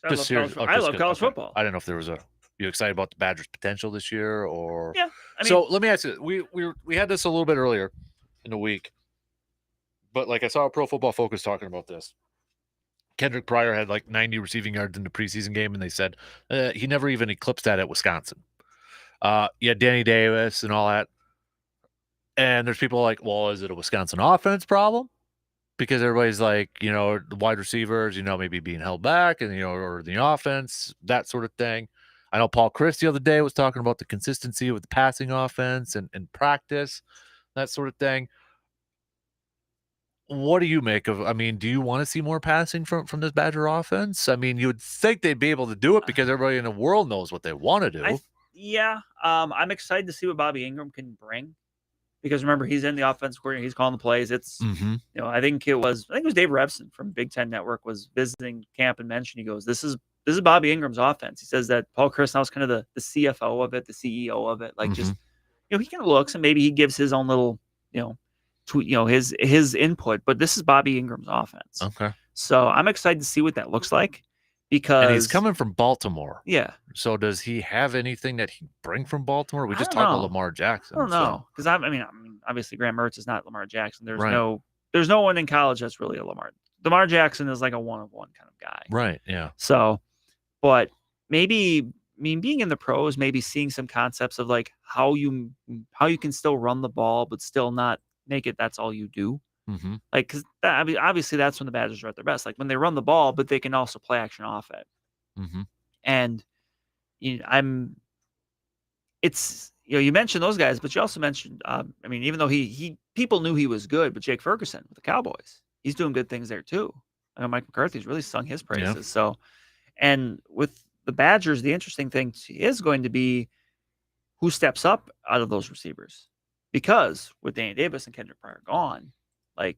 I love college football. I don't know if there was you excited about the Badgers' potential this year or Yeah. So let me ask you, we had this a little bit earlier in the week, but like I saw a Pro Football Focus talking about this. Kendrick Pryor had like 90 receiving yards in the preseason game, and they said he never even eclipsed that at Wisconsin. Yeah, Danny Davis and all that. And there's people like, well, is it a Wisconsin offense problem? Because everybody's like, the wide receivers, maybe being held back and, or the offense, that sort of thing. I know Paul Chris the other day was talking about the consistency with the passing offense and practice, that sort of thing. What do you make of? Do you want to see more passing from this Badger offense? You would think they'd be able to do it because everybody in the world knows what they want to do. I'm excited to see what Bobby Ingram can bring because remember he's in the offense coordinator, he's calling the plays. It's I think it was Dave Rebson from Big Ten Network was visiting camp and mentioned he goes, this is Bobby Ingram's offense. He says that Paul Chris now is kind of the CFO of it, the CEO of it, like just he kind of looks and maybe he gives his own little his input, but this is Bobby Ingram's offense. Okay. So I'm excited to see what that looks like because and he's coming from Baltimore. Yeah. So does he have anything that he bring from Baltimore? We just talked about Lamar Jackson. I don't know because obviously Graham Mertz is not Lamar Jackson. There's right. there's no one in college that's really a Lamar Jackson is like a one-of-one kind of guy. Right. Yeah. So, but maybe being in the pros, maybe seeing some concepts of like how you can still run the ball but still not make it that's all you do. Like because obviously that's when the Badgers are at their best, like when they run the ball but they can also play action off it. And it's you mentioned those guys, but you also mentioned even though he people knew he was good, but Jake Ferguson with the Cowboys, he's doing good things there too. I know Mike McCarthy's really sung his praises. Yeah. So and with the Badgers, the interesting thing is going to be who steps up out of those receivers. Because with Danny Davis and Kendrick Pryor gone, like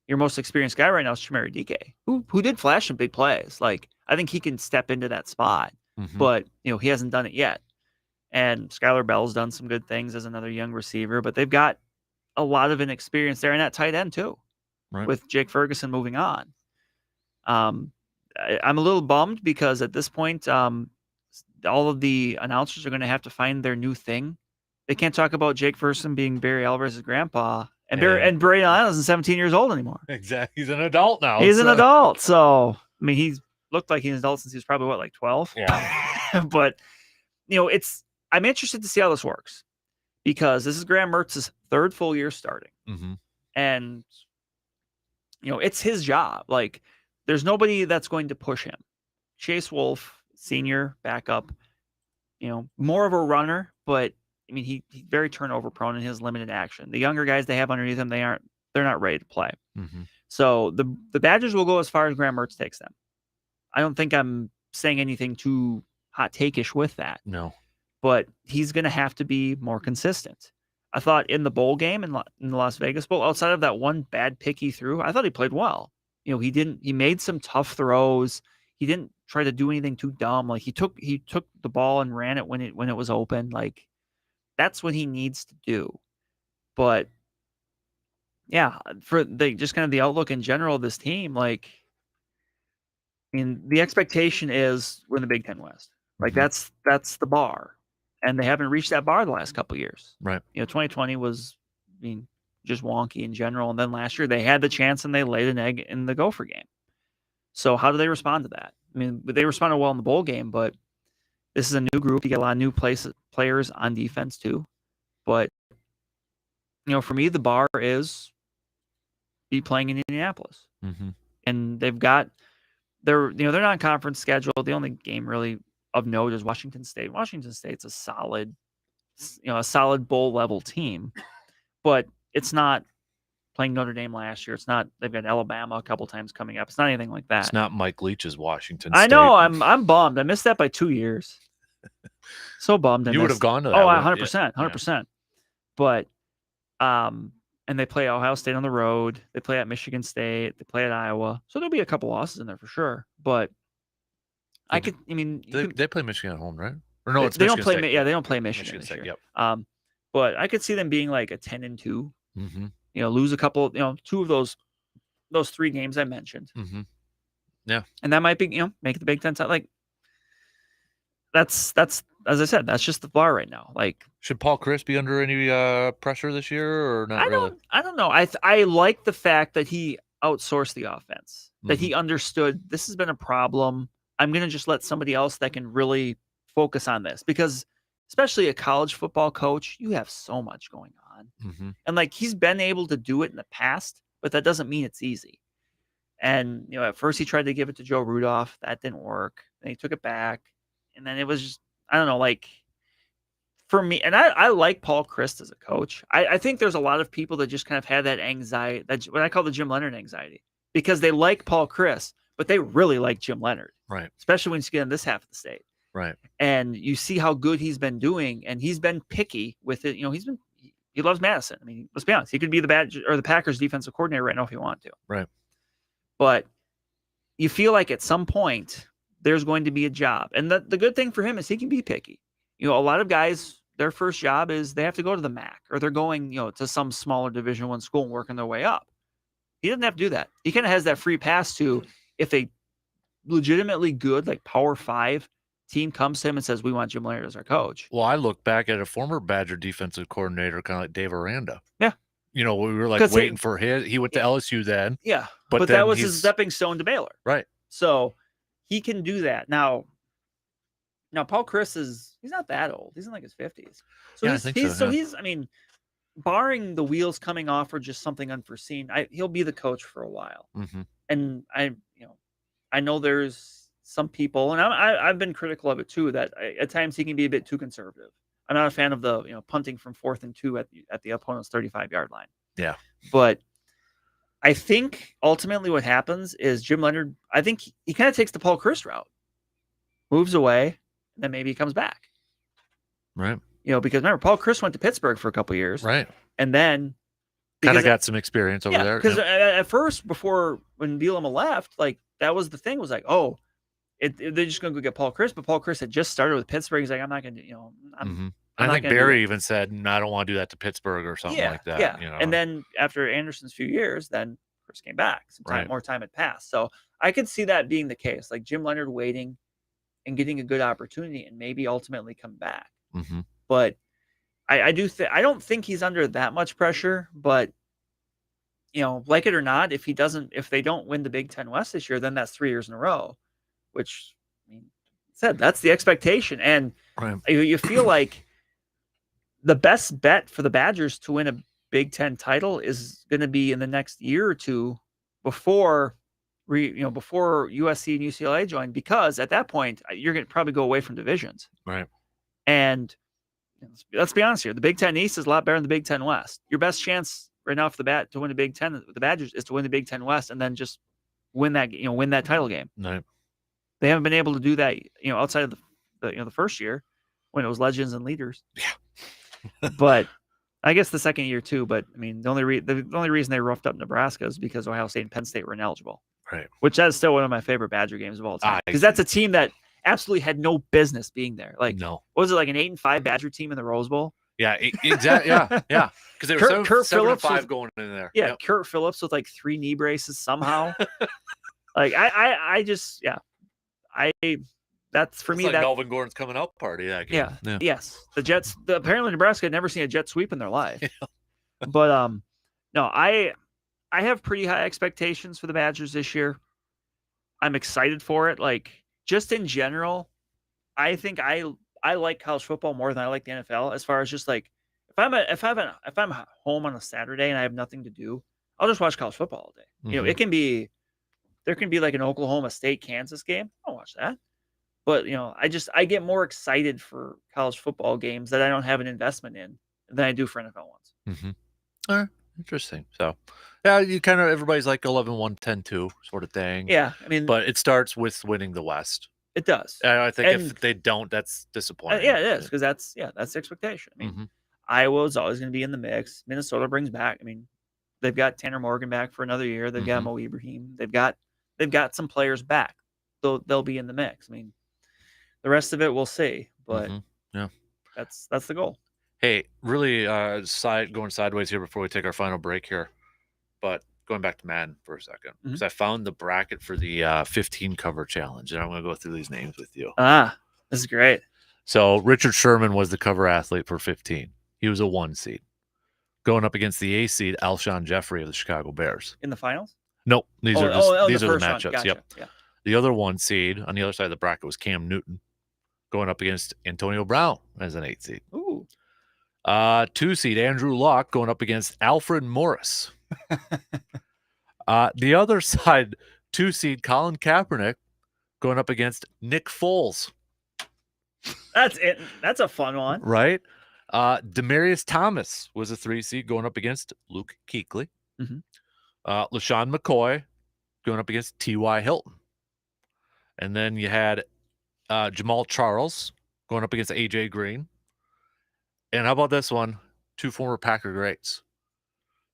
your most experienced guy right now is Chimere Dike, who did flash some big plays. Like I think he can step into that spot, but he hasn't done it yet. And Skylar Bell's done some good things as another young receiver, but they've got a lot of inexperience there in that tight end too, right. with Jake Ferguson moving on. I'm a little bummed because at this point, all of the announcers are going to have to find their new thing. They can't talk about Jake Ferguson being Barry Alvarez's grandpa and Barry Allen isn't 17 years old anymore. Exactly. He's an adult now. He's an adult. So, he's looked like he's an adult since he was probably like 12. Yeah. But, I'm interested to see how this works because this is Graham Mertz's third full year starting. And, it's his job. Like, there's nobody that's going to push him. Chase Wolf, senior, backup, more of a runner, but he's very turnover prone in his limited action. The younger guys they have underneath him, they're not ready to play. So the Badgers will go as far as Graham Mertz takes them. I don't think I'm saying anything too hot take-ish with that. No. But he's going to have to be more consistent. I thought in the bowl game in the Las Vegas Bowl, outside of that one bad pick he threw, I thought he played well. He made some tough throws. He didn't try to do anything too dumb. Like he took the ball and ran it when it was open. Like that's what he needs to do. But yeah, for just kind of the outlook in general of this team, like the expectation is win the Big Ten West. Like that's the bar. And they haven't reached that bar the last couple of years. Right. 2020 was just wonky in general. And then last year they had the chance and they laid an egg in the Gopher game. So how do they respond to that? They responded well in the bowl game, but this is a new group. You get a lot of new players on defense too. But, for me, the bar is be playing in Indianapolis. And they've got their non-conference schedule. The only game really of note is Washington State. Washington State's a solid bowl level team, but it's not playing Notre Dame last year. It's not. They've got Alabama a couple times coming up. It's not anything like that. It's not Mike Leach's Washington I State. know. I'm bummed. I missed that by 2 years. So bummed. You would have gone to that. Oh, one. 100%, 100%. But and they play Ohio State on the road. They play at Michigan State. They play at Iowa. So there'll be a couple losses in there for sure. But I mean, they play Michigan at home, right? Or no, it's they Michigan don't play. State. Yeah, they don't play Michigan this State. year. Yep. But I could see them being like a 10-2. Mm-hmm. You know, lose a couple. You know, 2 of those 3 games I mentioned. Mm-hmm. Yeah, and that might be make the Big Ten title. Like that's as I said, that's just the bar right now. Like, should Paul Chris be under any pressure this year or not? I don't know. I like the fact that he outsourced the offense. That he understood this has been a problem. I'm going to just let somebody else that can really focus on this, because especially a college football coach, you have so much going on. Mm-hmm. And like, he's been able to do it in the past, but that doesn't mean it's easy. And, at first he tried to give it to Joe Rudolph. That didn't work. Then he took it back. And then it was just, I don't know, like, for me, and I like Paul Chryst as a coach. I think there's a lot of people that just kind of have that anxiety, that what I call the Jim Leonard anxiety, because they like Paul Chryst, but they really like Jim Leonard. Right. Especially when you get in this half of the state. Right. And you see how good he's been doing, and he's been picky with it. He loves Madison. I mean, let's be honest. He could be the Packers defensive coordinator right now if he wanted to. Right. But you feel like at some point there's going to be a job. And the good thing for him is he can be picky. A lot of guys, their first job is they have to go to the MAC, or they're going, to some smaller Division I school and working their way up. He doesn't have to do that. He kind of has that free pass to, if a legitimately good, like Power 5 team comes to him and says, we want Jim Leonard as our coach. Well, I look back at a former Badger defensive coordinator, kind of like Dave Aranda. Yeah. We were like waiting for he went to LSU then. Yeah. But that was his stepping stone to Baylor. Right. So he can do that. Now Paul Chryst he's not that old. He's in like his 50s. So yeah, he's, I think so. He's, I mean, barring the wheels coming off or just something unforeseen, he'll be the coach for a while. Mm-hmm. And I know there's some people, and I've been critical of it too, that at times he can be a bit too conservative. I'm not a fan of the punting from 4th and 2 at the opponent's 35-yard line. Yeah. But I think ultimately what happens is Jim Leonard, I think he kind of takes the Paul Chryst route, moves away, and then maybe he comes back. Right. Because remember, Paul Chryst went to Pittsburgh for a couple years. Right. And then kind of got some experience over there. Because at first, when Bielema left, like, that was the thing, was like, oh, they're just going to go get Paul Chryst. But Paul Chryst had just started with Pittsburgh. He's like, I'm not going to, I think Barry even said, no, I don't want to do that to Pittsburgh or something like that. Yeah. And then after Anderson's few years, then Chryst came back. More time had passed. So I could see that being the case, like Jim Leonard waiting and getting a good opportunity and maybe ultimately come back. Mm-hmm. But I don't think he's under that much pressure, but like it or not, if they don't win the Big Ten West this year, then that's 3 years in a row, which, I mean, that's the expectation. And you feel like the best bet for the Badgers to win a Big Ten title is going to be in the next year or two before USC and UCLA join, because at that point you're going to probably go away from divisions. Right. And let's be honest here, the Big Ten East is a lot better than the Big Ten West. Your best chance right now for to win the Big Ten, the Badgers, is to win the Big Ten West and then just win that title game. Right. They haven't been able to do that, outside of the first year when it was legends and leaders. Yeah. But I guess the second year too. But I mean, the only reason they roughed up Nebraska is because Ohio State and Penn State were ineligible. Right. Which is still one of my favorite Badger games of all time, because that's a team that absolutely had no business being there. Like, no, what was it, like an 8-5 Badger team in the Rose Bowl? Yeah, exactly. Yeah. Because they were Kurt 7-5 going in there. Yeah, yep. Kurt Phillips with like 3 knee braces somehow. Like that's for it's me. Like that Melvin Gordon's coming out party. That game. Yeah. Yes. The Jets. Apparently Nebraska had never seen a jet sweep in their life. Yeah. But no, I have pretty high expectations for the Badgers this year. I'm excited for it. Like, just in general, I think I like college football more than I like the NFL. As far as just like, if I'm home on a Saturday and I have nothing to do, I'll just watch college football all day. Mm-hmm. There can be like an Oklahoma State Kansas game. I'll watch that. But I get more excited for college football games that I don't have an investment in than I do for NFL ones. Mm-hmm. Interesting. So, yeah, you kind of everybody's like 11-1, 10-2 sort of thing. Yeah, I mean, but it starts with winning the West. It does. I think And- if they don't, that's disappointing. yeah, it is because that's the expectation. I mean, Mhm. Iowa is always going to be in the mix. Minnesota brings back. I mean, they've got Tanner Morgan back for another year. They've got Mhm. Mo Ibrahim. They've got some players back. They'll be in the mix. I mean, the rest of it we'll see. But Mhm. Yeah. that's the goal. Hey, really going sideways here before we take our final break here, but going back to Madden for a second because I found the bracket for the 15 cover challenge, and I'm going to go through these names with you. This is great. So Richard Sherman was the cover athlete for 15. He was a 1 seed, going up against the A seed Alshon Jeffrey of the Chicago Bears. In the finals? Nope, these are the first round. matchups. Gotcha. Yep. Yeah. The other 1 seed on the other side of the bracket was Cam Newton, going up against Antonio Brown as an 8 seed. Ooh. 2 seed Andrew Luck going up against Alfred Morris. The other side, 2 seed Colin Kaepernick going up against Nick Foles. That's it. That's a fun one. Right? Demarius Thomas was a 3 seed going up against Luke Kuechly. Mhm. LaShawn McCoy going up against T.Y. Hilton. And then you had Jamal Charles going up against A.J. Green. And how about this one? 2 former Packer greats.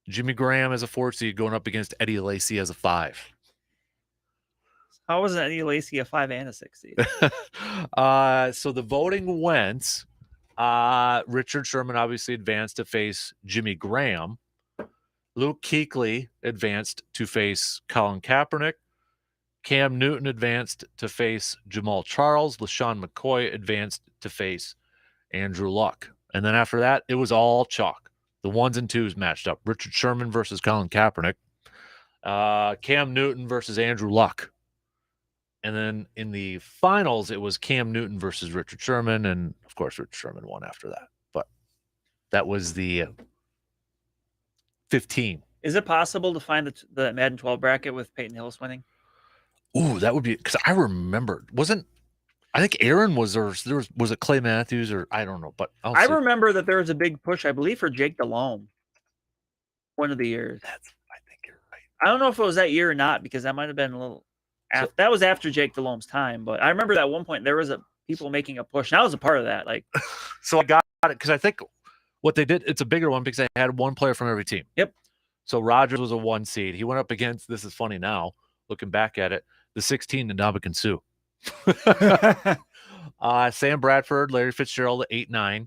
Jimmy Graham as a 4 seed going up against Eddie Lacy as a 5. How was Eddie Lacy a 5 and a 6 seed? So the voting went. Richard Sherman obviously advanced to face Jimmy Graham. Luke Kuechly advanced to face Colin Kaepernick. Cam Newton advanced to face Jamal Charles. LaShawn McCoy advanced to face Andrew Luck. And then after that, it was all chalk. The 1s and 2s matched up. Richard Sherman versus Colin Kaepernick. Cam Newton versus Andrew Luck. And then in the finals, it was Cam Newton versus Richard Sherman. And, of course, Richard Sherman won after that. But that was the 15. Is it possible to find the Madden 12 bracket with Peyton Hillis winning? Ooh, that would be because I remember I think Aaron was was it Clay Matthews or I don't know, but I remember that there was a big push, I believe, for Jake Delhomme one of the years. I think you're right. I don't know if it was that year or not because that might have been a little. That was after Jake Delhomme's time, but I remember at one point there was people making a push, and I was a part of that. Like, so I got it because I think what they did, it's a bigger one because they had 1 player from every team. Yep. So Rodgers was a 1 seed. He went up against. This is funny now looking back at it. The 16 to Ndamukong Suh. Sam Bradford, Larry Fitzgerald, 8-9.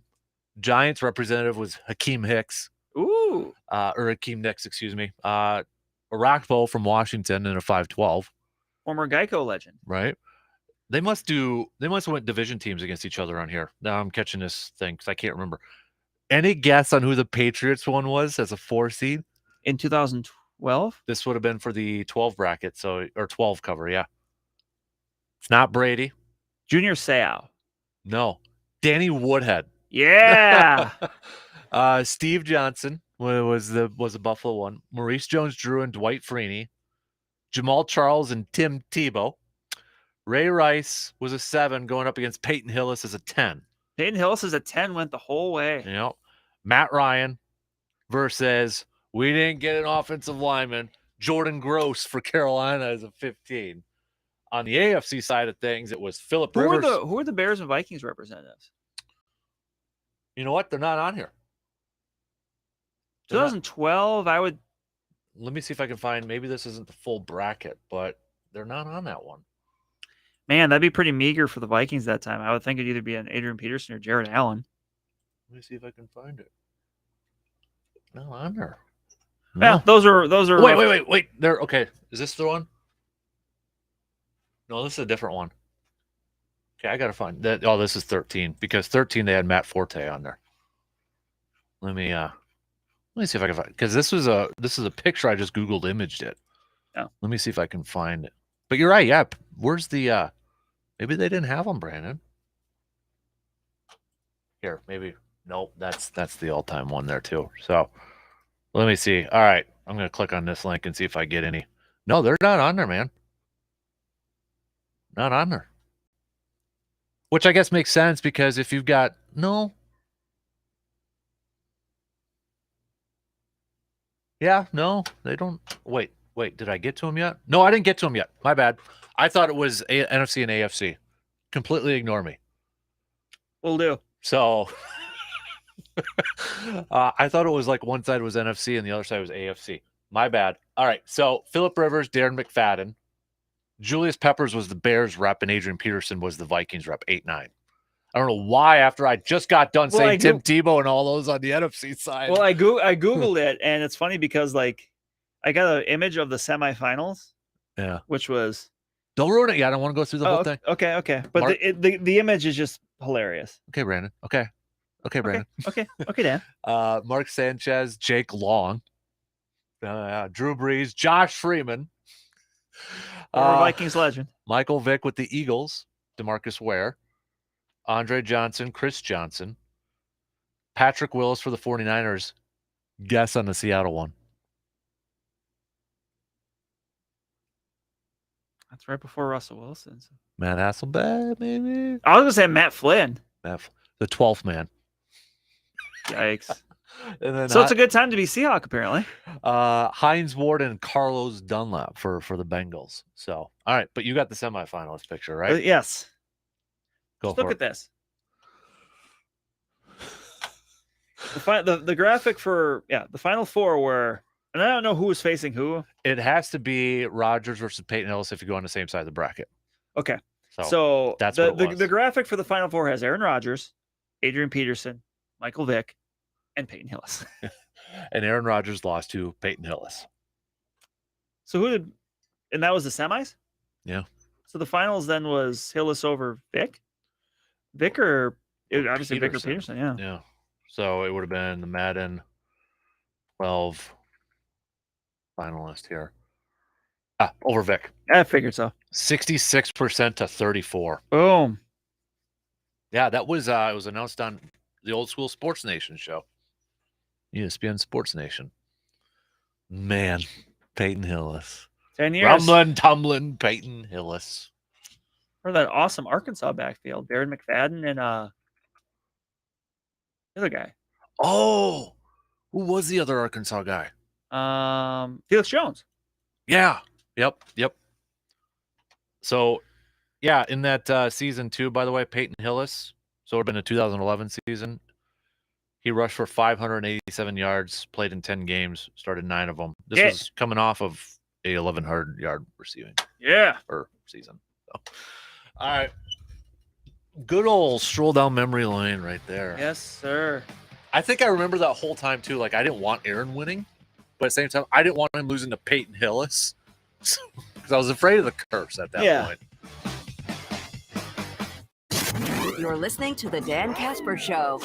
Giants representative was Hakeem Hicks. Ooh. Or Hakeem Nicks, excuse me. Arakpo from Washington in a 5-12. Former Geico legend. Right. They must have went division teams against each other on here. Now I'm catching this thing because I can't remember. Any guess on who the Patriots one was as a 4 seed? In 2012? This would have been for the 12 bracket, or 12 cover, yeah. It's not Brady. Junior Seau. No. Danny Woodhead. Yeah. Steve Johnson was the Buffalo one. Maurice Jones-Drew and Dwight Freeney. Jamal Charles and Tim Tebow. Ray Rice was a 7 going up against Peyton Hillis as a 10. Peyton Hillis as a 10 went the whole way. Yep. Matt Ryan versus we didn't get an offensive lineman. Jordan Gross for Carolina as a 15. On the AFC side of things, it was Phillip Rivers. Who are the Bears and Vikings representatives? You know what? They're not on here. 2012, I would. Let me see if I can find. Maybe this isn't the full bracket, but they're not on that one. Man, that'd be pretty meager for the Vikings that time. I would think it'd either be an Adrian Peterson or Jared Allen. Let me see if I can find it. No, on there. No. Yeah, those are. Wait. There. Okay, is this the one? No, this is a different one. Okay, I gotta find that. Oh, this is 13 because 13 they had Matt Forte on there. Let me see if I can find because this is a picture I just Googled imaged it. Oh. Let me see if I can find it. But you're right. Yeah, where's the? Maybe they didn't have them, Brandon. Here, maybe. Nope, that's the all-time one there too. So let me see. All right, I'm gonna click on this link and see if I get any. No, they're not on there, man. Not on there. Which I guess makes sense because if you've got no. Yeah, no, they don't. Wait, did I get to them yet? No, I didn't get to them yet. My bad. I thought it was NFC and AFC. Completely ignore me. Will do. So I thought it was like one side was NFC and the other side was AFC. My bad. All right. So Phillip Rivers, Darren McFadden, Julius Peppers was the Bears rep, and Adrian Peterson was the Vikings rep, 8-9. I don't know why after I just got done saying Tim Tebow and all those on the NFC side. Well, I Googled it, and it's funny because, like, I got an image of the semifinals. Yeah. Which was... Don't ruin it yet. I don't want to go through the whole thing. Okay. But the image is just hilarious. Okay, Brandon. Okay, Brandon. Okay, Dan. Mark Sanchez, Jake Long, Drew Brees, Josh Freeman. Vikings legend. Michael Vick with the Eagles, DeMarcus Ware, Andre Johnson, Chris Johnson, Patrick Willis for the 49ers. Guess on the Seattle one. That's right before Russell Wilson. Matt Hasselbeck, maybe? I was going to say Matt Flynn. The 12th man. Yikes. And then so it's a good time to be Seahawk, apparently. Hines Ward and Carlos Dunlap for the Bengals. So, all right, but you got the semifinalist picture, right? Yes. Look Go for at this. The graphic for the Final Four were, and I don't know who was facing who. It has to be Rodgers versus Peyton Hillis if you go on the same side of the bracket. Okay. So that's the graphic for the Final Four has Aaron Rodgers, Adrian Peterson, Michael Vick, and Peyton Hillis. And Aaron Rodgers lost to Peyton Hillis. So and that was the semis? Yeah. So the finals then was Hillis over Vick? Vick or obviously Vick or Peterson, yeah. Yeah. So it would have been the Madden 12 finalist here. Over Vick. I figured so. 66% to 34. Boom. Yeah, that was it was announced on the Old School Sports Nation show. ESPN Sports Nation. Man, Peyton Hillis. 10 years. Rumbling, tumbling, Peyton Hillis. Or that awesome Arkansas backfield. Darren McFadden and the other guy. Oh, who was the other Arkansas guy? Felix Jones. Yeah. Yep. So, yeah, in that season too, by the way, Peyton Hillis, so it would have been a 2011 season. He rushed for 587 yards, played in 10 games, started 9 of them. This was coming off of a 1,100-yard receiving. Yeah. Per season. So, all right. Good old stroll down memory lane right there. Yes, sir. I think I remember that whole time too. Like, I didn't want Aaron winning, but at the same time, I didn't want him losing to Peyton Hillis because I was afraid of the curse at that point. You're listening to the Dan Kasper Show.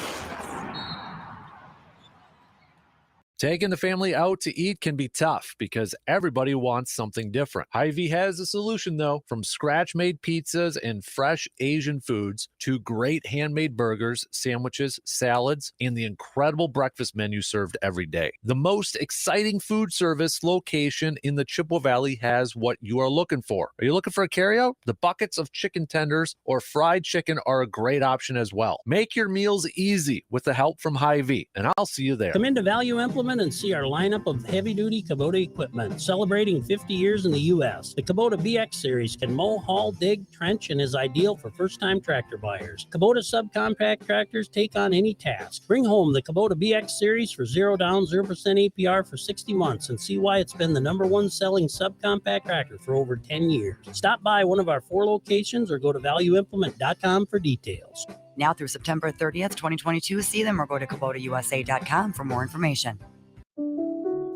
Taking the family out to eat can be tough because everybody wants something different. Hy-Vee has a solution, though. From scratch-made pizzas and fresh Asian foods to great handmade burgers, sandwiches, salads, and the incredible breakfast menu served every day. The most exciting food service location in the Chippewa Valley has what you are looking for. Are you looking for a carryout? The buckets of chicken tenders or fried chicken are a great option as well. Make your meals easy with the help from Hy-Vee, and I'll see you there. Come into Value Implement and see our lineup of heavy-duty Kubota equipment celebrating 50 years in the U.S. The Kubota BX Series can mow, haul, dig, trench, and is ideal for first-time tractor buyers. Kubota subcompact tractors take on any task. Bring home the Kubota BX Series for 0 down, 0% APR for 60 months and see why it's been the #1 selling subcompact tractor for over 10 years. Stop by one of our 4 locations or go to valueimplement.com for details. Now through September 30th, 2022, see them or go to KubotaUSA.com for more information.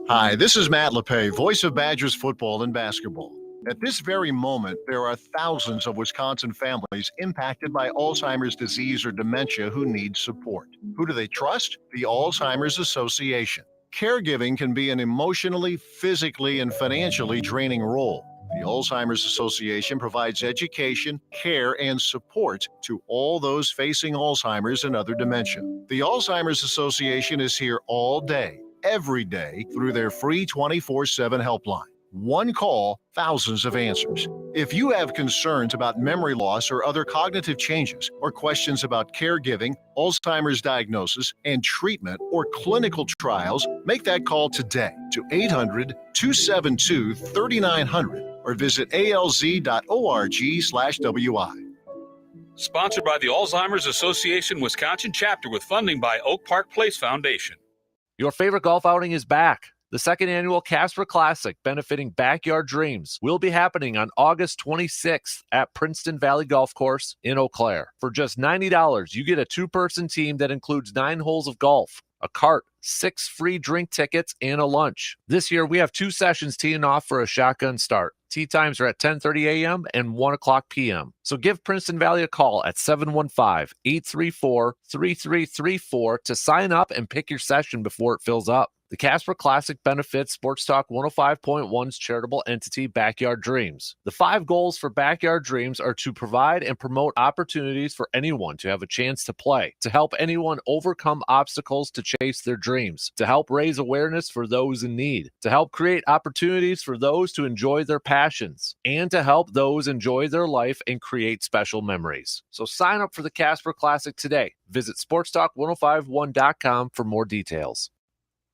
Hi, this is Matt LePay, voice of Badgers football and basketball. At this very moment, there are thousands of Wisconsin families impacted by Alzheimer's disease or dementia who need support. Who do they trust? The Alzheimer's Association. Caregiving can be an emotionally, physically, and financially draining role. The Alzheimer's Association provides education, care, and support to all those facing Alzheimer's and other dementia. The Alzheimer's Association is here all day, every day, through their free 24/7 helpline. One call, thousands of answers. If you have concerns about memory loss or other cognitive changes, or questions about caregiving, Alzheimer's diagnosis, and treatment or clinical trials, make that call today to 800-272-3900 or visit alz.org/WI. Sponsored by the Alzheimer's Association Wisconsin chapter with funding by Oak Park Place Foundation. Your favorite golf outing is back. The second annual Kasper Classic, benefiting Backyard Dreams, will be happening on August 26th at Princeton Valley Golf Course in Eau Claire. For just $90, you get a two-person team that includes 9 holes of golf, a cart, 6 free drink tickets, and a lunch. This year, we have 2 sessions teeing off for a shotgun start. Tee times are at 10:30 a.m. and 1 o'clock p.m. So give Princeton Valley a call at 715-834-3334 to sign up and pick your session before it fills up. The Kasper Classic benefits Sports Talk 105.1's charitable entity, Backyard Dreams. The 5 goals for Backyard Dreams are to provide and promote opportunities for anyone to have a chance to play, to help anyone overcome obstacles to chase their dreams, to help raise awareness for those in need, to help create opportunities for those to enjoy their passions, and to help those enjoy their life and create special memories. So sign up for the Kasper Classic today. Visit sportstalk1051.com for more details.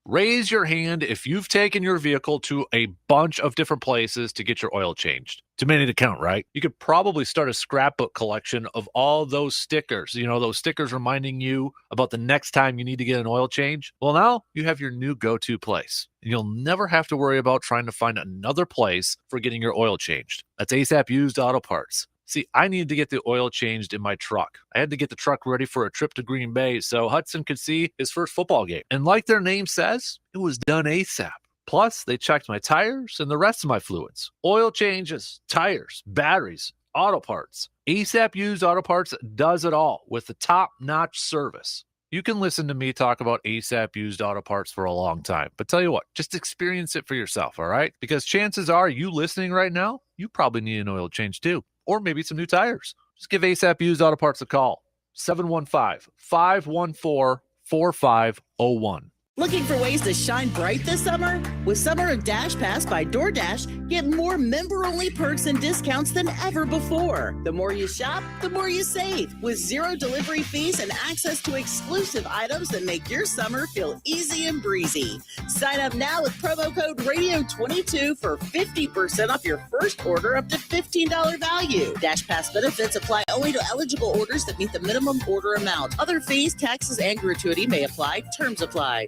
Raise your hand if you've taken your vehicle to a bunch of different places to get your oil changed. Too many to count, right? You could probably start a scrapbook collection of all those stickers, those stickers reminding you about the next time you need to get an oil change. Well, now you have your new go-to place. And you'll never have to worry about trying to find another place for getting your oil changed. That's ASAP Used Auto Parts. See, I needed to get the oil changed in my truck. I had to get the truck ready for a trip to Green Bay so Hudson could see his first football game. And like their name says, it was done ASAP. Plus, they checked my tires and the rest of my fluids. Oil changes, tires, batteries, auto parts. ASAP Used Auto Parts does it all with the top-notch service. You can listen to me talk about ASAP Used Auto Parts for a long time, but tell you what, just experience it for yourself, all right? Because chances are you listening right now, you probably need an oil change too. Or maybe some new tires. Just give ASAP Used Auto Parts a call. 715-514-4501. Looking for ways to shine bright this summer? With Summer of Dash Pass by DoorDash, get more member-only perks and discounts than ever before. The more you shop, the more you save, with 0 delivery fees and access to exclusive items that make your summer feel easy and breezy. Sign up now with promo code RADIO22 for 50% off your first order up to $15 value. Dash Pass benefits apply only to eligible orders that meet the minimum order amount. Other fees, taxes, and gratuity may apply. Terms apply.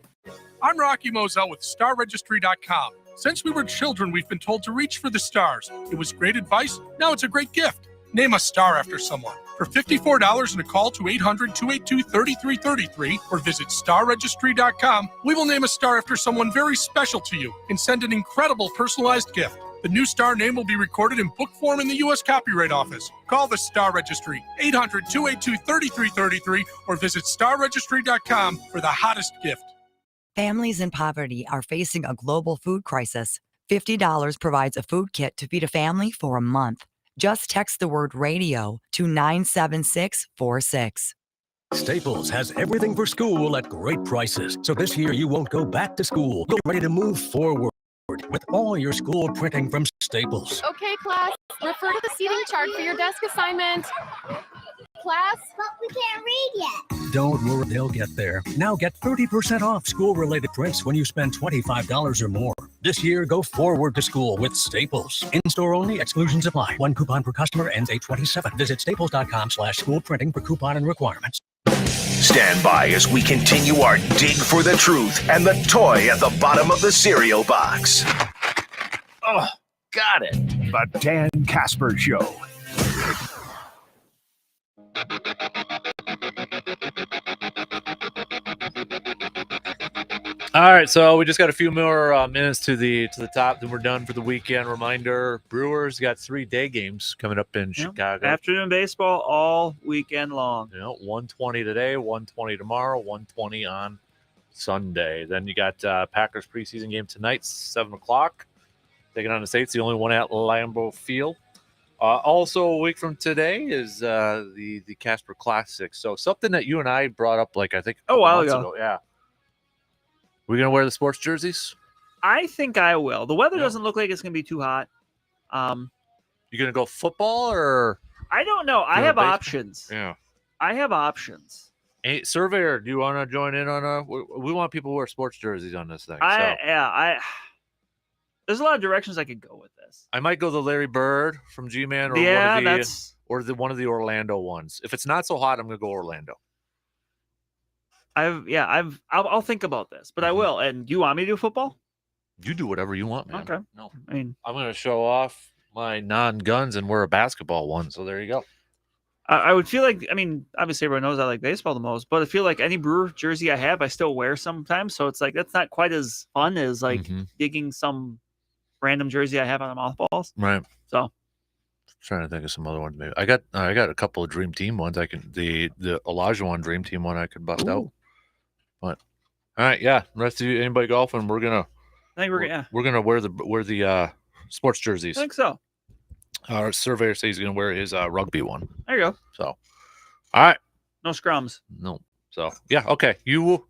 I'm Rocky Moselle with StarRegistry.com. Since we were children, we've been told to reach for the stars. It was great advice. Now it's a great gift. Name a star after someone. For $54 and a call to 800-282-3333 or visit StarRegistry.com, we will name a star after someone very special to you and send an incredible personalized gift. The new star name will be recorded in book form in the U.S. Copyright Office. Call the Star Registry, 800-282-3333 or visit StarRegistry.com for the hottest gift. Families in poverty are facing a global food crisis. $50 provides a food kit to feed a family for a month. Just text the word radio to 97646. Staples has everything for school at great prices. So this year you won't go back to school. You're ready to move forward with all your school printing from Staples. Okay, class, refer to the seating chart for your desk assignment. Class? But we can't read yet. Don't worry, they'll get there. Now get 30% off school-related prints when you spend $25 or more. This year, go forward to school with Staples. In-store only, exclusions apply. 1 coupon per customer ends 8/27. Visit staples.com/school printing for coupon and requirements. Stand by as we continue our dig for the truth and the toy at the bottom of the cereal box. Oh, got it. The Dan Kasper Show. All right, so we just got a few more minutes to the top, then we're done for the weekend. Reminder, Brewers got 3 day games coming up in Chicago. Afternoon baseball all weekend long. 1:20 today, 1:20 tomorrow, 1:20 on Sunday. Then you got Packers preseason game tonight, 7 o'clock. Taking on the States, the only one at Lambeau Field. Also, a week from today is the Kasper Classic. So something that you and I brought up, I think a while months ago. Yeah. We're going to wear the sports jerseys? I think I will. The weather doesn't look like it's going to be too hot. You going to go football or? I don't know. I have options. Yeah. I have options. Hey, Surveyor, do you want to join in on we want people who wear sports jerseys on this thing. There's a lot of directions I could go with this. I might go the Larry Bird from G-Man or one of the Orlando ones. If it's not so hot, I'm going to go Orlando. I'll think about this, but I will. And do you want me to do football? You do whatever you want, man. Okay. No. I mean, I'm going to show off my non-guns and wear a basketball one. So there you go. I would feel like, I mean, obviously everyone knows I like baseball the most, but I feel like any Brewer jersey I have, I still wear sometimes. So it's like, that's not quite as fun as like digging some random jersey I have on the mothballs. Right. So trying to think of some other ones. Maybe I got a couple of Dream Team ones. I can the Elijah one, Dream Team one I could bust out. But all right, yeah. Rest of you, anybody golfing, we're gonna wear the sports jerseys. I think so. Our surveyor says he's gonna wear his rugby one. There you go. So all right. No scrums. No. So yeah, okay. You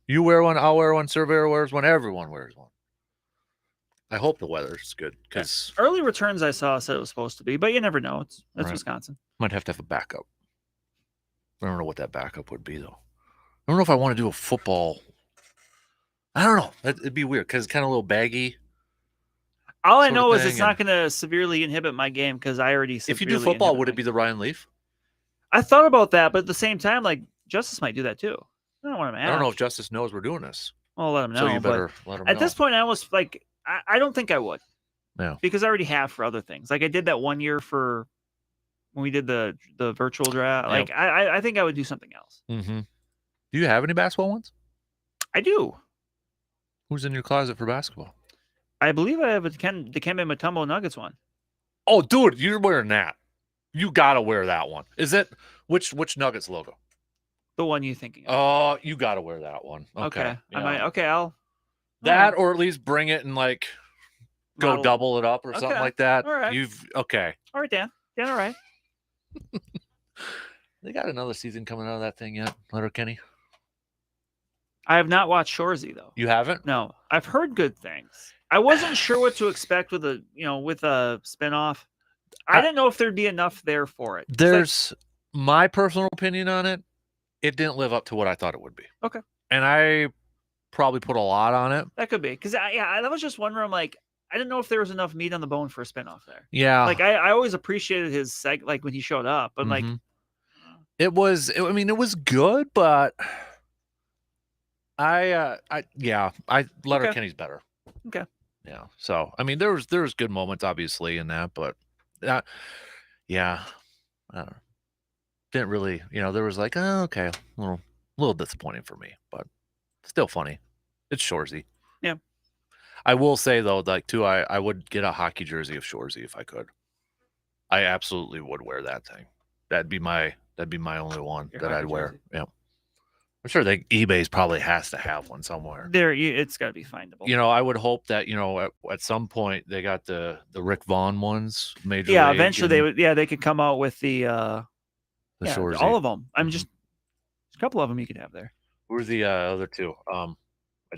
wear one, I'll wear one, surveyor wears one, everyone wears one. I hope the weather's good because early returns I saw said it was supposed to be, but you never know. That's right. Wisconsin. Might have to have a backup. I don't know what that backup would be though. I don't know if I want to do a football. I don't know. It'd be weird because it's kind of a little baggy. All I know is it's not going to severely inhibit my game because I already. If you do football, would it be the Ryan Leaf? I thought about that, but at the same time, like Justice might do that too. I don't want him. I don't know if Justice knows we're doing this. Well, let him know. So you better let him know. At this point, I almost like. I don't think I would. Yeah. Because I already have for other things. Like I did that one year for when we did the virtual draft. Like I think I would do something else. Mm-hmm. Do you have any basketball ones? I do. Who's in your closet for basketball? I believe I have a Dikembe Mutombo Nuggets one. Oh, dude, you're wearing that. You gotta wear that one. Is it which Nuggets logo? The one you're thinking of. Oh, you gotta wear that one. Okay. I might. Okay, I'll. That or at least bring it and like go double it up or something like that. All right. All right, Dan. Dan, all right. They got another season coming out of that thing yet, Letterkenny? I have not watched Shoresy though. You haven't? No. I've heard good things. I wasn't sure what to expect with a spinoff. I didn't know if there'd be enough there for it. There's my personal opinion on it. It didn't live up to what I thought it would be. Okay. And I probably put a lot on it. That could be. Because I was just wondering, like, I didn't know if there was enough meat on the bone for a spinoff there. Yeah. Like I always appreciated his like when he showed up, but like it was good, but Letterkenny's better. Okay. Yeah. So I mean there was good moments obviously in that, but I don't know. Didn't really, there was like, oh, okay, a little disappointing for me, but still funny. It's Shoresy. Yeah. I will say though, like too, I would get a hockey jersey of Shoresy if I could. I absolutely would wear that thing. That'd be my only one that I'd wear. Jersey. Yeah. I'm sure eBay's probably has to have one somewhere. There, it's got to be findable. I would hope that at some point they got the Rick Vaughn ones. Major yeah, League eventually they would. Yeah, they could come out with the Shoresy. all of them. I'm just a couple of them you could have there. Who are the other two? I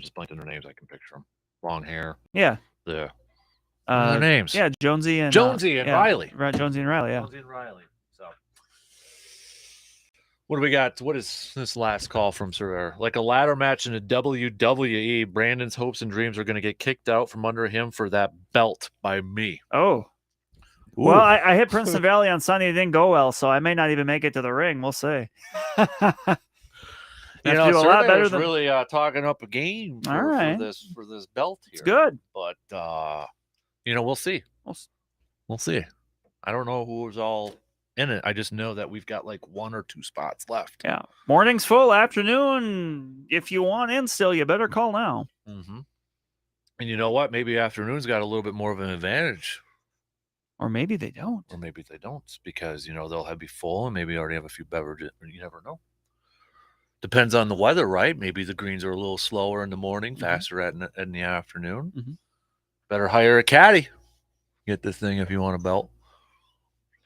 just blanked on their names. I can picture them. Long hair. Yeah. Their names. Yeah, Jonesy and Riley. Right, Jonesy and Riley. Yeah. Jonesy and Riley. So, what do we got? What is this last call from Sir? Like a ladder match in the WWE, Brandon's hopes and dreams are going to get kicked out from under him for that belt by me. Oh. Ooh. Well, I hit Princeton Valley on Sunday. It didn't go well, so I may not even make it to the ring. We'll see. Do a lot better than really talking up a game for this belt here. It's good, but we'll see. We'll see. I don't know who's all in it. I just know that we've got like 1 or 2 spots left. Yeah, morning's full. Afternoon, if you want in still, you better call now. Mm-hmm. And you know what? Maybe afternoon's got a little bit more of an advantage. Or maybe they don't. Because they'll be full and maybe already have a few beverages. You never know. Depends on the weather, right? Maybe the greens are a little slower in the morning, faster in the afternoon. Mm-hmm. Better hire a caddy. Get this thing if you want a belt.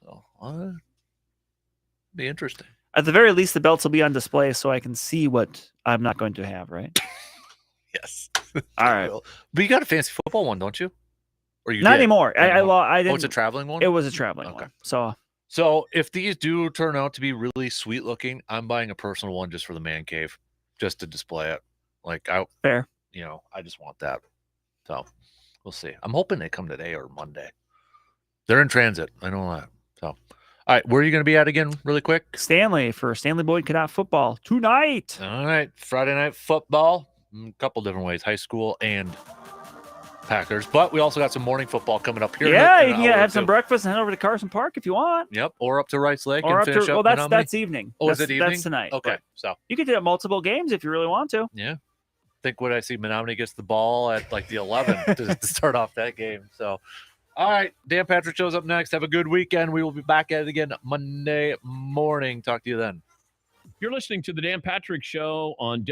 So, be interesting. At the very least, the belts will be on display so I can see what I'm not going to have, right? Yes. All right. But you got a fancy football one, don't you? Or you Not did? anymore. I didn't. Oh, it's a traveling one? It was a traveling one. So if these do turn out to be really sweet looking, I'm buying a personal one just for the man cave, just to display it. Fair. I just want that. So we'll see. I'm hoping they come today or Monday. They're in transit. I know that. So, all right, where are you going to be at again, really quick? Stanley for Stanley Boyd Cadet football tonight. All right, Friday night football. A couple different ways, high school and Packers. But we also got some morning football coming up here. Yeah, you can have some breakfast and head over to Carson Park if you want. Yep, or up to Rice Lake Or and up finish to, up. well, that's evening. Oh, is it evening? That's tonight. Okay, so you could do multiple games if you really want to. yeah. Think what I see, Menominee gets the ball at like the 11 to start off that game. So, all right, Dan Patrick Show's up next. Have a good weekend. We will be back at it again Monday morning. Talk to you then. You're listening to the Dan Patrick Show on